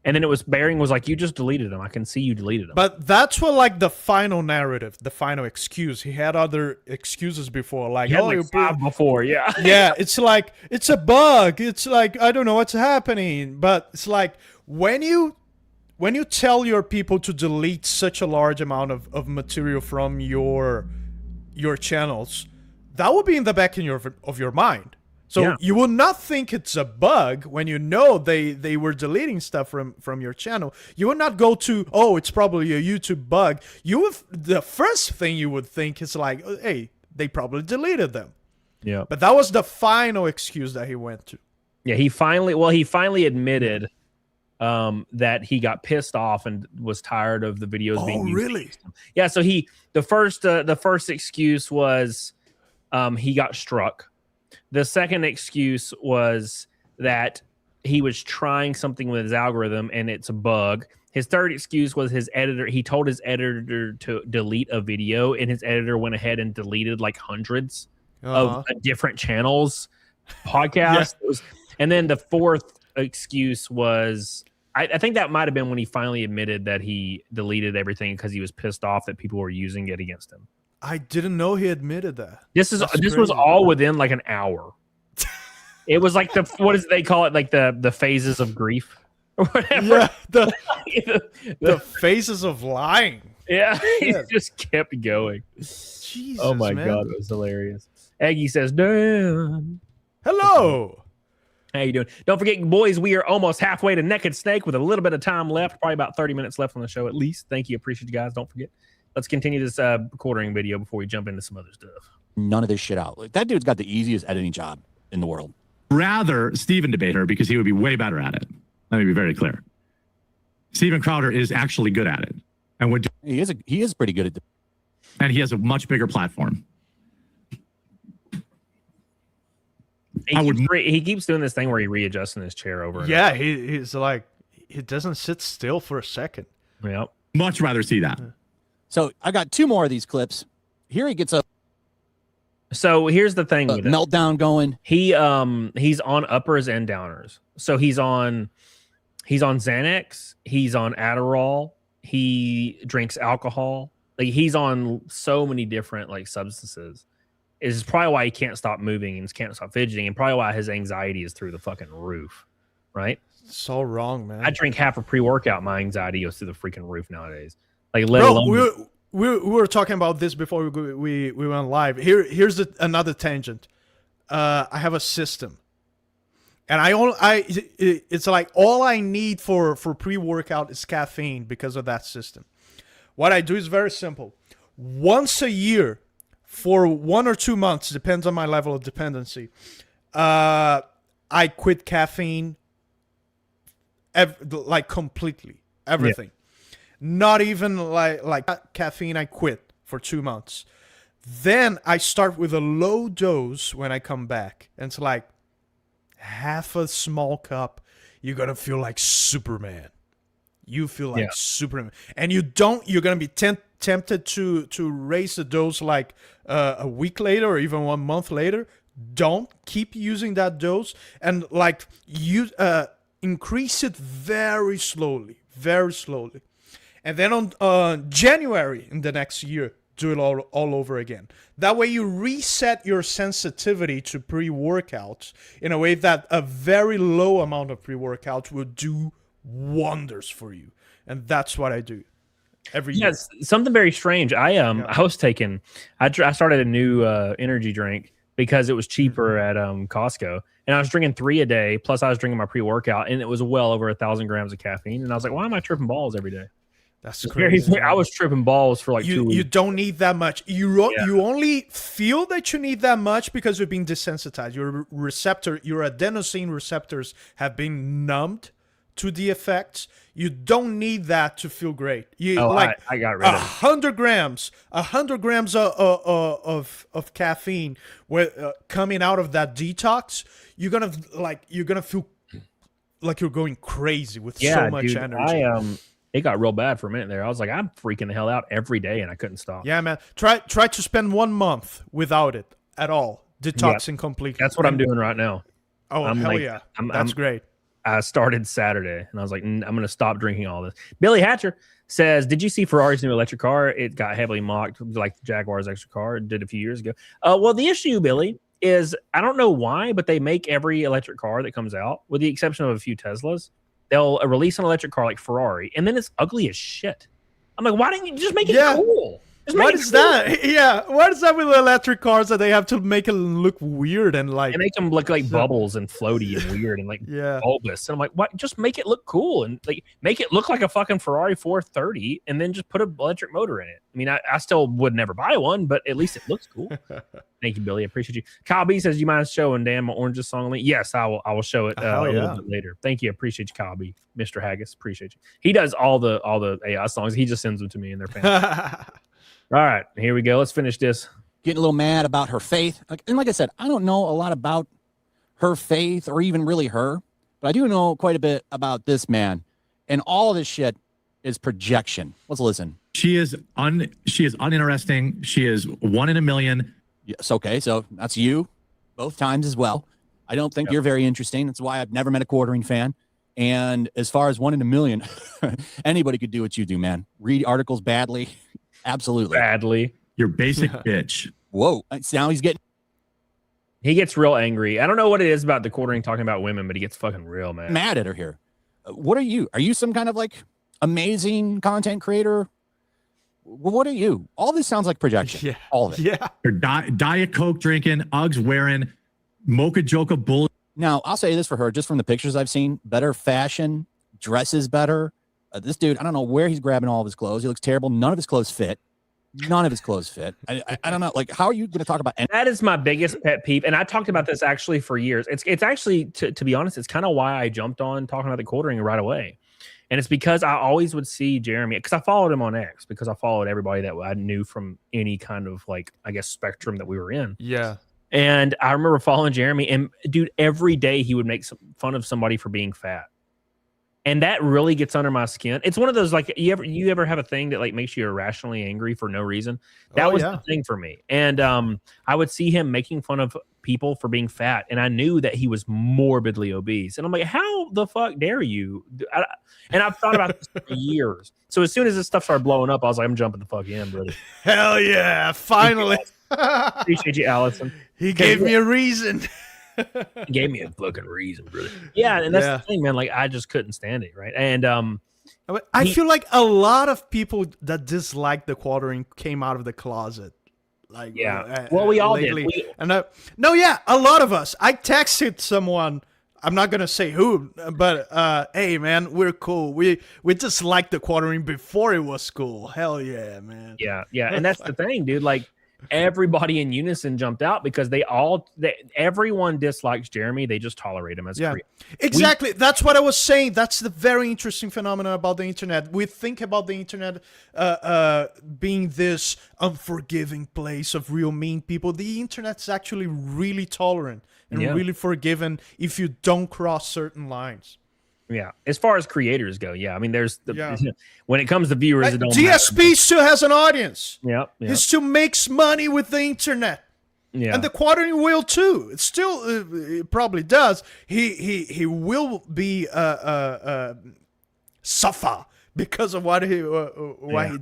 And then Bearing was like, you just deleted him. I can see you deleted him. But that's what, like, the final narrative, the final excuse. He had other excuses before, like, he had like 5 before, yeah. Yeah, it's like, it's a bug. It's like, I don't know what's happening. But it's like, when you tell your people to delete such a large amount of material from your channels, that will be in the back of your mind. So you will not think it's a bug when you know they were deleting stuff from your channel. You will not go to, oh, it's probably a YouTube bug. The first thing you would think is like, hey, they probably deleted them. Yeah. But that was the final excuse that he went to. Yeah, he finally admitted that he got pissed off and was tired of the videos being used. Oh, really? Yeah, so the first excuse was he got struck. The second excuse was that he was trying something with his algorithm and it's a bug. His third excuse was his editor. He told his editor to delete a video, and his editor went ahead and deleted like hundreds of different channels, podcasts. And then the fourth excuse was, I think that might have been when he finally admitted that he deleted everything because he was pissed off that people were using it against him. I didn't know he admitted that. This was all within like an hour. It was like what does they call it? Like the phases of grief or whatever. Yeah, the phases of lying. Yeah, he just kept going. Jesus, oh my God, it was hilarious. Eggy says, "Dan, hello. How you doing? Don't forget, boys, we are almost halfway to Naked Snake with a little bit of time left, probably about 30 minutes left on the show at least. Thank you. Appreciate you guys. Don't forget. Let's continue this quartering video before we jump into some other stuff. None of this shit out. Like, that dude's got the easiest editing job in the world. Rather Steven debate her because he would be way better at it. Let me be very clear. Steven Crowder is actually good at it. And would he is pretty good at it. And he has a much bigger platform. He keeps doing this thing where he readjusts in his chair over. Yeah, he's like, he doesn't sit still for a second. Yep. Much rather see that. So I got two more of these clips. Here he gets a So here's the thing with meltdown going. He's on uppers and downers. So he's on Xanax, he's on Adderall, he drinks alcohol. Like he's on so many different like substances. Is probably why he can't stop moving and can't stop fidgeting, and probably why his anxiety is through the fucking roof, right? So wrong, man. I drink half a pre-workout, my anxiety goes through the freaking roof nowadays. Like, let alone. We were talking about this before we went live. Here's another tangent. I have a system, and it's like all I need for pre-workout is caffeine because of that system. What I do is very simple. Once a year, for 1 or 2 months, depends on my level of dependency, I quit caffeine, like completely, everything. Yeah. Not even like caffeine, I quit for 2 months. Then I start with a low dose when I come back. And it's like half a small cup. You're going to feel like Superman. You feel like Superman. And you're going to be tempted to raise the dose like a week later or even 1 month later. Don't keep using that dose. And like increase it very slowly. And then on January in the next year, do it all over again. That way you reset your sensitivity to pre-workouts in a way that a very low amount of pre-workouts will do wonders for you. And that's what I do every year. Yes, something very strange. I started a new energy drink because it was cheaper at Costco. And I was drinking 3 a day, plus I was drinking my pre-workout, and it was well over 1,000 grams of caffeine. And I was like, why am I tripping balls every day? That's crazy. I was tripping balls for like 2 weeks. You don't need that much. You only feel that you need that much because you're being desensitized. Your adenosine receptors have been numbed to the effects. You don't need that to feel great. I got rid of 100 grams of caffeine coming out of that detox. You're gonna feel like you're going crazy with so much energy. It got real bad for a minute there. I was like, I'm freaking the hell out every day, and I couldn't stop. Yeah, man. Try to spend 1 month without it at all, detoxing completely. That's what I'm doing right now. Oh, hell yeah. That's great. I started Saturday, and I was like, I'm going to stop drinking all this. Billy Hatcher says, did you see Ferrari's new electric car? It got heavily mocked, like the Jaguar's extra car did a few years ago. Well, the issue, Billy, is I don't know why, but they make every electric car that comes out, with the exception of a few Teslas. They'll release an electric car like Ferrari, and then it's ugly as shit. I'm like, why didn't you just make it cool? What is that? Yeah, what is that with electric cars that they have to make it look weird and like? They make them look like bubbles and floaty and weird and like bulbous. And I'm like, what? Just make it look cool and like make it look like a fucking Ferrari 430, and then just put an electric motor in it. I mean, I still would never buy one, but at least it looks cool. Thank you, Billy. I appreciate you. Kyle B says, "You mind showing Dan my Oranges song link?" Yes, I will show it a little bit later. Thank you. I appreciate you, Kyle B. Mr. Haggis. Appreciate you. He does all the AI songs. He just sends them to me and they're fantastic. All right, here we go. Let's finish this. Getting a little mad about her faith. And like I said, I don't know a lot about her faith or even really her, but I do know quite a bit about this man, and all of this shit is projection. Let's listen. She is uninteresting. She is 1 in a million. Yes, okay, so that's you both times as well. I don't think you're very interesting. That's why I've never met a quartering fan. And as far as 1 in a million, anybody could do what you do, man. Read articles badly. Absolutely. Badly. You're basic bitch. Whoa. Now he gets real angry. I don't know what it is about the quartering talking about women, but he gets fucking real mad at her here. What are you? Are you some kind of like amazing content creator? What are you? All this sounds like projection. Yeah. All of it. Yeah. You're Diet Coke drinking, Uggs wearing, Mocha Joker bull. Now, I'll say this for her, just from the pictures I've seen, better fashion, dresses better. This dude, I don't know where he's grabbing all of his clothes. He looks terrible. None of his clothes fit. None of his clothes fit. I don't know. Like, how are you going to talk about that? Is my biggest pet peeve. And I talked about this actually for years. It's actually, to be honest, it's kind of why I jumped on talking about the quartering right away. And it's because I always would see Jeremy, because I followed him on X, because I followed everybody that I knew from any kind of, like, I guess, spectrum that we were in. Yeah. And I remember following Jeremy, and dude, every day he would make fun of somebody for being fat. And that really gets under my skin. It's one of those, like, you ever have a thing that, like, makes you irrationally angry for no reason? That was the thing for me. And I would see him making fun of people for being fat, and I knew that he was morbidly obese. And I'm like, how the fuck dare you? And I've thought about this for years. So as soon as this stuff started blowing up, I was like, I'm jumping the fuck in, brother. Hell yeah. Finally. Appreciate you, Allison. He gave me a reason. He gave me a fucking reason, brother. Yeah, and that's the thing, man. Like, I just couldn't stand it, right? And I feel like a lot of people that dislike the quartering came out of the closet. Like, well, we all lately. did. And a lot of us. I texted someone. I'm not gonna say who, but hey, man, we're cool. We just liked the quartering before it was cool. Hell yeah, man. Yeah, and that's the thing, dude. Like, everybody in unison jumped out because everyone dislikes Jeremy. They just tolerate him as a creator. Exactly. That's what I was saying. That's the very interesting phenomenon about the internet. We think about the internet being this unforgiving place of real mean people. The internet's actually really tolerant and really forgiving if you don't cross certain lines. Yeah, as far as creators go, I mean, there's when it comes to viewers, it don't DSP matter. still has an audience. Yep. He still makes money with the internet. Yeah, and the quartering will too. It still it probably does. He will be suffer because of what he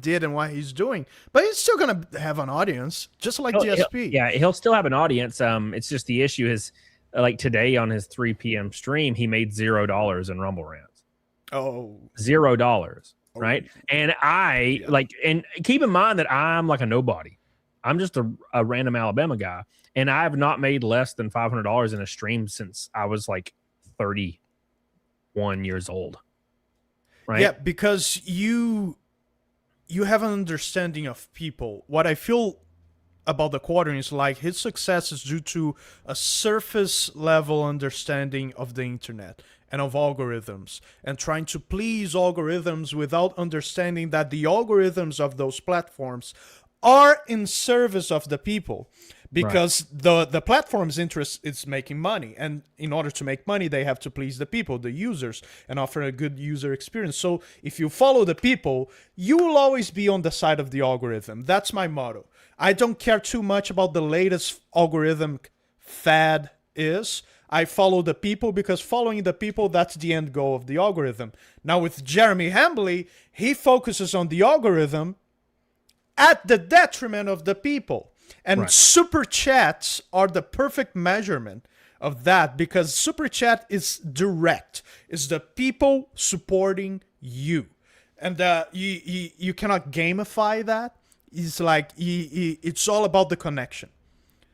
did and what he's doing. But he's still gonna have an audience, just like DSP. He'll still have an audience. It's just the issue is, like, today on his 3 p.m. stream, he made $0 in Rumble Rants. Oh, $0, right? And and keep in mind that I'm like a nobody. I'm just a random Alabama guy, and I have not made less than $500 in a stream since I was like 31 years old. Right? Yeah, because you have an understanding of people. What I feel about the quartering is like his success is due to a surface level understanding of the internet and of algorithms, and trying to please algorithms without understanding that the algorithms of those platforms are in service of the people, because the platform's interest is making money, and in order to make money they have to please the people, the users, and offer a good user experience. So if you follow the people, you will always be on the side of the algorithm. That's my motto. I don't care too much about the latest algorithm fad is. I follow the people because following the people, that's the end goal of the algorithm. Now with Jeremy Hambly, he focuses on the algorithm at the detriment of the people. And super chats are the perfect measurement of that, because super chat is direct. It's the people supporting you. And you cannot gamify that. It's like it's all about the connection.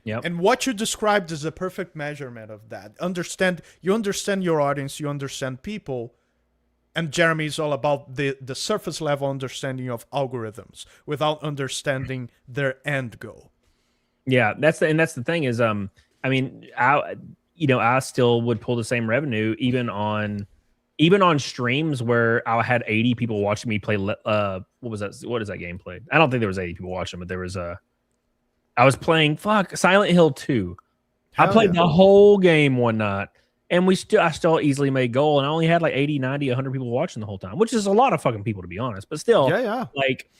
Yep. And what you described is a perfect measurement of that. You understand your audience, you understand people, and Jeremy is all about the surface level understanding of algorithms without understanding their end goal. Yeah, that's the thing is, I mean, I still would pull the same revenue even on streams where I had 80 people watching me play. What was that? What is that game played? I don't think there was 80 people watching, but there was I was playing Silent Hill 2. I played the whole game one night, and I still easily made goal, and I only had like 80, 90, 100 people watching the whole time, which is a lot of fucking people to be honest. But still, like,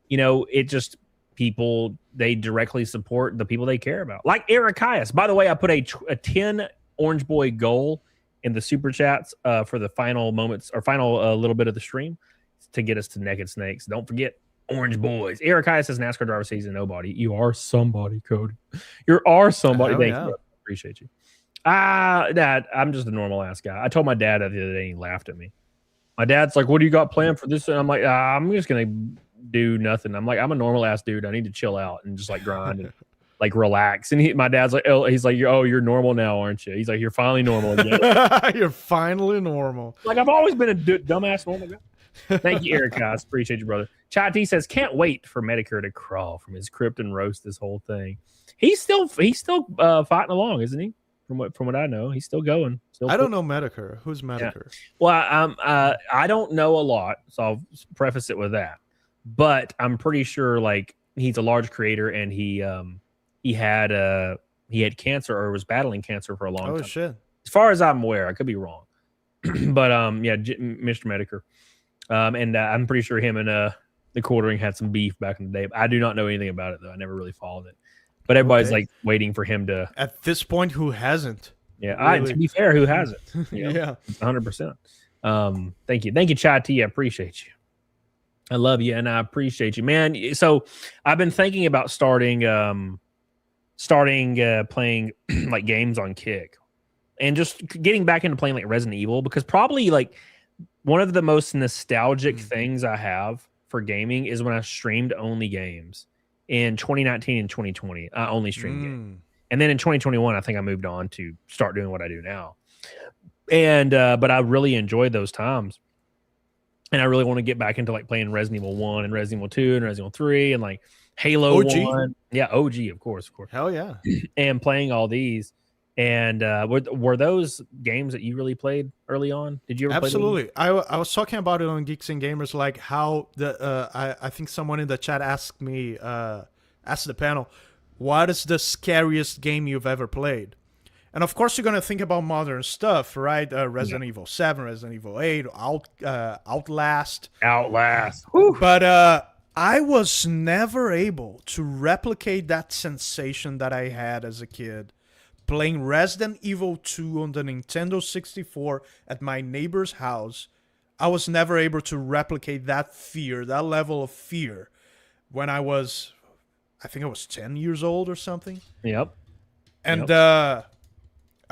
you know, it just people they directly support the people they care about, like Erikias. By the way, I put a 10 Orange Boy goal in the super chats for the final moments or final little bit of the stream to get us to Naked Snakes. Don't forget Orange Boys. Erikias says NASCAR driver season nobody. You are somebody, Cody. You are somebody. Thank you. Appreciate you. Dad, I'm just a normal ass guy. I told my dad that the other day and he laughed at me. My dad's like, what do you got planned for this? And I'm like, I'm just going to do nothing. I'm like, I'm a normal ass dude. I need to chill out and just like grind and like relax. And my dad's like, oh, he's like, you're normal now, aren't you? He's like, you're finally normal again. You're finally normal. Like, I've always been a dumbass normal guy. Thank you, Eric. I appreciate you, brother. Chad T says, can't wait for Medicare to crawl from his crypt and roast this whole thing. He's still fighting along, isn't he? From what I know, he's still going. I don't know Medicare. Who's Medicare? Yeah. Well, I don't know a lot, so I'll preface it with that. But I'm pretty sure like he's a large creator, and he had cancer or was battling cancer for a long time. Oh shit! As far as I'm aware, I could be wrong, but Mr. Medicare, and I'm pretty sure him and the Quartering had some beef back in the day. I do not know anything about it though. I never really followed it. But everybody's like waiting for him to. At this point, who hasn't? Yeah, really? To be fair, who hasn't? You know, 100%. Thank you, Chad T. I appreciate you. I love you, and I appreciate you, man. So I've been thinking about starting playing like games on Kick, and just getting back into playing like Resident Evil, because probably like one of the most nostalgic things I have for gaming is when I streamed only games. In 2019 and 2020, I only streamed games. And then in 2021, I think I moved on to start doing what I do now. And but I really enjoyed those times. And I really want to get back into like playing Resident Evil 1 and Resident Evil 2 and Resident Evil 3 and like Halo OG? 1. Yeah, OG, of course. Hell yeah. And playing all these. And were those games that you really played early on? Did you ever Absolutely. I was talking about it on Geeks and Gamers, like how I think someone in the chat asked the panel, what is the scariest game you've ever played? And of course, you're going to think about modern stuff, right? Resident Evil 7, Resident Evil 8, Outlast. Whew. But I was never able to replicate that sensation that I had as a kid playing Resident Evil 2 on the Nintendo 64 at my neighbor's house. I was never able to replicate that fear, that level of fear, when I think I was 10 years old or something. Yep. And I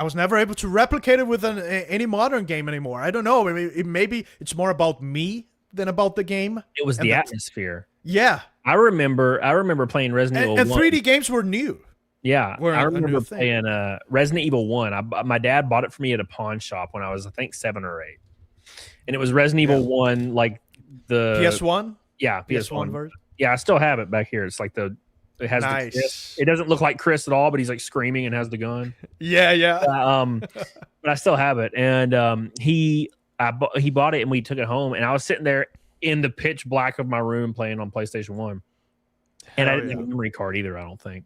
was never able to replicate it with any modern game anymore. I don't know. Maybe it's more about me than about the game. It was the atmosphere. Yeah. I remember playing Resident Evil 1. And 3D games were new. Yeah, I remember playing Resident Evil 1. My dad bought it for me at a pawn shop when I was, I think, 7 or 8. And it was Resident Evil 1, like the... PS1? Yeah, PS1 version? Yeah, I still have it back here. It's like it has the Chris. It doesn't look like Chris at all, but he's like screaming and has the gun. Yeah. But I still have it. And he bought it and we took it home. And I was sitting there in the pitch black of my room playing on PlayStation 1. And I didn't have a memory card either, I don't think.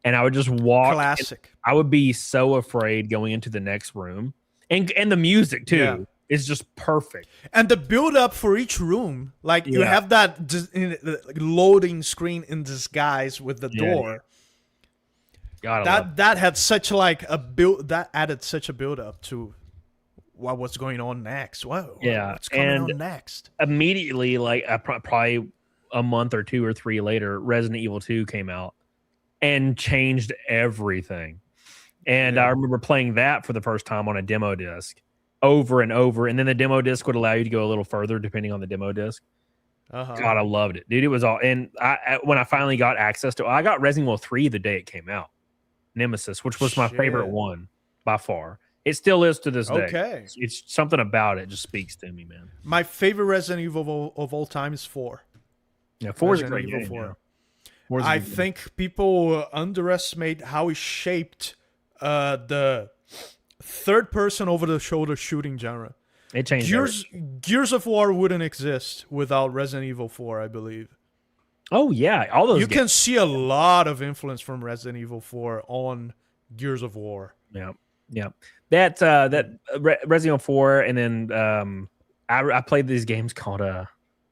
And I would just walk. Classic. I would be so afraid going into the next room. And the music, too, is just perfect. And the build-up for each room, like you have that loading screen in disguise with the door. That had such like a build. That added such a build-up to what was going on next. What's coming on next? Immediately, like probably a month or 2 or 3 later, Resident Evil 2 came out. And changed everything. And I remember playing that for the first time on a demo disc over and over. And then the demo disc would allow you to go a little further depending on the demo disc. God, I loved it. Dude, it was all... And when I finally got access to it, I got Resident Evil 3 the day it came out. Nemesis, which was my favorite one by far. It still is to this day. Okay. It's something about it just speaks to me, man. My favorite Resident Evil of all time is 4. Yeah, 4 is a great game. 4. I think people underestimate how it shaped the third-person over-the-shoulder shooting genre. It changed. Gears of War wouldn't exist without Resident Evil 4, I believe. Oh yeah, all those. You can see a lot of influence from Resident Evil 4 on Gears of War. Yeah, yeah. That Resident Evil 4, and then I played these games called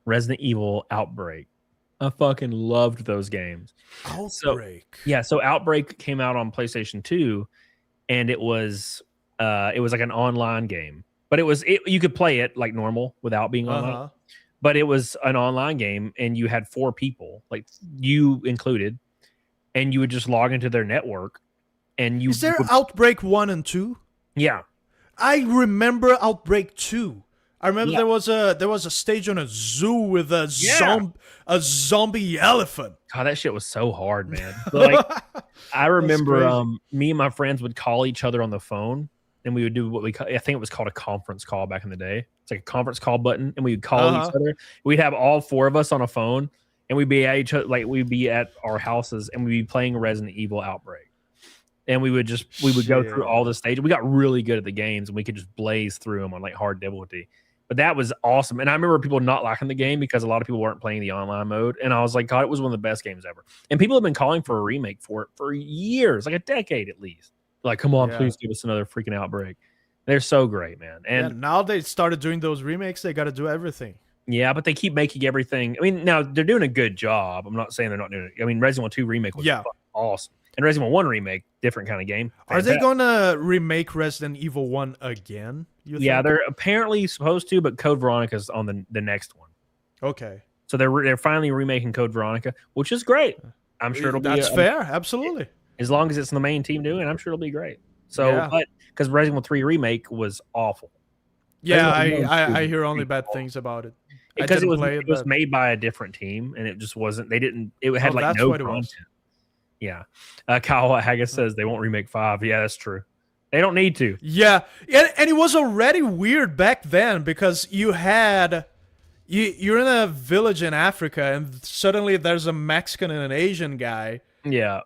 Resident Evil Outbreak. I fucking loved those games. Outbreak. So Outbreak came out on PlayStation 2, and it was like an online game, but you could play it like normal without being online. But it was an online game, and you had 4 people, like you included, and you would just log into their network. And Is there Outbreak 1 and 2? Yeah, I remember Outbreak 2. I remember there was a stage on a zoo with a zombie elephant. God, that shit was so hard, man. But, like, I remember me and my friends would call each other on the phone, and we would do what I think it was called a conference call back in the day. It's like a conference call button, and we would call each other. We'd have all 4 of us on a phone, and we'd be at each other, like we'd be at our houses, and we'd be playing Resident Evil Outbreak. And we would go through all the stages. We got really good at the games, and we could just blaze through them on like hard difficulty. But that was awesome. And I remember people not liking the game because a lot of people weren't playing the online mode. And I was like, God, it was one of the best games ever. And people have been calling for a remake for it for years, like a decade at least. Like, come on, please give us another freaking Outbreak. They're so great, man. And now they started doing those remakes. They got to do everything. Yeah, but they keep making everything. I mean, now they're doing a good job. I'm not saying they're not doing it. I mean, Resident Evil 2 remake was awesome. And Resident Evil 1 remake, different kind of game. Are they going to remake Resident Evil 1 again? Yeah, they're apparently supposed to, but Code Veronica's on the next one. Okay. So they're finally remaking Code Veronica, which is great. I'm sure it'll be... That's fair, absolutely. As long as it's the main team doing it, I'm sure it'll be great. So, but because Resident Evil 3 remake was awful. Yeah, I hear only bad things about it. Because it was made by a different team, and it just wasn't... It had like no content. Yeah. Kyle Haggis says they won't remake 5. Yeah, that's true. They don't need to. Yeah. And it was already weird back then because you're in a village in Africa and suddenly there's a Mexican and an Asian guy. Yeah.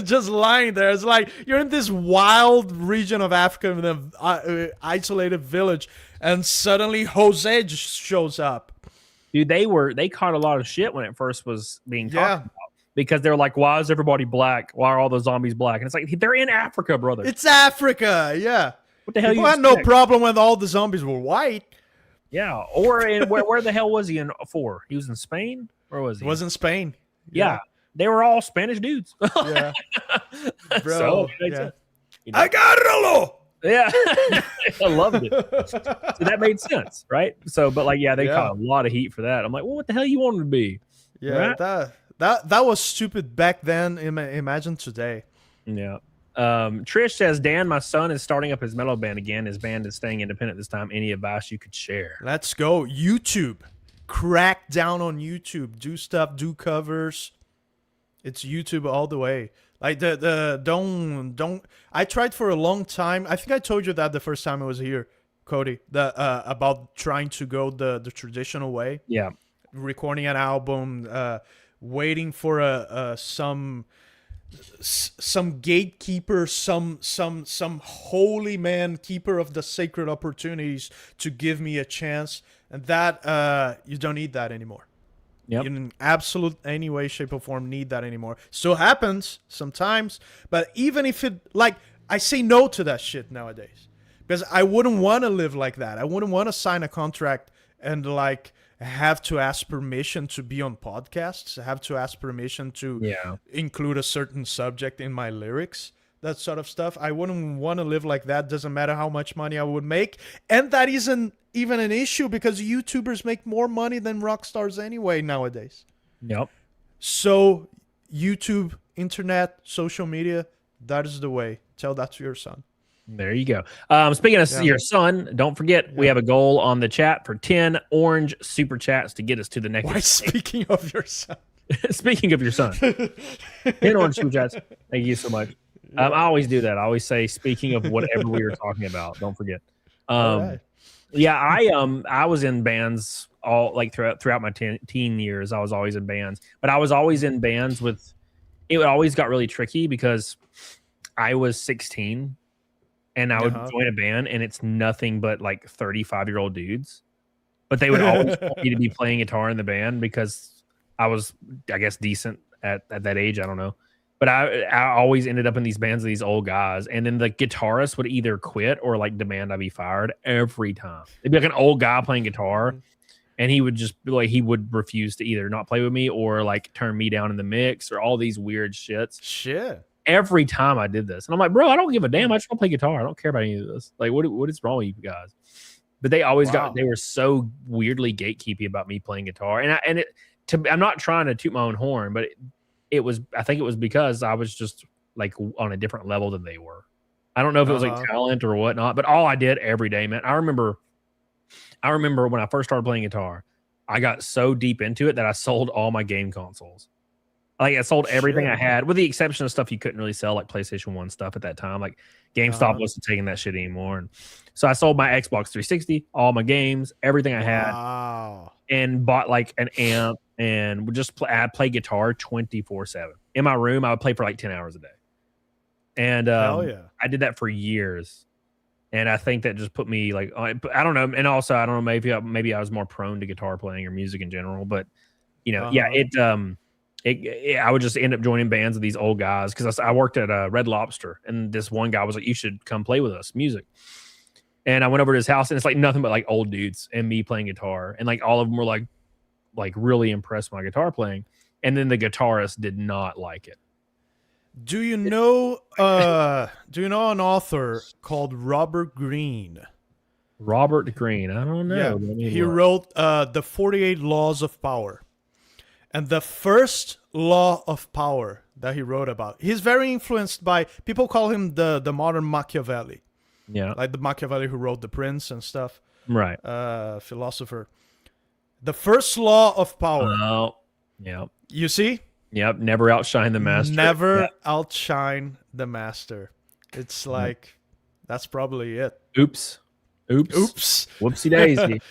Just lying there. It's like you're in this wild region of Africa in an isolated village and suddenly Jose just shows up. Dude, they caught a lot of shit when it first was being talked about. Because they're like, why is everybody black? Why are all the zombies black? And it's like, they're in Africa, brother. It's Africa, yeah. What the hell? People had no problem when all the zombies were white. Yeah, or where the hell was he in 4? He was in Spain? Where was he? He was in Spain. Yeah. They were all Spanish dudes. Yeah. Bro. So, I got it. Yeah. I loved it. So that made sense, right? So, but like, they caught a lot of heat for that. I'm like, well, what the hell you want them to be? Yeah, right? That was stupid back then. Imagine today. Yeah. Trish says, Dan, my son is starting up his metal band again. His band is staying independent this time. Any advice you could share? Let's go. YouTube. Crack down on YouTube. Do stuff. Do covers. It's YouTube all the way. Like don't. I tried for a long time. I think I told you that the first time I was here, Cody. About trying to go the traditional way. Yeah. Recording an album. Waiting for some gatekeeper, some holy man, keeper of the sacred opportunities to give me a chance, and that you don't need that anymore. Yep. In absolute any way, shape, or form, need that anymore. Still happens sometimes, but even if it I say no to that shit nowadays because I wouldn't want to live like that. I wouldn't want to sign a contract and have to ask permission to be on podcasts. I have to ask permission to include a certain subject in my lyrics, that sort of stuff. I wouldn't want to live like that. Doesn't matter how much money I would make. And that isn't even an issue because YouTubers make more money than rock stars anyway nowadays. Yep. So YouTube, internet, social media, that is the way. Tell that to your son. There you go. Speaking of your son, don't forget we have a goal on the chat for 10 orange super chats to get us to the next. Why speaking of your son? Speaking of your son, 10 orange super chats. Thank you so much. I always do that. I always say speaking of whatever we were talking about. Don't forget. Yeah, I was in bands all throughout my teen years. I was always in bands, but I was always in bands with. It always got really tricky because I was 16. And I would join a band, and it's nothing but 35-year-old dudes. But they would always want me to be playing guitar in the band because I was, I guess, decent at that age. I don't know. But I always ended up in these bands of these old guys, and then the guitarist would either quit or like demand I be fired every time. It'd be like an old guy playing guitar, and he would just be like, he would refuse to either not play with me or like turn me down in the mix or all these weird shits. Shit. Every time I did this, and I'm like, bro, I don't give a damn. I just want to play guitar. I don't care about any of this. Like, what is wrong with you guys? But they always they were so weirdly gatekeepy about me playing guitar, I'm not trying to toot my own horn, but I think it was because I was just like on a different level than they were. I don't know if it was like talent or whatnot, but all I did every day, man. I remember when I first started playing guitar, I got so deep into it that I sold all my game consoles. Like I sold everything I had, with the exception of stuff you couldn't really sell, like PlayStation 1 stuff at that time. Like GameStop wasn't taking that shit anymore. And so I sold my Xbox 360, all my games, everything I had, and bought like an amp and would just I'd play guitar 24/7. In my room, I would play for like 10 hours a day. And I did that for years. And I think that just put me like, I don't know. And also, I don't know, maybe I was more prone to guitar playing or music in general. But, you know, I would just end up joining bands of these old guys because I worked at Red Lobster, and this one guy was like, you should come play with us music. And I went over to his house, and it's like nothing but like old dudes and me playing guitar. And like all of them were like really impressed with my guitar playing. And then the guitarist did not like it. Do you know an author called Robert Greene? Robert Greene. I don't know. Yeah. He wrote the 48 Laws of Power. And the first law of power that he wrote about, he's very influenced by, people call him the modern Machiavelli. Yeah. Like the Machiavelli who wrote The Prince and stuff. Right. Philosopher. The first law of power. Oh, yeah. You see? Yep. Never outshine the master. Never outshine the master. It's like, that's probably it. Oops. Whoopsie daisy.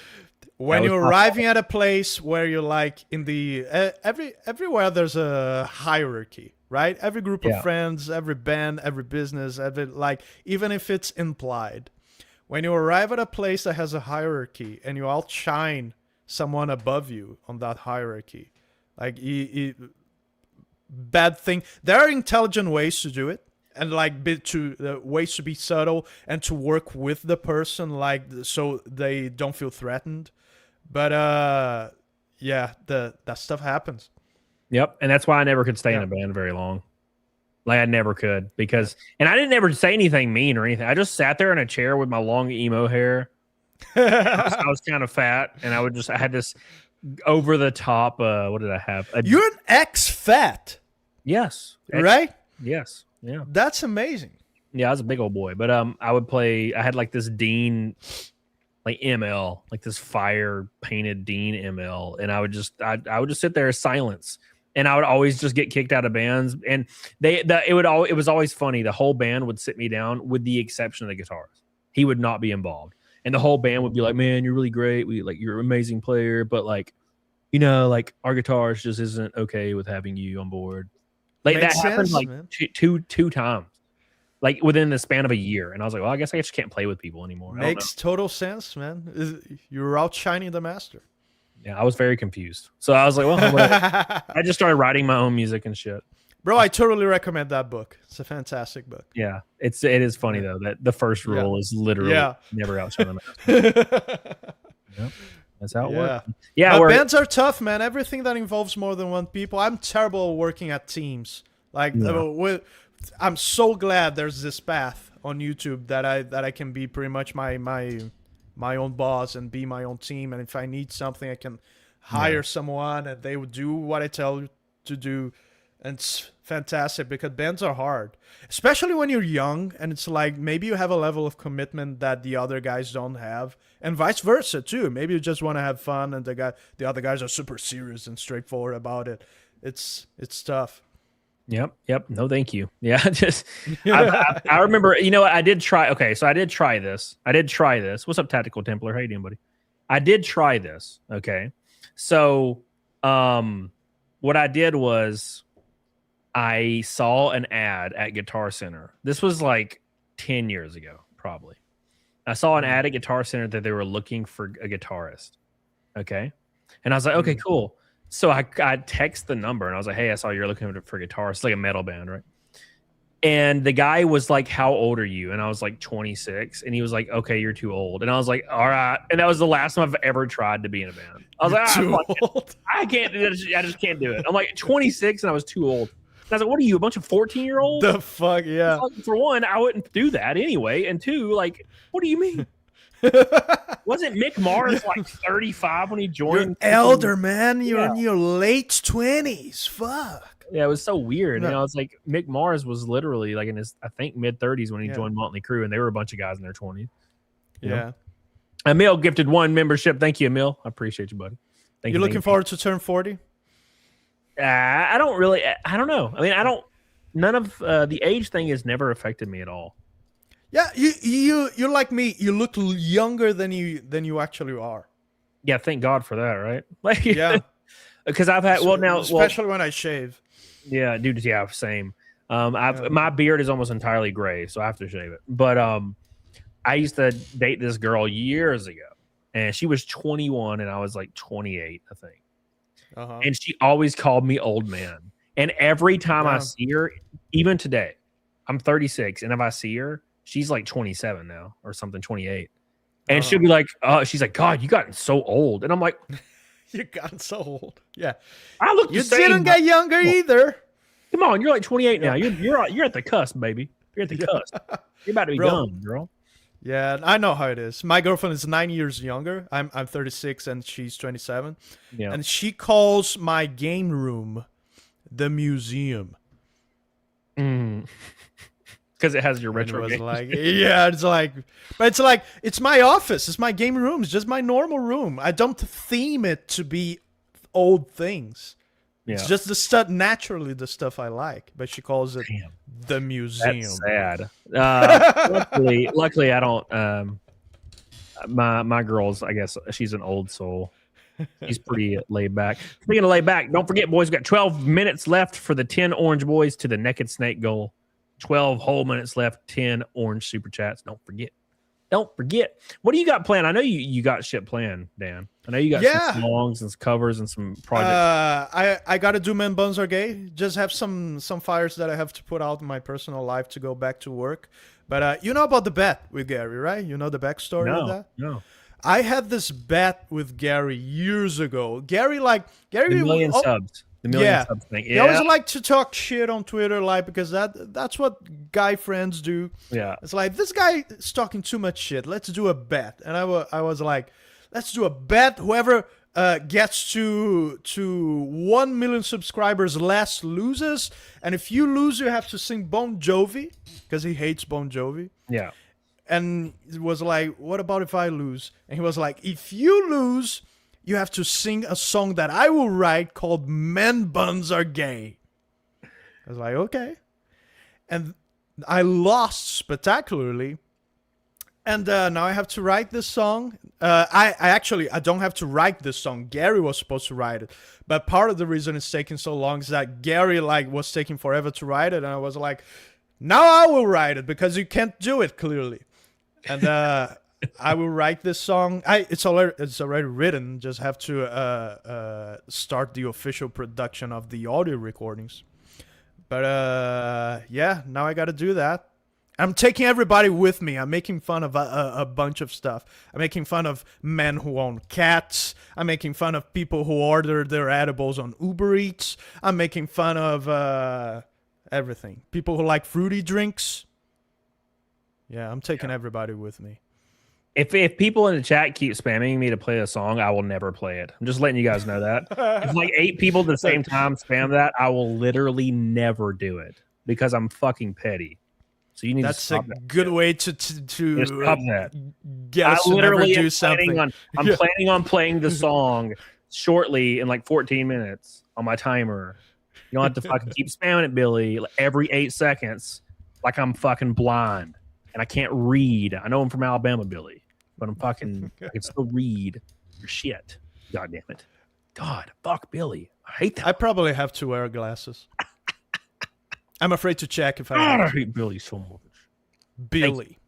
When you're arriving at a place where you're like in the everywhere there's a hierarchy, right? Every group of friends, every band, every business, even if it's implied. When you arrive at a place that has a hierarchy and you outshine someone above you on that hierarchy, like bad thing. There are intelligent ways to do it. And like ways to be subtle and to work with the person, like so they don't feel threatened. But that stuff happens. Yep, and that's why I never could stay in a band very long. Like I never could and I didn't ever say anything mean or anything. I just sat there in a chair with my long emo hair. I was kind of fat, and I had this over the top. What did I have? You're an ex-fat. Yes. Right. Yes. Yeah. That's amazing. Yeah, I was a big old boy, but I would play. I had like this Dean, like ML, like this fire painted Dean ML, and I would just sit there in silence, and I would always just get kicked out of bands, and it was always funny. The whole band would sit me down, with the exception of the guitarist. He would not be involved, and the whole band would be like, "Man, you're really great. You're an amazing player, but like, you know, like our guitarist just isn't okay with having you on board." Like Makes that happened sense, like two times, like within the span of a year. And I was like, well, I guess I just can't play with people anymore. Makes total sense, man. You're outshining the master. Yeah, I was very confused. So I was like, well, I just started writing my own music and shit. Bro, I totally recommend that book. It's a fantastic book. Yeah, it is funny though that the first rule is literally never outshine the master. Yep. That's how it works. Yeah, but bands are tough, man. Everything that involves more than one people. I'm terrible at working at teams. Like, I'm so glad there's this path on YouTube that I can be pretty much my own boss and be my own team. And if I need something, I can hire someone and they would do what I tell you to do. And it's fantastic because bands are hard, especially when you're young. And it's like maybe you have a level of commitment that the other guys don't have, and vice versa too. Maybe you just want to have fun, and the other guys are super serious and straightforward about it. It's tough. Yep. No, thank you. Yeah, just I remember. You know what? I did try. Okay, so I did try this. What's up, Tactical Templar? How you doing, buddy? I did try this. Okay, so what I did was, I saw an ad at Guitar Center. This was like 10 years ago, probably. I saw an ad at Guitar Center that they were looking for a guitarist. Okay. And I was like, okay, cool. So I text the number and I was like, hey, I saw you're looking for guitar. It's like a metal band, right? And the guy was like, how old are you? And I was like 26. And he was like, okay, you're too old. And I was like, all right. And that was the last time I've ever tried to be in a band. I was like, I can't do this. I just can't do it. I'm like 26 and I was too old. And I was like, what are you, a bunch of 14-year-olds? The fuck, yeah. Like, for one, I wouldn't do that anyway. And two, like, what do you mean? Wasn't Mick Mars like 35 when he joined? You're elder, man. You're in your late 20s. Fuck. Yeah, it was so weird. No. You know, it's like Mick Mars was literally like in his, I think, mid 30s when he joined Motley Crue, and they were a bunch of guys in their 20s. Yeah. Emil gifted 1 membership. Thank you, Emil. I appreciate you, buddy. Thank you. you. Looking forward to turn 40? I don't really. I don't know. I mean, I don't. None of the age thing has never affected me at all. Yeah, you're like me. You look younger than you actually are. Yeah, thank God for that, right? Like, yeah, because I've had especially when I shave. Yeah, dude. Yeah, same. My beard is almost entirely gray, so I have to shave it. But I used to date this girl years ago, and she was 21, and I was like 28, I think. And she always called me old man. And every time I see her, even today, I'm 36, and if I see her, she's like 27 now or something, 28. And she'll be like, she's like, God, you gotten so old. And I'm like, you gotten so old. Yeah. I look you didn't get younger either. Come on, you're like 28 now. You're at the cusp, baby. You're at the cusp. You're about to be done, girl. Yeah, I know how it is. My girlfriend is 9 years younger. I'm 36 and she's 27. Yeah. And she calls my game room the museum. Because it has your retro games. Like, yeah, it's like, but it's like, it's my office. It's my game room. It's just my normal room. I don't theme it to be old things. Yeah. It's just the stuff, naturally the stuff I like. But she calls it the museum. That's sad. Luckily, I don't. My girl's, I guess she's an old soul. She's pretty laid back. Speaking of laid back, don't forget, boys, we've got 12 minutes left for the 10 orange boys to the Naked Snake goal. 12 whole minutes left, 10 orange super chats. Don't forget. Don't forget. What do you got planned? I know you got shit planned, Dan. I know you got some songs and some covers and some projects. I got to do Men Buns Are Gay. Just have some fires that I have to put out in my personal life to go back to work. But you know about the bet with Gary, right? You know the backstory of that? No. I had this bet with Gary years ago. Gary, the million subs. The million subs thing. Yeah. He always like to talk shit on Twitter, like, because that's what guy friends do. Yeah. It's like, this guy is talking too much shit. Let's do a bet. And I was like, let's do a bet. Whoever gets to 1 million subscribers less loses. And if you lose, you have to sing Bon Jovi, because he hates Bon Jovi. Yeah. And it was like, what about if I lose? And he was like, if you lose, you have to sing a song that I will write called Men Buns Are Gay. I was like, okay. And I lost spectacularly. And now I have to write this song. I don't have to write this song. Gary was supposed to write it. But part of the reason it's taking so long is that Gary was taking forever to write it. And I was like, now I will write it because you can't do it clearly. And I will write this song. It's already written. Just have to start the official production of the audio recordings. But yeah, now I got to do that. I'm taking everybody with me. I'm making fun of a bunch of stuff. I'm making fun of men who own cats. I'm making fun of people who order their edibles on Uber Eats. I'm making fun of everything. People who like fruity drinks. Yeah, I'm taking everybody with me. If people in the chat keep spamming me to play a song, I will never play it. I'm just letting you guys know that. If like 8 people at the same time spam that, I will literally never do it because I'm fucking petty. So you need to stop that. That's a good way to stop that. Get us to never do something. I'm planning on playing the song shortly in like 14 minutes on my timer. You don't have to fucking keep spamming it, Billy, every 8 seconds like I'm fucking blind. And I can't read. I know I'm from Alabama, Billy, but I can still read your shit. God damn it. God, fuck Billy. I hate that. I probably have to wear glasses. I'm afraid to check if I hate Billy so much. Billy.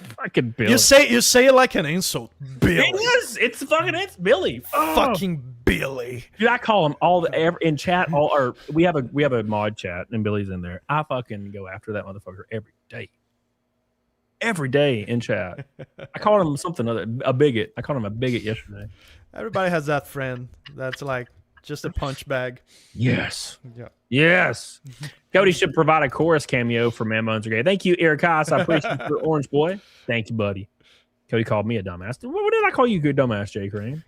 Fucking Billy. You say it like an insult, Billy. It is. It's Billy. Fucking Billy. Dude, I call him in chat. We have a mod chat and Billy's in there. I fucking go after that motherfucker every day. Every day in chat. I called him something other, a bigot. I called him a bigot yesterday. Everybody has that friend that's like just a punch bag. Yes. Yeah. Yes. Cody should provide a chorus cameo for Man Bones Are Gay. Thank you, Eric Haas. I appreciate your Orange Boy. Thank you, buddy. Cody called me a dumbass. What did I call you, good dumbass, Jay Crane?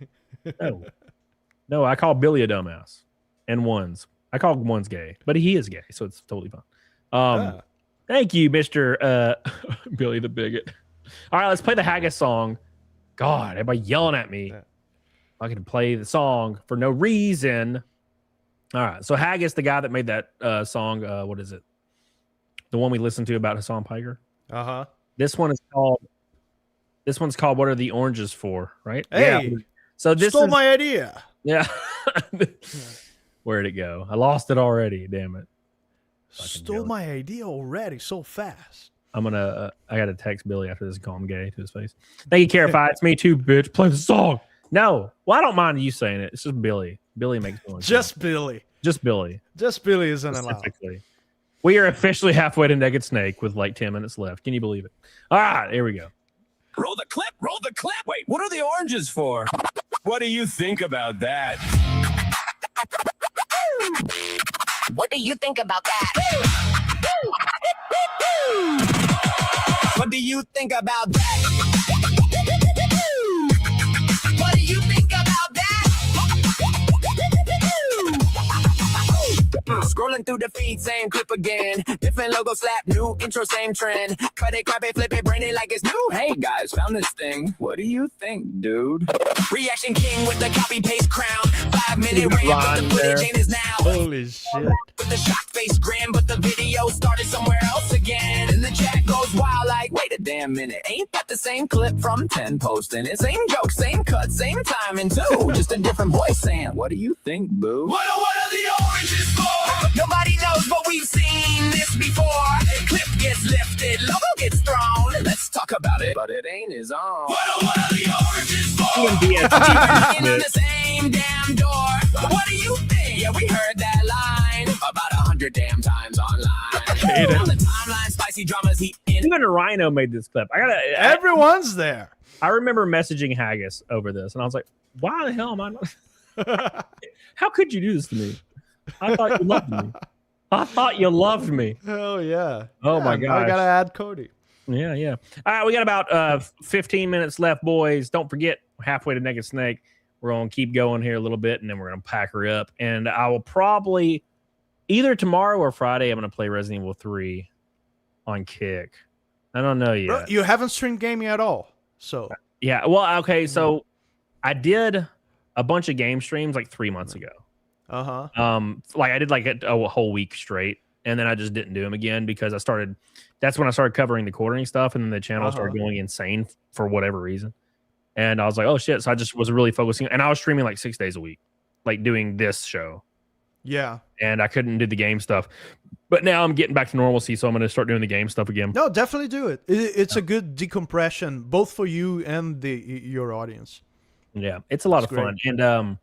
No, I call Billy a dumbass. And ones. I call ones gay, but he is gay, so it's totally fine. Thank you, Mr. Billy the Bigot. All right, let's play the Haggis song. God, everybody yelling at me. I can play the song for no reason. All right, so Haggis, the guy that made that song, what is it? The one we listened to about Hasan Piker? Uh-huh. This one's called What Are the Oranges For, right? Hey, yeah. So this stole my idea. Yeah. Where'd it go? I lost it already, damn it. Stole my idea already so fast. I gotta text Billy after this and call him gay to his face. Thank you, Carify. It's me too, bitch. Play the song. No. Well, I don't mind you saying it. It's just Billy. Billy makes me Just Billy. Just Billy. Just Billy isn't allowed. We are officially halfway to Naked Snake with like 10 minutes left. Can you believe it? All right, here we go. Roll the clip. Roll the clip. Wait, what are the oranges for? What do you think about that? What do you think about that? What do you think about that? What do you think about that? Scrolling through the feed, same clip again. Different logo slap, new intro, same trend. Cut it, grab it, flip it, brain it like it's new. Hey guys, found this thing. What do you think, dude? Reaction king with the copy paste crown. 5-minute rant, but the footage ain't is now. Holy shit. With the shock face grin, but the video started somewhere else again. And the chat goes wild like, wait a damn minute. Ain't that the same clip from 10 posting it? Same joke, same cut, same timing too. Just a different voice saying, what do you think, boo? What are the oranges for? Nobody knows, but we've seen this before. Clip gets lifted, logo gets thrown. Let's talk about it, but it ain't his own. What are the oranges for? In on the same damn door. What do you think? Yeah, we heard that line about 100 damn times online. On the timeline, spicy dramas heat in. Even a Rhino made this clip. Everyone's there. I remember messaging Haggis over this, and I was like, why the hell am I not? How could you do this to me? I thought you loved me. I thought you loved me. Oh, yeah. Oh, my God. I got to add Cody. Yeah, yeah. All right, we got about 15 minutes left, boys. Don't forget, we're halfway to Naked Snake. We're going to keep going here a little bit, and then we're going to pack her up. And I will probably, either tomorrow or Friday, I'm going to play Resident Evil 3 on Kick. I don't know yet. Bro, you haven't streamed gaming at all, so. Yeah, well, okay, so I did a bunch of game streams like 3 months ago. Like I did like a whole week straight, and then I just didn't do them again because that's when I started covering the quartering stuff, and then the channel started going insane for whatever reason. And I was like, oh shit. So I just was really focusing, and I was streaming like 6 days a week, like doing this show. Yeah. And I couldn't do the game stuff. But now I'm getting back to normalcy, so I'm going to start doing the game stuff again. No, definitely do it. It's a good decompression, both for you and your audience. Yeah, it's a lot of fun. And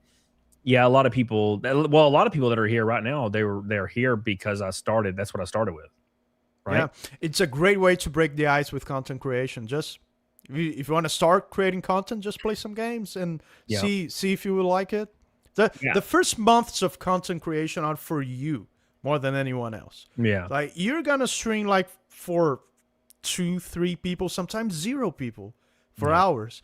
yeah, a lot of people that are here right now, they're here because that's what I started with. Right? Yeah, it's a great way to break the ice with content creation. Just if you want to start creating content, just play some games and see if you will like it. The first months of content creation are for you more than anyone else. Yeah, like you're gonna stream like for 2-3 people, sometimes 0 people for hours,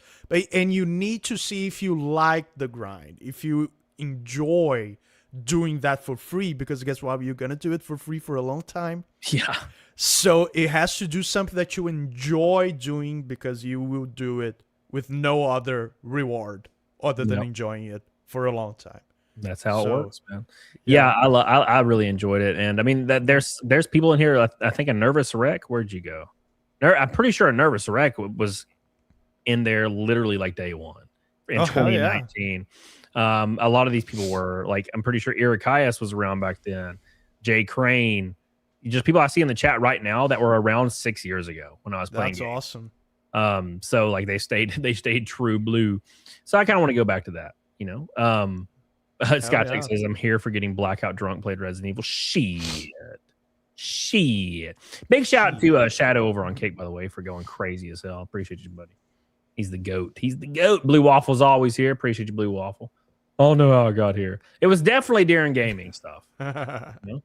and you need to see if you like the grind, if you enjoy doing that for free, because guess what, you're gonna do it for free for a long time. Yeah, so it has to do something that you enjoy doing, because you will do it with no other reward other than enjoying it for a long time. That's how it works, man. Yeah, I really enjoyed it, and I mean that there's people in here. I think a Nervous Wreck. Where'd you go? I'm pretty sure a Nervous Wreck was in there literally like day one in 2019. A lot of these people were like, I'm pretty sure Irikias was around back then. Jay Crane, just people I see in the chat right now that were around 6 years ago when I was playing. That's awesome. So like they stayed true blue. So I kind of want to go back to that, you know. Scott Tech says, I'm here for getting blackout drunk, played Resident Evil. Shit. Big shout out to Shadow over on Kick, by the way, for going crazy as hell. Appreciate you, buddy. He's the GOAT. Blue Waffle's always here. Appreciate you, Blue Waffle. Oh, know how I got here. It was definitely during gaming stuff. You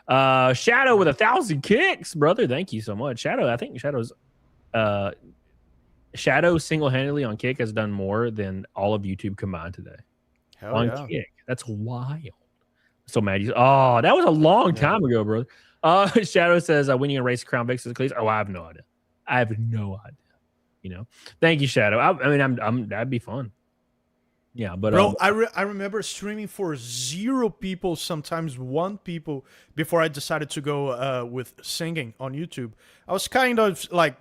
know? Shadow with 1,000 kicks, brother. Thank you so much. Shadow, I think Shadow single-handedly on Kick has done more than all of YouTube combined today. Hell on Kick. That's wild. So mad. Oh, that was a long time ago, brother. Shadow says, when you race Crown Vic, please. Oh, I have no idea. You know, thank you, Shadow. I mean, that'd be fun. Yeah, but bro, I remember streaming for 0 people, sometimes 1 people, before I decided to go with singing on YouTube. I was kind of like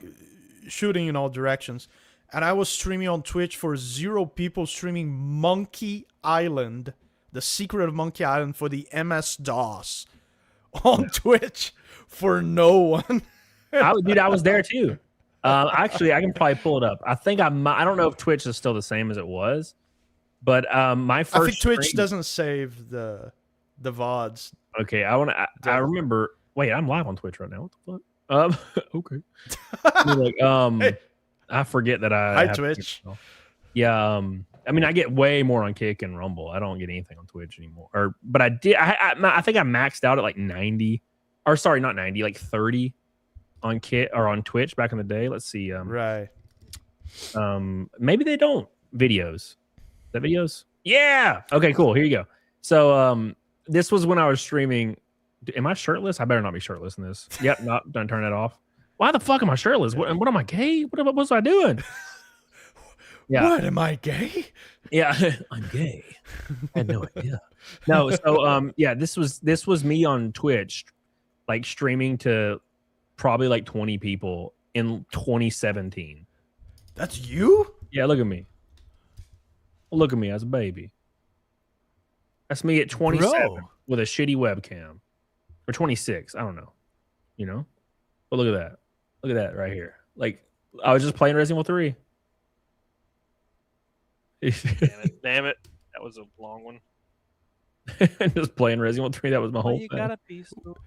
shooting in all directions, and I was streaming on Twitch for 0 people, streaming Monkey Island, the Secret of Monkey Island for the MS-DOS on Twitch for no one. I was there too. Actually, I can probably pull it up. I think I don't know if Twitch is still the same as it was, but my first. I think Twitch doesn't save the VODs. Okay, I remember. Wait, I'm live on Twitch right now. What the fuck? Okay. Like, I forget that I. Hi, Twitch. Yeah. I mean, I get way more on Kick and Rumble. I don't get anything on Twitch anymore. But I did. I think I maxed out at like 90, or sorry, not 90, like 30 on Kick or on Twitch back in the day. Let's see. Right. Maybe they don't videos. Is that videos? Yeah. Okay. Cool. Here you go. So this was when I was streaming. Am I shirtless? I better not be shirtless in this. Yep. Not. Don't turn that off. Why the fuck am I shirtless? What am I gay? What was I doing? Yeah. What, am I gay? Yeah, I'm gay. I had no idea. No, so yeah, this was me on Twitch, like streaming to probably like 20 people in 2017. That's you? Yeah, look at me. Look at me as a baby. That's me at 27 with a shitty webcam. Or 26, I don't know. You know? But look at that. Look at that right here. Like, I was just playing Resident Evil 3. Damn it. That was a long one. Just playing Resident Evil 3. That was my whole thing.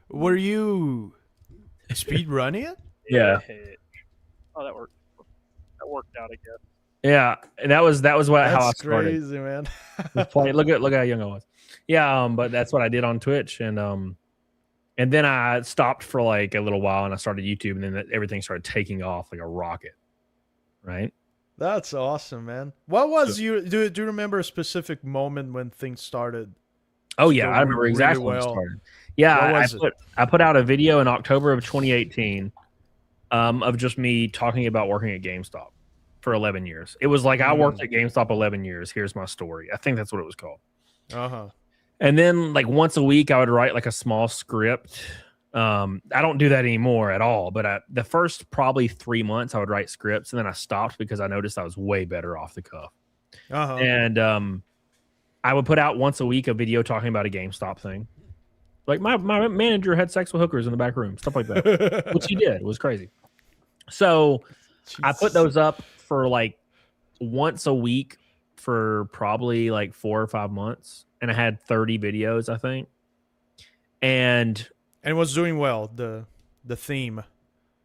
Were you speed running it? Yeah. Oh, that worked. That worked out, I guess. Yeah, and that was how I started. Crazy, man. Look how young I was. Yeah, but that's what I did on Twitch, and then I stopped for like a little while, and I started YouTube, and then everything started taking off like a rocket. Right. That's awesome, man. What was you? Do you remember a specific moment when things started? Oh yeah, I remember exactly when it started. Yeah, I put out a video in October of 2018 of just me talking about working at GameStop for 11 years. It was like I worked at GameStop 11 years. Here's my story. I think that's what it was called. And then like once a week, I would write like a small script. I don't do that anymore at all, but the first probably 3 months I would write scripts, and then I stopped because I noticed I was way better off the cuff. And I would put out once a week a video talking about a GameStop thing. Like my manager had sex with hookers in the back room, stuff like that. Which he did. It was crazy. So I put those up for like once a week for probably like 4 or 5 months, and I had 30 videos, I think. And it was doing well, the theme.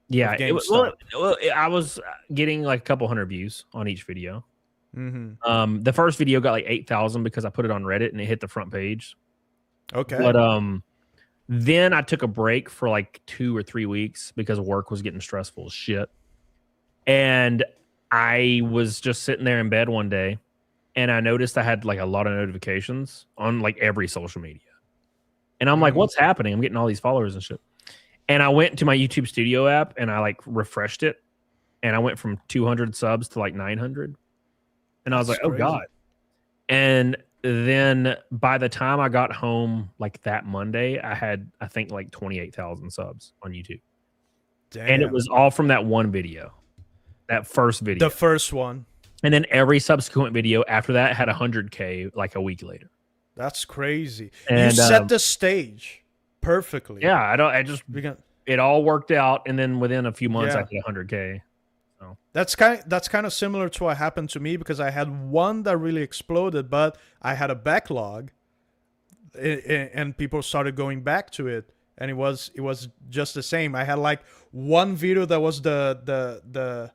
Yeah, I was getting like a couple hundred views on each video. The first video got like 8,000 because I put it on Reddit and it hit the front page. Okay. But then I took a break for like 2 or 3 weeks because work was getting stressful as shit. And I was just sitting there in bed one day, and I noticed I had like a lot of notifications on like every social media. And I'm like, what's happening? I'm getting all these followers and shit. And I went to my YouTube Studio app and I like refreshed it. And I went from 200 subs to like 900. And I was like, oh God. And then by the time I got home, like that Monday, I had, I think like 28,000 subs on YouTube. Damn. And it was all from that one video, that first video. The first one. And then every subsequent video after that had 100K like a week later. That's crazy. And, you set the stage perfectly. Yeah, it all worked out, and then within a few months I hit 100K. So That's kind of similar to what happened to me, because I had one that really exploded, but I had a backlog, and people started going back to it, and it was just the same. I had like one video that was the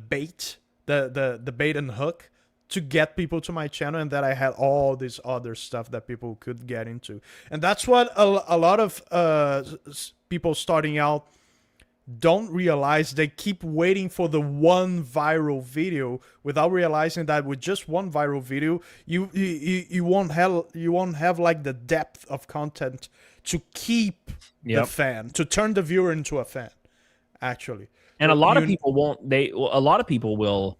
bait, the bait and hook to get people to my channel, and that I had all this other stuff that people could get into. And that's what a lot of people starting out don't realize. They keep waiting for the one viral video without realizing that with just one viral video, you won't have like the depth of content to keep the fan, to turn the viewer into a fan, actually. And a lot of people won't. A lot of people will.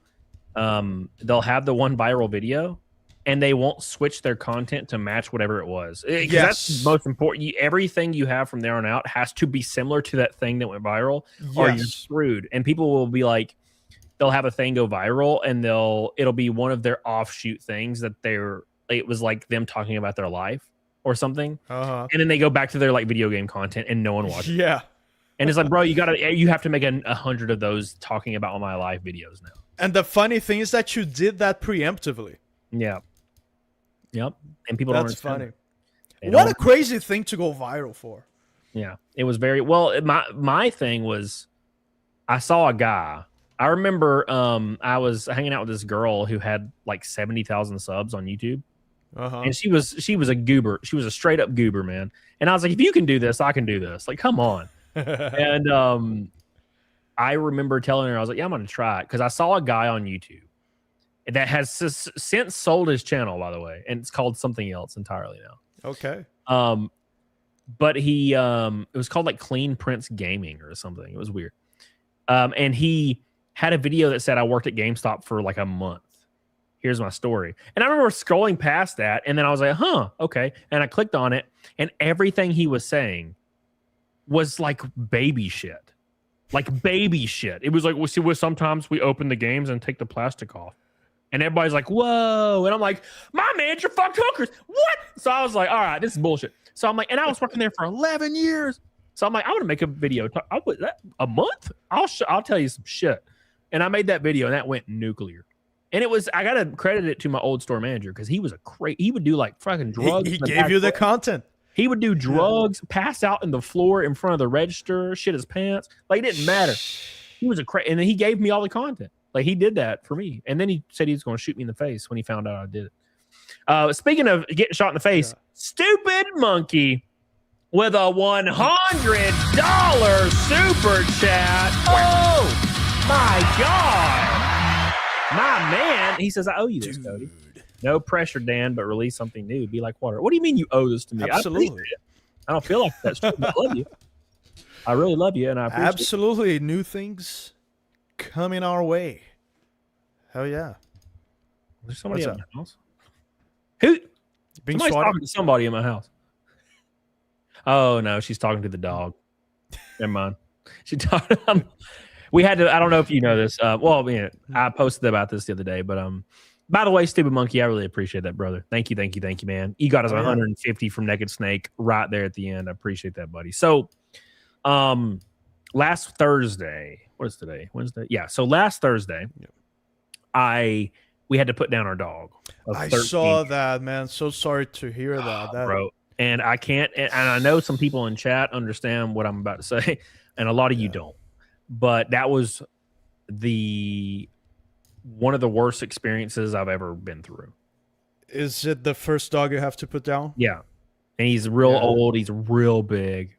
They'll have the one viral video, and they won't switch their content to match whatever it was. Yes. That's most important. Everything you have from there on out has to be similar to that thing that went viral, or you're screwed. And people will be like, they'll have a thing go viral, and it'll be one of their offshoot things that it was like them talking about their life or something. And then they go back to their like video game content, and no one watches. Yeah. And it's like, bro, you have to make 100 of those talking about my life videos now. And the funny thing is that you did that preemptively. Yeah. Yep. And people That's don't funny. What a crazy thing to go viral for. Yeah. It was very well. My thing was, I saw a guy. I remember I was hanging out with this girl who had like 70,000 subs on YouTube. And she was a goober. She was a straight up goober, man. And I was like, if you can do this, I can do this. Like, come on. And I remember telling her, I was like, yeah, I'm going to try it. Because I saw a guy on YouTube that has since sold his channel, by the way. And it's called something else entirely now. Okay. But he, it was called like Clean Prince Gaming or something. It was weird. And he had a video that said, I worked at GameStop for like a month. Here's my story. And I remember scrolling past that. And then I was like, huh, okay. And I clicked on it. And everything he was saying was like baby shit. Like baby shit. It was like, sometimes we open the games and take the plastic off. And everybody's like, whoa. And I'm like, my man, you're fucked hookers. What? So I was like, all right, this is bullshit. So I'm like, and I was working there for 11 years. So I'm like, I want to make a video. A month? I'll tell you some shit. And I made that video, and that went nuclear. And I got to credit it to my old store manager, because he was he would do like fucking drugs. He gave you the content. He would do drugs, pass out in the floor in front of the register, shit his pants. Like, it didn't matter. He was and then he gave me all the content. Like, he did that for me. And then he said he was going to shoot me in the face when he found out I did it. Speaking of getting shot in the face, Stupid Monkey with a $100 super chat. Oh, my God. My man. He says, I owe you this, Cody. No pressure, Dan, but release something new. Be like water. What do you mean you owe this to me? Absolutely. I don't feel like that's true, but I love you. I really love you, and I appreciate Absolutely. New things coming our way. Hell yeah. There's somebody in my house. Who? Somebody's swatted? talking to somebody in my house. Oh, no, she's talking to the dog. Never mind. She talked. We had to, I don't know if you know this. Well, yeah, I posted about this the other day, but by the way, Stupid Monkey, I really appreciate that, brother. Thank you, man. You got us 150 from Naked Snake right there at the end. I appreciate that, buddy. So, last Thursday, what is today? Wednesday? Yeah. So last Thursday, we had to put down our dog. I saw that, man. So sorry to hear that, bro. And I can't. And I know some people in chat understand what I'm about to say, and a lot of you don't. But that was one of the worst experiences I've ever been through. Is it the first dog you have to put down? Yeah. And he's real old. He's real big.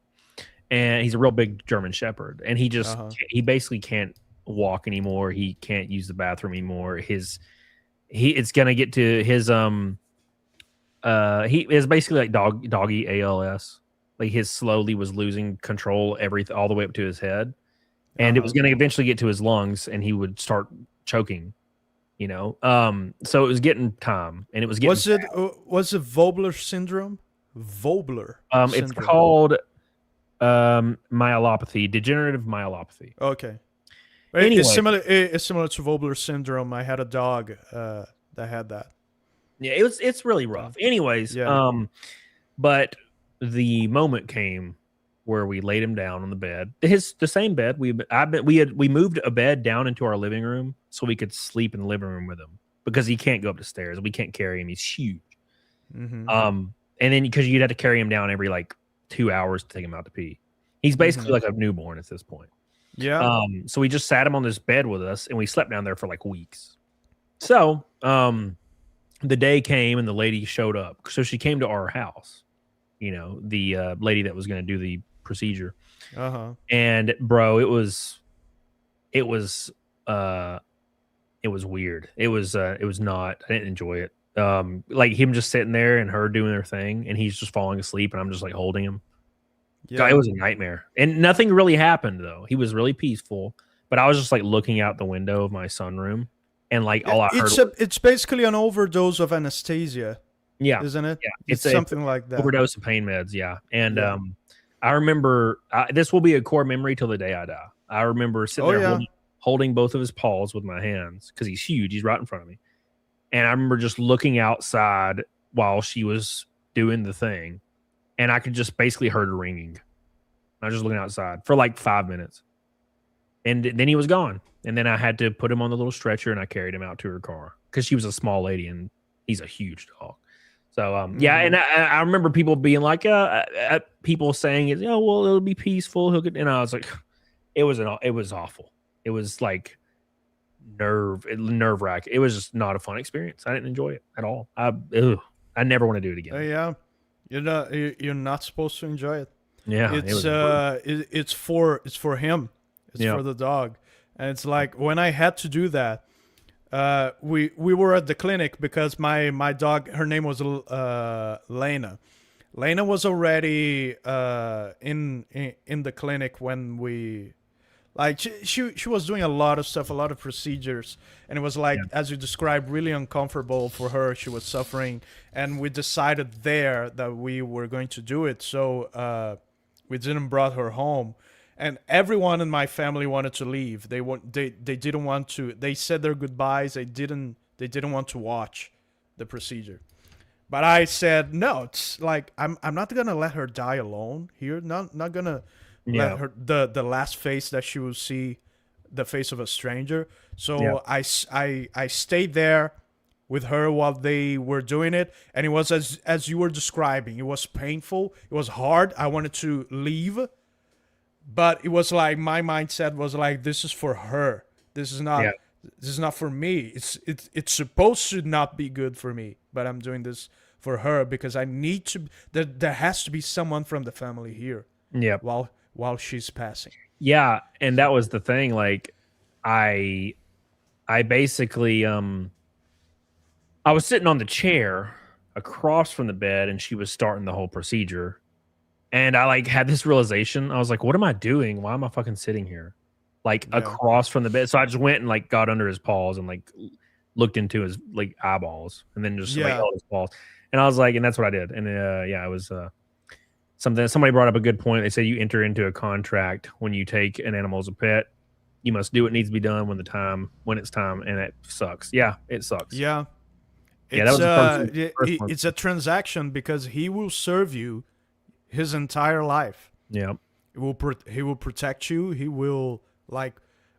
And he's a real big German Shepherd. And he just, he basically can't walk anymore. He can't use the bathroom anymore. It's going to get to his, he is basically like doggy ALS. Like his slowly was losing control all the way up to his head. And it was going to eventually get to his lungs, and he would start choking, so it was getting time, and it was getting was it Vobler syndrome? It's called myelopathy, degenerative myelopathy. Okay. Anyway, it's similar to Vobler syndrome. I had a dog that had that. Yeah, it's really rough. Anyways, but the moment came where we laid him down on the bed. The same bed. We moved a bed down into our living room so we could sleep in the living room with him because he can't go up the stairs. We can't carry him. He's huge. Mm-hmm. And then because you'd have to carry him down every like 2 hours to take him out to pee. He's basically like a newborn at this point. Yeah. So we just sat him on this bed with us and we slept down there for like weeks. So the day came and the lady showed up. So she came to our house, you know, the lady that was going to do the procedure. And bro, it was weird. It was not, I didn't enjoy it. Like him just sitting there and her doing their thing and he's just falling asleep and I'm just like holding him. Yeah, it was a nightmare. And nothing really happened though. He was really peaceful, but I was just like looking out the window of my sunroom and like all I heard it's basically an overdose of anesthesia. Yeah. Isn't it? Yeah. It's something like that. Overdose of pain meds, yeah. And I remember this will be a core memory till the day I die. I remember sitting there holding both of his paws with my hands because he's huge. He's right in front of me. And I remember just looking outside while she was doing the thing. And I could just basically heard her ringing. I was just looking outside for like 5 minutes. And then he was gone. And then I had to put him on the little stretcher and I carried him out to her car because she was a small lady and he's a huge dog. So, yeah. And I remember people being like, people saying, oh, well, it'll be peaceful. He'll get, and I was like, it was awful. It was like nerve wracking. It was just not a fun experience. I didn't enjoy it at all. I never want to do it again. Yeah. You're not supposed to enjoy it. Yeah, it's for him. It's for the dog, and it's like when I had to do that. We were at the clinic because my dog, her name was Lena. Lena was already in the clinic when we. Like she was doing a lot of stuff, a lot of procedures, and it was like, as you described, really uncomfortable for her. She was suffering, and we decided there that we were going to do it. So we didn't brought her home, and everyone in my family wanted to leave. They didn't want to. They said their goodbyes. They didn't want to watch the procedure. But I said no. It's like I'm not gonna let her die alone here. Not gonna. Let her the last face that she will see, the face of a stranger. So I stayed there with her while they were doing it, and it was as you were describing. It was painful. It was hard. I wanted to leave, but it was like my mindset was like, this is for her. This is not. This is not for me. It's supposed to not be good for me, but I'm doing this for her because I need to. There has to be someone from the family here. Yeah. While she's passing. Yeah, and that was the thing. Like, I basically I was sitting on the chair across from the bed, and she was starting the whole procedure, and I like had this realization. I was like, "What am I doing? Why am I fucking sitting here, like across from the bed?" So I just went and like got under his paws and like looked into his like eyeballs, and then just like held his paws, and I was like, and that's what I did, and it was. Somebody brought up a good point. They say you enter into a contract when you take an animal as a pet. You must do what needs to be done when it's time, and it sucks. Yeah, it sucks. Yeah, that was it's a transaction because he will serve you his entire life. Yeah, he will protect you. He will like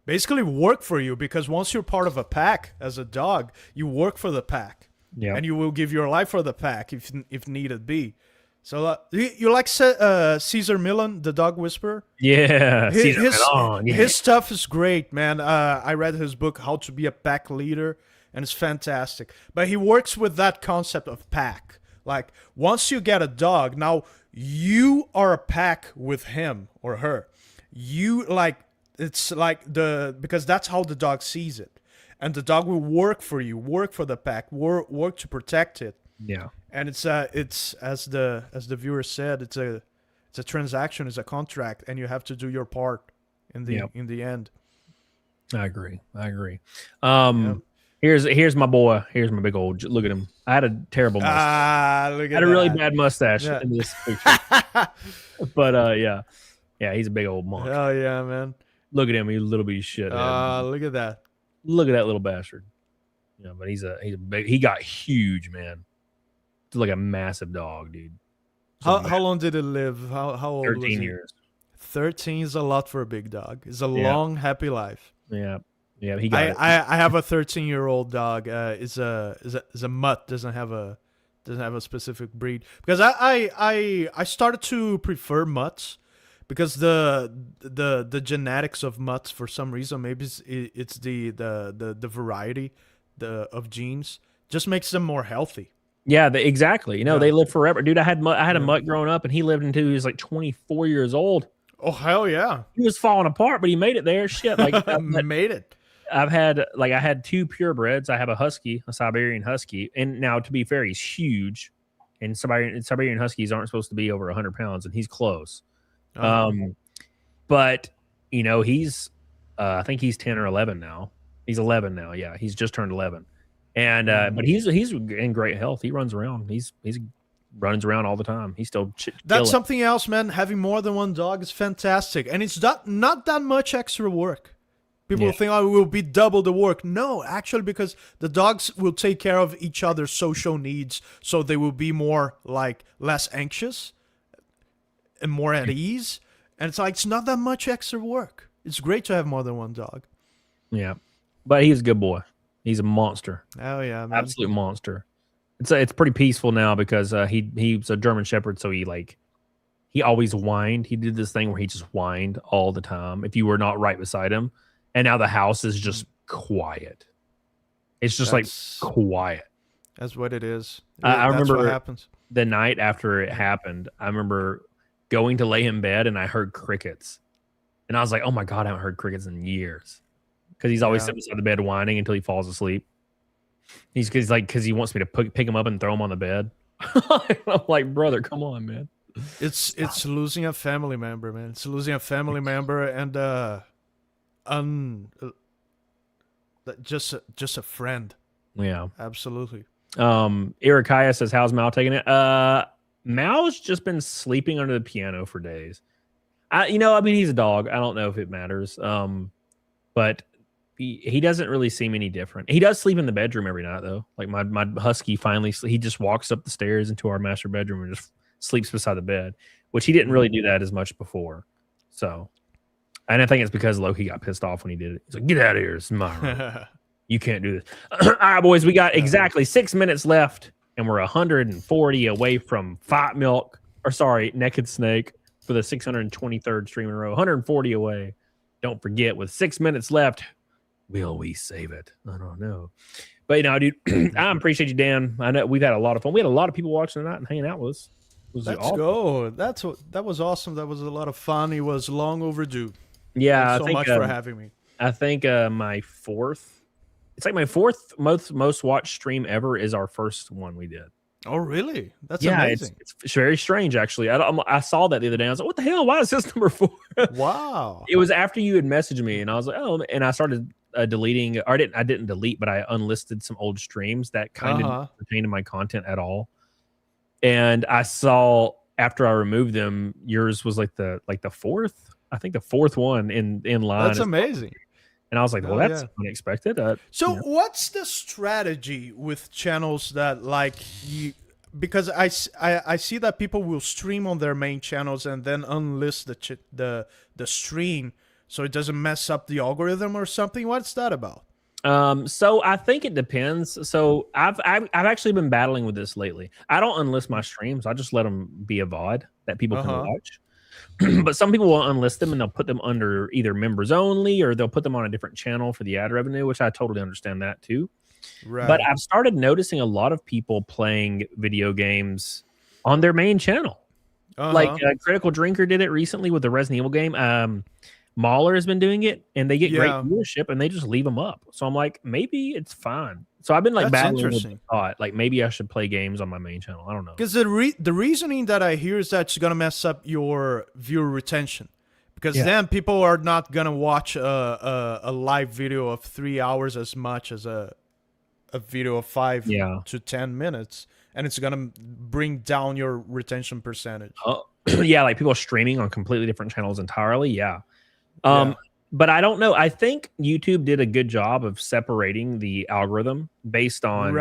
basically work for you because once you're part of a pack as a dog, you work for the pack. Yeah, and you will give your life for the pack if needed be. So you like Caesar Millan, the dog whisperer? Yeah, his stuff is great, man. I read his book, How to Be a Pack Leader, and it's fantastic. But he works with that concept of pack. Like, once you get a dog, now you are a pack with him or her. It's like because that's how the dog sees it. And the dog will work for you, work for the pack, work to protect it. Yeah. And it's as the viewer said, it's a transaction, it's a contract, and you have to do your part in the end. I agree. Here's my boy. Here's my big old. Look at him. I had a terrible mustache. Look at I had a really bad mustache in this picture. But yeah, he's a big old monk. Oh yeah, man. Look at him. He's a little bit of shit. Look at that. Look at that little bastard. Yeah, but he's a big. He got huge, man. It's like a massive dog, dude. How long did it live? How old was 13 he? years. 13 is a lot for a big dog. It's a Yeah. long, happy life. Yeah. Yeah. He got it. I have a 13-year-old dog. Is a mutt. Doesn't have a specific breed, because I started to prefer mutts because the genetics of mutts, for some reason, maybe it's the variety of genes, just makes them more healthy. Yeah, exactly. You know, Yeah. they live forever. Dude, I had a mutt growing up, and he lived until he was like 24 years old. Oh, hell yeah. He was falling apart, but he made it there. Shit, like made it. I had 2 purebreds. I have a husky, a Siberian husky, and now, to be fair, he's huge, and Siberian huskies aren't supposed to be over 100 pounds, and he's close. But you know, he's I think he's 10 or 11 now. He's 11 now. Yeah, he's just turned 11, and but he's in great health. He runs around. He runs around all the time. He's still That's something else, man. Having more than one dog is fantastic, and it's not that much extra work. People think, oh, it will be double the work. No, actually, because the dogs will take care of each other's social needs, so they will be less anxious and more at ease. And it's not that much extra work. It's great to have more than one dog. Yeah, but he's a good boy. He's a monster. Oh yeah, man. Absolute monster. It's pretty peaceful now because he's a German Shepherd, so he always whined. He did this thing where he just whined all the time if you were not right beside him. And now the house is just quiet. It's just quiet. That's what it is. I remember what happens. The night after it happened, I remember going to lay in bed and I heard crickets. And I was like, oh my God, I haven't heard crickets in years. Because he's always sitting beside the bed whining until he falls asleep. Because he wants me to pick him up and throw him on the bed. I'm like, brother, come on, man. It's losing a family member, man. It's losing a family member and just a friend. Yeah, absolutely. Irikaya says, how's Mao taking it? Mao's just been sleeping under the piano for days. He's a dog. I don't know if it matters. But he doesn't really seem any different. He does sleep in the bedroom every night though. Like my husky he just walks up the stairs into our master bedroom and just sleeps beside the bed, which he didn't really do that as much before. So, and I think it's because Loki got pissed off when he did it. He's like, get out of here. It's my room. You can't do this. All right, boys, we got exactly 6 minutes left, and we're 140 away from Naked Snake for the 623rd stream in a row. 140 away. Don't forget, with 6 minutes left, will we save it? I don't know. But, dude, I appreciate you, Dan. I know we've had a lot of fun. We had a lot of people watching tonight and hanging out with us. Let's go. That was awesome. That was a lot of fun. It was long overdue. Yeah, Thanks so much for having me. I think my fourth most watched stream ever is our first one we did. Oh, really? That's amazing. It's very strange, actually. I saw that the other day. I was like, what the hell? Why is this number 4? Wow. It was after you had messaged me, and I was like, oh, and I started deleting. Or I didn't delete, but I unlisted some old streams that kind of didn't pertain to my content at all. And I saw after I removed them, yours was like the fourth. I think the fourth one in line. That's amazing. And I was like, well, that's unexpected. What's the strategy with channels that because I see that people will stream on their main channels and then unlist the stream so it doesn't mess up the algorithm or something? What's that about? So I think it depends. So I've actually been battling with this lately. I don't unlist my streams. I just let them be a VOD that people can watch. But some people will unlist them and they'll put them under either members only, or they'll put them on a different channel for the ad revenue, which I totally understand that too. Right. But I've started noticing a lot of people playing video games on their main channel. Like Critical Drinker did it recently with the Resident Evil game. Mahler has been doing it, and they get great viewership, and they just leave them up. So I'm like, maybe it's fine. So I've been battling with the thought, maybe I should play games on my main channel. I don't know. Because the reasoning that I hear is that it's gonna mess up your viewer retention, because then people are not gonna watch a live video of 3 hours as much as a video of 5 to 10 minutes, and it's gonna bring down your retention percentage. Yeah, like people streaming on completely different channels entirely. Yeah. But I don't know. I think YouTube did a good job of separating the algorithm based on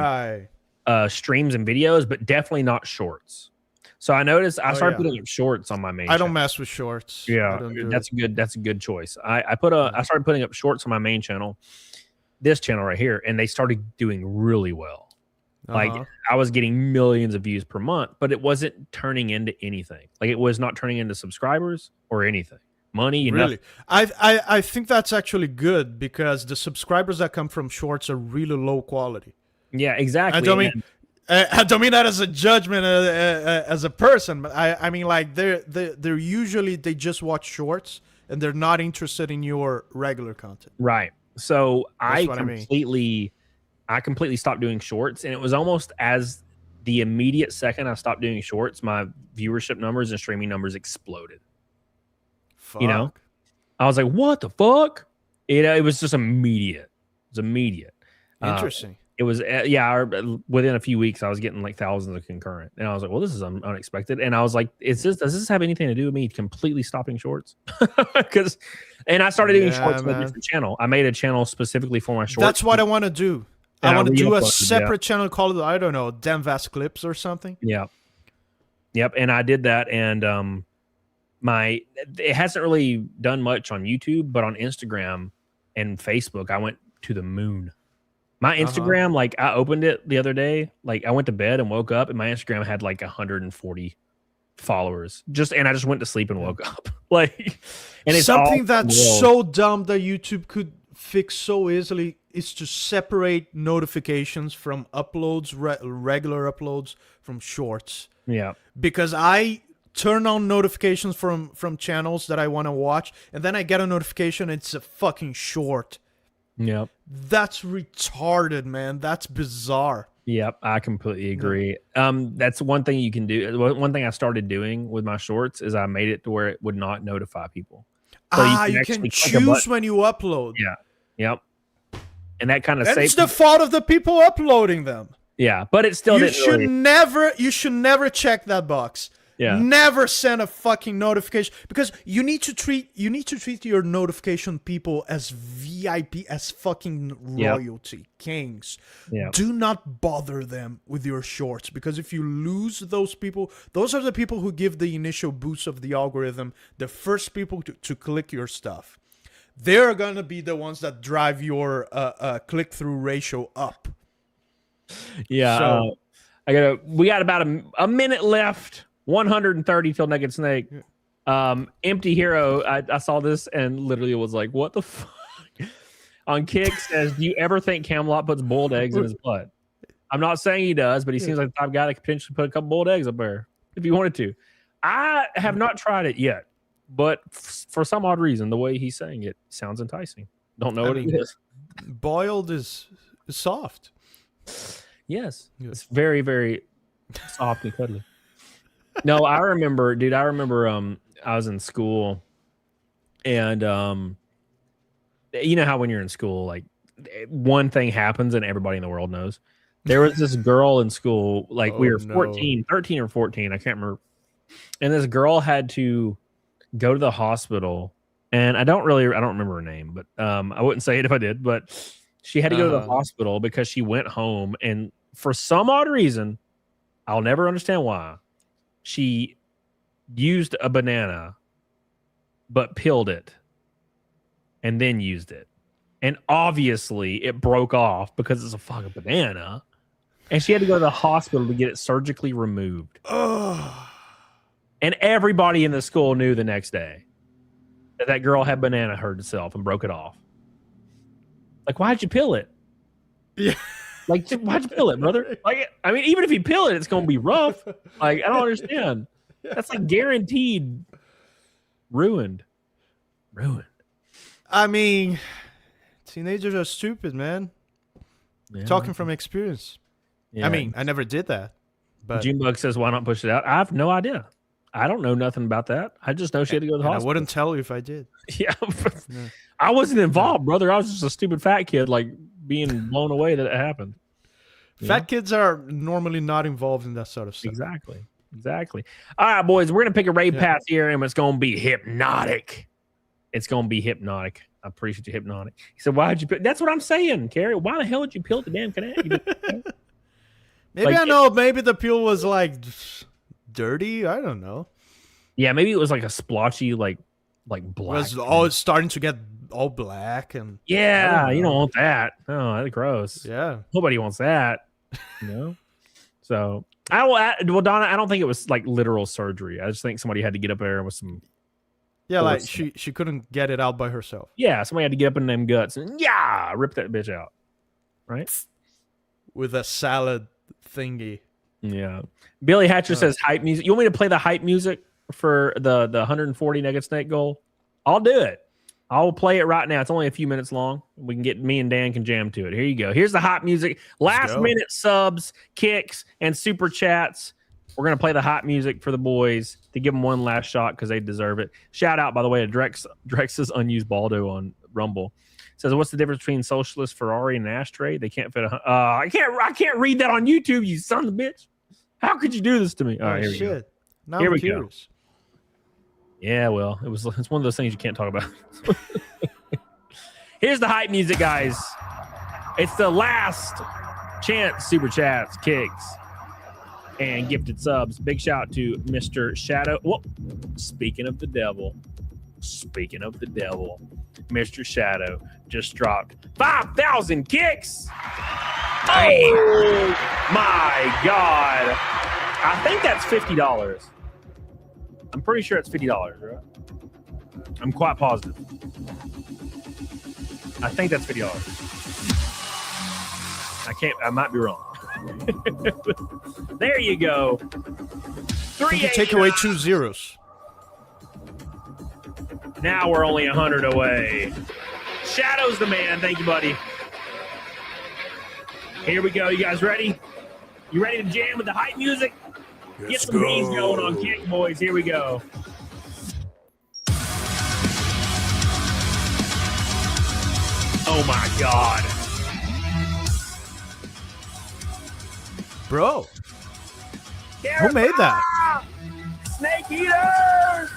streams and videos, but definitely not shorts. So I noticed I started yeah. putting up shorts on my main. I don't channel. mess with shorts. Yeah, that's a good choice. I started putting up shorts on my main channel, this channel right here, and they started doing really well. Like I was getting millions of views per month, but it wasn't turning into anything. Like it was not turning into subscribers or anything. Money, really. I think that's actually good because the subscribers that come from shorts are really low quality. Yeah, exactly. I don't mean that as a judgment as a person, but I mean like they're usually they just watch shorts and they're not interested in your regular content. Right. So I completely stopped doing shorts, and it was almost as the immediate second I stopped doing shorts, my viewership numbers and streaming numbers exploded. Fuck. You know, I was like, "What the fuck?" It was just immediate. It was immediate. Interesting. It was within a few weeks I was getting like thousands of concurrent, and I was like, "Well, this is unexpected." And I was like, does this have anything to do with me completely stopping shorts?" And I started doing shorts on a different channel. I made a channel specifically for my shorts. That's what I want to do. I want to do a separate channel called, I don't know, Dan Vasc Clips or something. Yeah. Yep. And I did that, and it hasn't really done much on YouTube, but on Instagram and Facebook, I went to the moon. My Instagram, like I opened it the other day, like I went to bed and woke up, and my Instagram had like 140 followers. And I just went to sleep and woke up. Like, and it's something that's so dumb that YouTube could fix so easily is to separate notifications from uploads, regular uploads from shorts. Yeah, because I turn on notifications from channels that I want to watch, and then I get a notification, it's a fucking short. Yep. That's retarded, man. That's bizarre. Yep, I completely agree. That's one thing you can do. One thing I started doing with my shorts is I made it to where it would not notify people. So you can choose when you upload. Yeah. Yep. And that kind of saves. It's the fault of the people uploading them. Yeah, but it still you should never check that box. Yeah. Never send a fucking notification, because you need to treat your notification people as VIP, as fucking royalty, kings. Yeah. Do not bother them with your shorts, because if you lose those people, those are the people who give the initial boost of the algorithm, the first people to click your stuff. They're gonna be the ones that drive your click-through ratio up. Yeah. So, we got about a minute left. 130 till Naked Snake. Empty Hero. I saw this and literally was like, what the fuck? On Kick says, do you ever think Camelot puts boiled eggs in his butt? I'm not saying he does, but he seems like the type of guy that could potentially put a couple boiled eggs up there if he wanted to. I have not tried it yet, but for some odd reason, the way he's saying it sounds enticing. Don't know what it is. Boiled is soft. Yes. It's very, very soft and cuddly. No, I remember, dude. I was in school, and you know how when you're in school, like one thing happens and everybody in the world knows. There was this girl in school, like we were 13 or 14, I can't remember. And this girl had to go to the hospital, and I don't remember her name, but I wouldn't say it if I did, but she had to go to the hospital because she went home, and for some odd reason, I'll never understand why, she used a banana, but peeled it and then used it. And obviously it broke off because it's a fucking banana. And she had to go to the hospital to get it surgically removed. And everybody in the school knew the next day that girl had banana hurt herself and broke it off. Like, why'd you peel it? Yeah. Like, why'd you peel it, brother? Like, I mean, even if you peel it, it's going to be rough. Like, I don't understand. That's like guaranteed ruined. I mean, teenagers are stupid, man. Yeah. Talking from experience. Yeah. I mean, I never did that. But Junebug says, why not push it out? I have no idea. I don't know nothing about that. I just know she had to go to the hospital. I wouldn't tell you if I did. Yeah. I wasn't involved, brother. I was just a stupid fat kid, like being blown away that it happened. Fat kids are normally not involved in that sort of stuff. Exactly. All right, boys, we're going to pick a raid pass here, and it's going to be hypnotic. It's going to be hypnotic. I appreciate you, hypnotic. He said, why'd you peel? That's what I'm saying, Carrie. Why the hell did you peel the damn canal? Maybe I know. Maybe the peel was like dirty. I don't know. Yeah, maybe it was like a splotchy, like black. It's starting to get all black and yeah, you don't want that. Oh, that's gross. Yeah, nobody wants that. You know. So well, Donna, I don't think it was like literal surgery. I just think somebody had to get up there with some. Yeah, like she couldn't get it out by herself. Yeah, somebody had to get up in them guts and rip that bitch out, right? With a salad thingy. Yeah. Billy Hatcher says hype music. You want me to play the hype music for the 140 naked snake goal? I'll do it. I'll play it right now. It's only a few minutes long. We can get me and Dan can jam to it. Here you go. Here's the hype music. Last minute subs, kicks, and super chats. We're going to play the hot music for the boys to give them one last shot because they deserve it. Shout out, by the way, to Drex's unused Baldo on Rumble. Says, what's the difference between socialist Ferrari and an ashtray? They can't fit a... I can't read that on YouTube, you son of a bitch. How could you do this to me? All right, here we go. Now here I'm we curious. Go. Yeah, well, it's one of those things you can't talk about. Here's the hype music, guys. It's the last chance super chats, kicks, and gifted subs. Big shout out to Mr. Shadow. Whoa. Speaking of the devil, Mr. Shadow just dropped 5,000 kicks. Oh my God. I think that's $50. I'm pretty sure it's $50, right? I'm quite positive. I think that's $50. I might be wrong. There you go. You can take away 2 zeros. Now we're only 100 away. Shadow's the man. Thank you, buddy. Here we go. You guys ready? You ready to jam with the hype music? Get some beats going on Kick, boys. Here we go. Oh, my God. Bro. Who made that? Snake Eaters!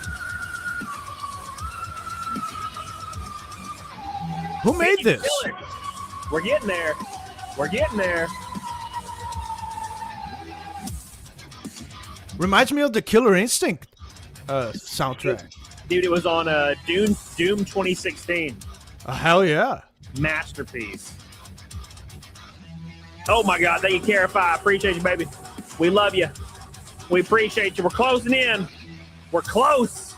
Who made this? We're getting there. We're getting there. Reminds me of the Killer Instinct soundtrack. Dude, it was on Doom 2016. Hell yeah. Masterpiece. Oh my God, thank you, Carify. Appreciate you, baby. We love you. We appreciate you. We're closing in. We're close.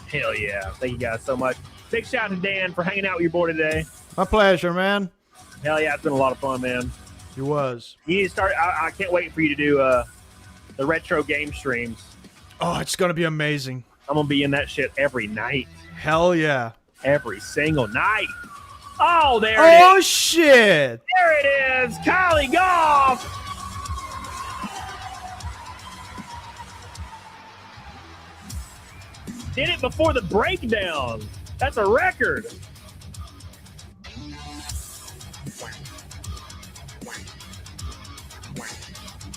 Hell yeah. Thank you guys so much. Big shout out to Dan for hanging out with your boy today. My pleasure, man. Hell yeah, it's been a lot of fun, man. It was. You need to start. I can't wait for you to do the retro game streams. Oh, it's going to be amazing. I'm going to be in that shit every night. Hell yeah. Every single night. Oh, there it is. Oh, shit. There it is. Kylie Goff. Did it before the breakdown. That's a record.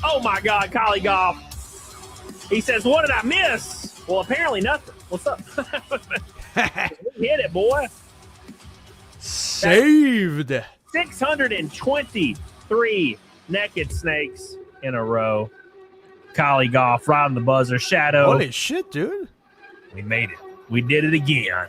Oh, my God, Kylie Goff. He says, what did I miss? Well, apparently nothing. What's up? Hit it, boy. Saved. 623 naked snakes in a row. Kylie Goff right on the buzzer. Shadow. Holy shit, dude. We made it. We did it again.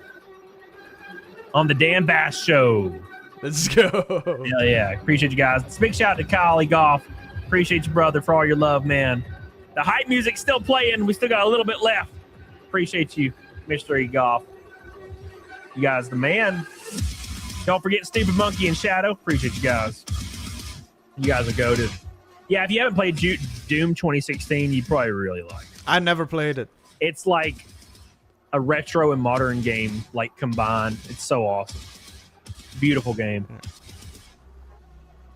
On the Dan Vasc Show. Let's go. Hell yeah. Appreciate you guys. Big shout out to Kylie Goff. Appreciate you, brother, for all your love, man. The hype music's still playing. We still got a little bit left. Appreciate you, Mystery Goff. You guys, the man. Don't forget Stupid Monkey and Shadow. Appreciate you guys. You guys are goated. Yeah, if you haven't played Doom 2016, you probably really like it. I never played it. It's like a retro and modern game, like combined. It's so awesome. Beautiful game.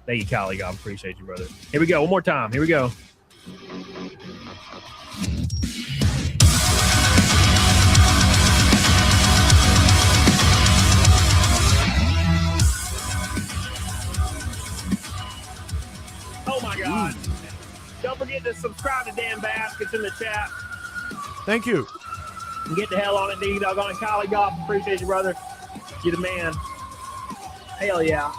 Thank you, Kylie God. Appreciate you, brother. Here we go. One more time. Here we go. Oh my God. Don't forget to subscribe to Dan Vasc. It's in the chat. Thank you. And get the hell on it, D-Dog on Kylie Goff. Appreciate you, brother. You're the man. Hell yeah.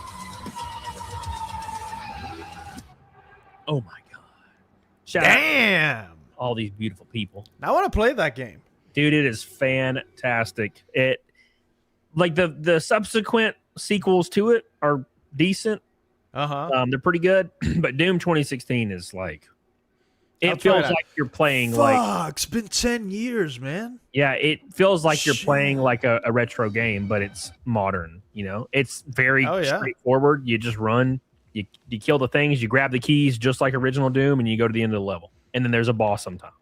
Oh my God. Shout out Damn. all these beautiful people. I want to play that game. Dude, it is fantastic. It like the subsequent sequels to it are decent. They're pretty good, but Doom 2016 is like it feels like you're playing it's been 10 years, man. Yeah, it feels like you're playing like a retro game, but it's modern, you know? It's very straightforward. You just run, you kill the things, you grab the keys just like original Doom, and you go to the end of the level. And then there's a boss sometimes.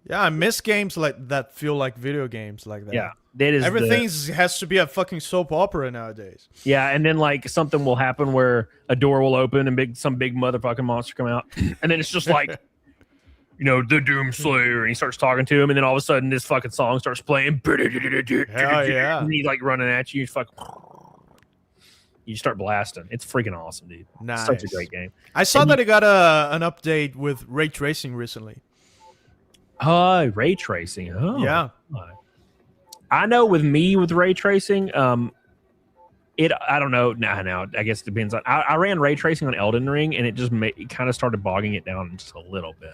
Yeah, I miss games like that feel like video games like that. Yeah. That is everything has to be a fucking soap opera nowadays. Yeah, and then like something will happen where a door will open and some big motherfucking monster come out. And then it's just like you know, the Doom Slayer, and he starts talking to him, and then all of a sudden this fucking song starts playing. Hell yeah. And he's like running at you. You start blasting. It's freaking awesome, dude. Nice. Such a great game. I saw that it got an update with ray tracing recently. Ray tracing. Oh, yeah. I know with ray tracing, I don't know. No, I guess it depends on. I ran ray tracing on Elden Ring, and it just kind of started bogging it down just a little bit.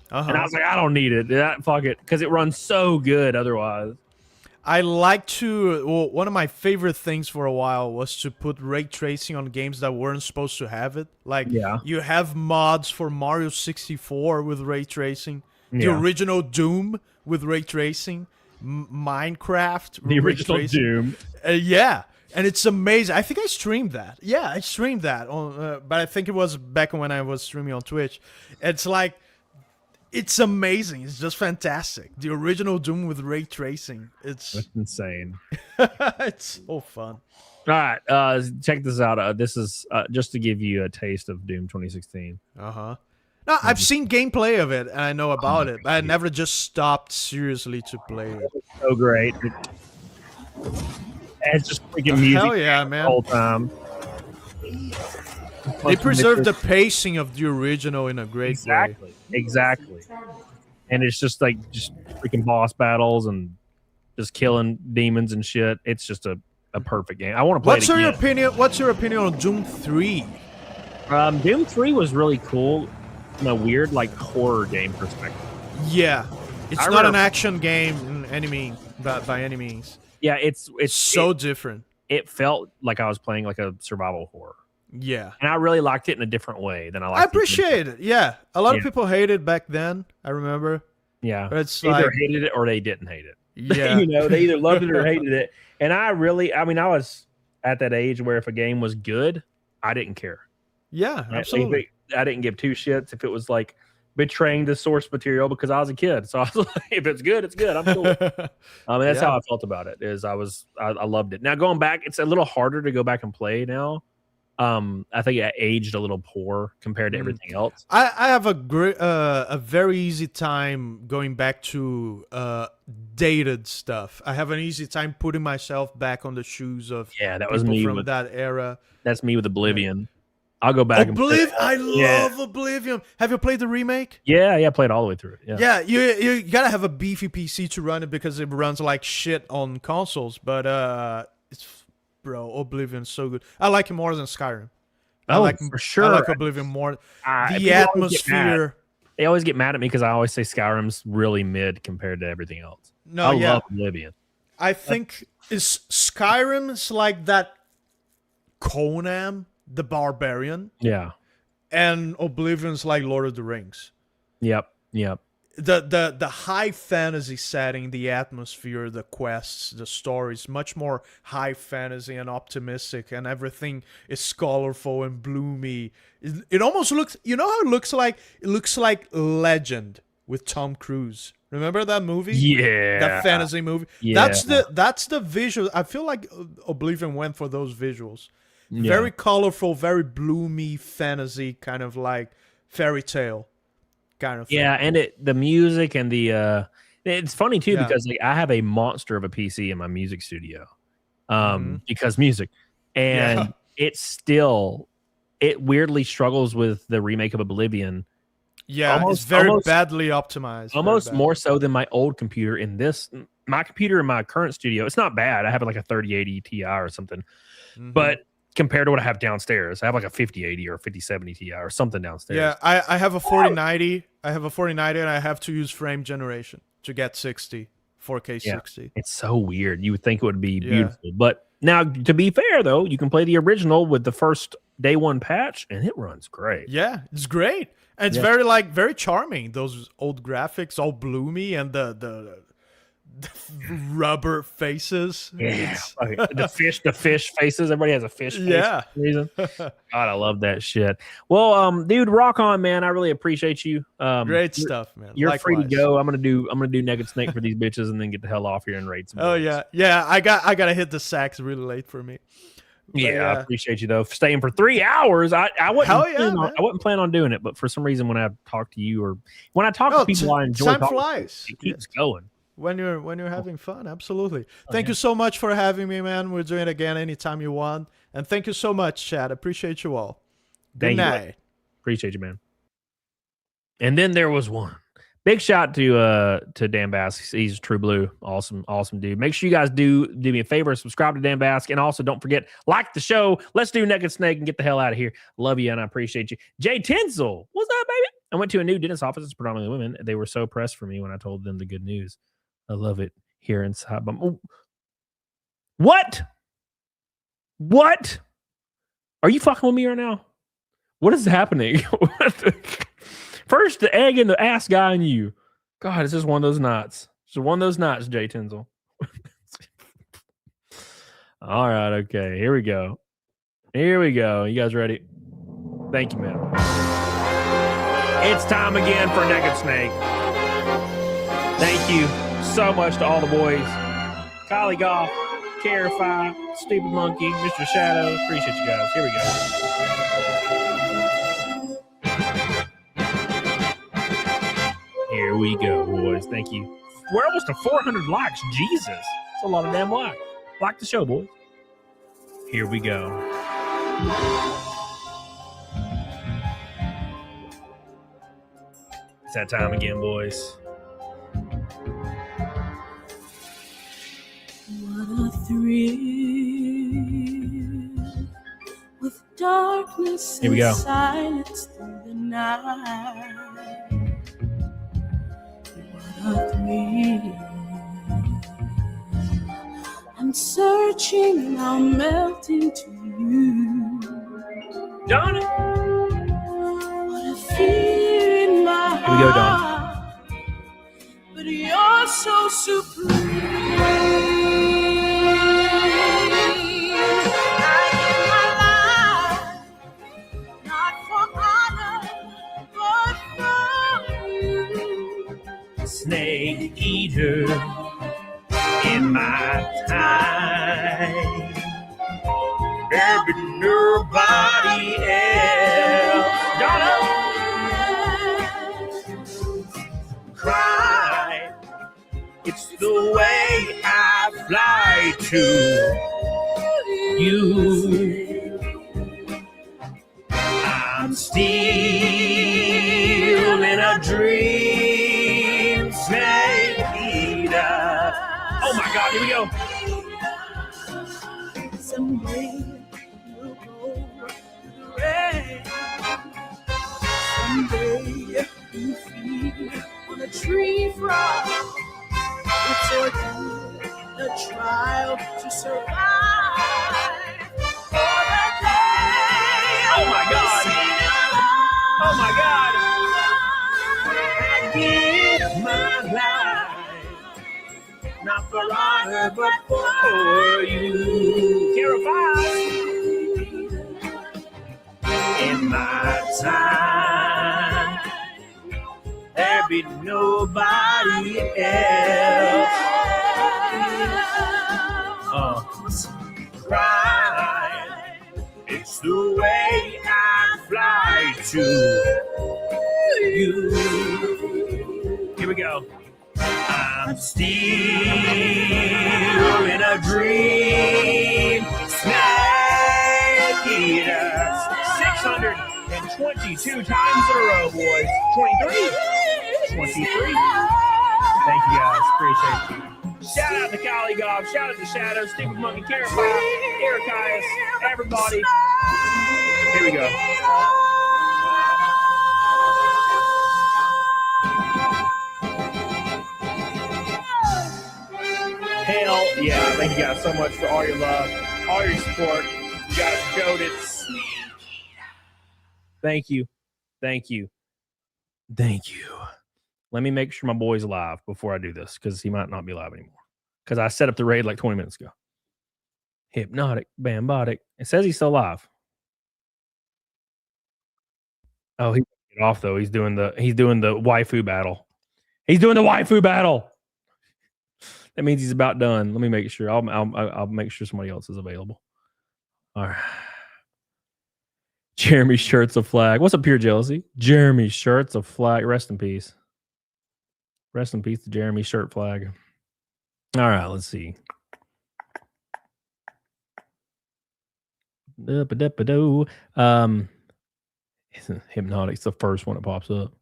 And I was like, I don't need it. Fuck it, because it runs so good otherwise. I like to. Well, one of my favorite things for a while was to put ray tracing on games that weren't supposed to have it. Like, you have mods for Mario 64 with ray tracing, the original Doom with ray tracing, Minecraft, the original Doom. Yeah. And it's amazing. I think I streamed that. Yeah, I streamed that on, but I think it was back when I was streaming on Twitch. It's like, it's amazing. It's just fantastic. The original Doom with ray tracing. That's insane. It's so fun. All right, check this out. This is just to give you a taste of Doom 2016. No, I've seen gameplay of it and I know about it, but I never just stopped seriously to play it. So great. It's just freaking music. Hell yeah, man. The whole time. They preserved the pacing of the original in a great way. Exactly. And it's just like freaking boss battles and just killing demons and shit. It's just a perfect game. I want to play it again. What's your opinion on Doom 3? Doom 3 was really cool from a weird like horror game perspective. Yeah. It's not an action game by any means. Yeah, it's so different. It felt like I was playing like a survival horror. Yeah. And I really liked it in a different way than I liked I appreciate it. Yeah. A lot of people hated it back then, I remember. Yeah. But it's either hated it or they didn't hate it. Yeah. You know, they either loved it or hated it. And I was at that age where if a game was good, I didn't care. Yeah, absolutely. I didn't give two shits if it was like betraying the source material because I was a kid. So I was like, if it's good, it's good. I'm cool. That's how I felt about it. I loved it. Now going back, it's a little harder to go back and play now. I think it aged a little poor compared to everything else. I have a very easy time going back to dated stuff. I have an easy time putting myself back on the shoes of that was me from that era. That's me with Oblivion. I'll go back. I love Oblivion. Have you played the remake? Yeah, I played all the way through it. Yeah, you gotta have a beefy PC to run it because it runs like shit on consoles. But Bro, Oblivion's so good. I like it more than Skyrim. For sure. I like Oblivion more. The atmosphere. They always get mad at me because I always say Skyrim's really mid compared to everything else. No, I love Oblivion. I think Skyrim's like that Conan the Barbarian. Yeah. And Oblivion's like Lord of the Rings. Yep. The high fantasy setting, the atmosphere, the quests, the stories, much more high fantasy and optimistic, and everything is colorful and bloomy. It almost looks, you know how it looks like? It looks like Legend with Tom Cruise. Remember that movie? Yeah. That fantasy movie? Yeah. That's the visual. I feel like Oblivion went for those visuals. Yeah. Very colorful, very bloomy fantasy, kind of like fairy tale. Kind of thing. Yeah, and the music and the it's funny too because like I have a monster of a PC in my music studio, because music, and it weirdly struggles with the remake of Oblivion. Yeah, it's very badly optimized. Almost more so than my old computer. My computer in my current studio, it's not bad. I have like a 3080 Ti or something, but compared to what I have downstairs, I have like a 5080 or a 5070 Ti or something downstairs. Yeah, I have a 4090. I have a 4090 and I have to use frame generation to get 60, 4K 60. It's so weird. You would think it would be beautiful. But now, to be fair, though, you can play the original with the first day one patch, and it runs great. Yeah, it's great. And it's very charming. Those old graphics, all bloomy, and the rubber faces. Yeah, the fish faces. Everybody has a fish face for some reason. God, I love that shit. Well, dude, rock on, man. I really appreciate you. Great stuff, man. You're free to go. I'm gonna do Naked Snake for these bitches, and then get the hell off here and raid some. Yeah. I gotta hit the sacks really late for me. But I appreciate you though for staying for 3 hours. I wasn't planning on doing it, but for some reason when I talk to you or when I talk to people, I enjoy. Time talking flies. It keeps going. When you're having fun, absolutely. Thank you so much for having me, man. We'll do it again anytime you want. And thank you so much, Chad. Appreciate you all. Good night. Appreciate you, man. And then there was one. Big shout to Dan Vasc. He's true blue. Awesome dude. Make sure you guys do me a favor, subscribe to Dan Vasc, and also don't forget, like the show. Let's do Naked Snake and get the hell out of here. Love you and I appreciate you. Jay Tinsel, what's up, baby? I went to a new dentist office. It's predominantly women. They were so pressed for me when I told them the good news. I love it here inside. What? Are you fucking with me right now? What is happening? First the egg and the ass guy and you. God, it's just one of those nights. It's one of those nights, Jay Tinsel. All right, okay. Here we go. You guys ready? Thank you, man. It's time again for Naked Snake. Thank you so much to all the boys. Kylie Goff, Carify, Stupid Monkey, Mr. Shadow. Appreciate you guys. Here we go. Here we go, boys. Thank you. We're almost to 400 likes. Jesus. That's a lot of damn likes. Like the show, boys. Here we go. It's that time again, boys. What a thrill with darkness Here we go. and silence through the night. What a thrill. I'm searching and I'm melting to you. Donna. What a fear in my Here we go, Donna. heart. But you're so supreme. Snake eater in my time. There be nobody else. Donna, cry. It's the way I fly to you. I'm still in a dream, snake eater. Oh my God, here we go. Someday you'll go to the rain. Someday you feed on a tree frog. It's a trial to survive. For the day. Oh my God. Oh my God. I give my life, not for honor, but for you. In my time, there be nobody else. Cry, it's the way I fly to you. Here we go. I'm still in a dream. Snake eater. 622 times in a row, boys. 23. Thank you guys. Appreciate you. Shout out to Kylie Goff. Shout out to Shadow, Stupid Monkey, Carify, Erikias, everybody. Here we go. Hell yeah. Thank you guys so much for all your love, all your support. You guys showed it. Thank you. Thank you. Thank you. Let me make sure my boy's live before I do this because he might not be live anymore. Because I set up the raid like 20 minutes ago. Hypnotic, Bambotic. It says he's still live. Oh, he get off though. He's doing the waifu battle. He's doing the waifu battle. That means he's about done. Let me make sure. I'll make sure somebody else is available. All right. Jeremy shirts a flag. What's up, Pure Jealousy? Jeremy shirts a flag. Rest in peace. Rest in peace to Jeremy shirt flag. All right, let's see. Hypnotic's the first one that pops up.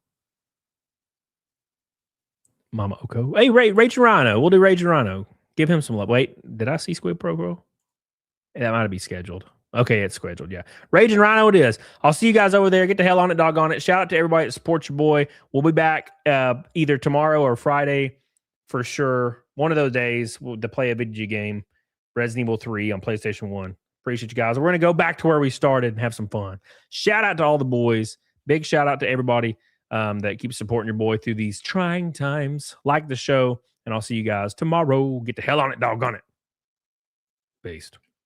Mama Oko. Hey, Ray Geronimo. We'll do Ray Geronimo. Give him some love. Wait, did I see Squid Pro? That might be scheduled. Okay, it's scheduled. Yeah. Raging Rhino it is. I'll see you guys over there. Get the hell on it, doggone it. Shout out to everybody that supports your boy. We'll be back either tomorrow or Friday for sure. One of those days to play a video game. Resident Evil 3 on PlayStation 1. Appreciate you guys. We're going to go back to where we started and have some fun. Shout out to all the boys. Big shout out to everybody that keeps supporting your boy through these trying times. Like the show, and I'll see you guys tomorrow. Get the hell on it, doggone it. Based.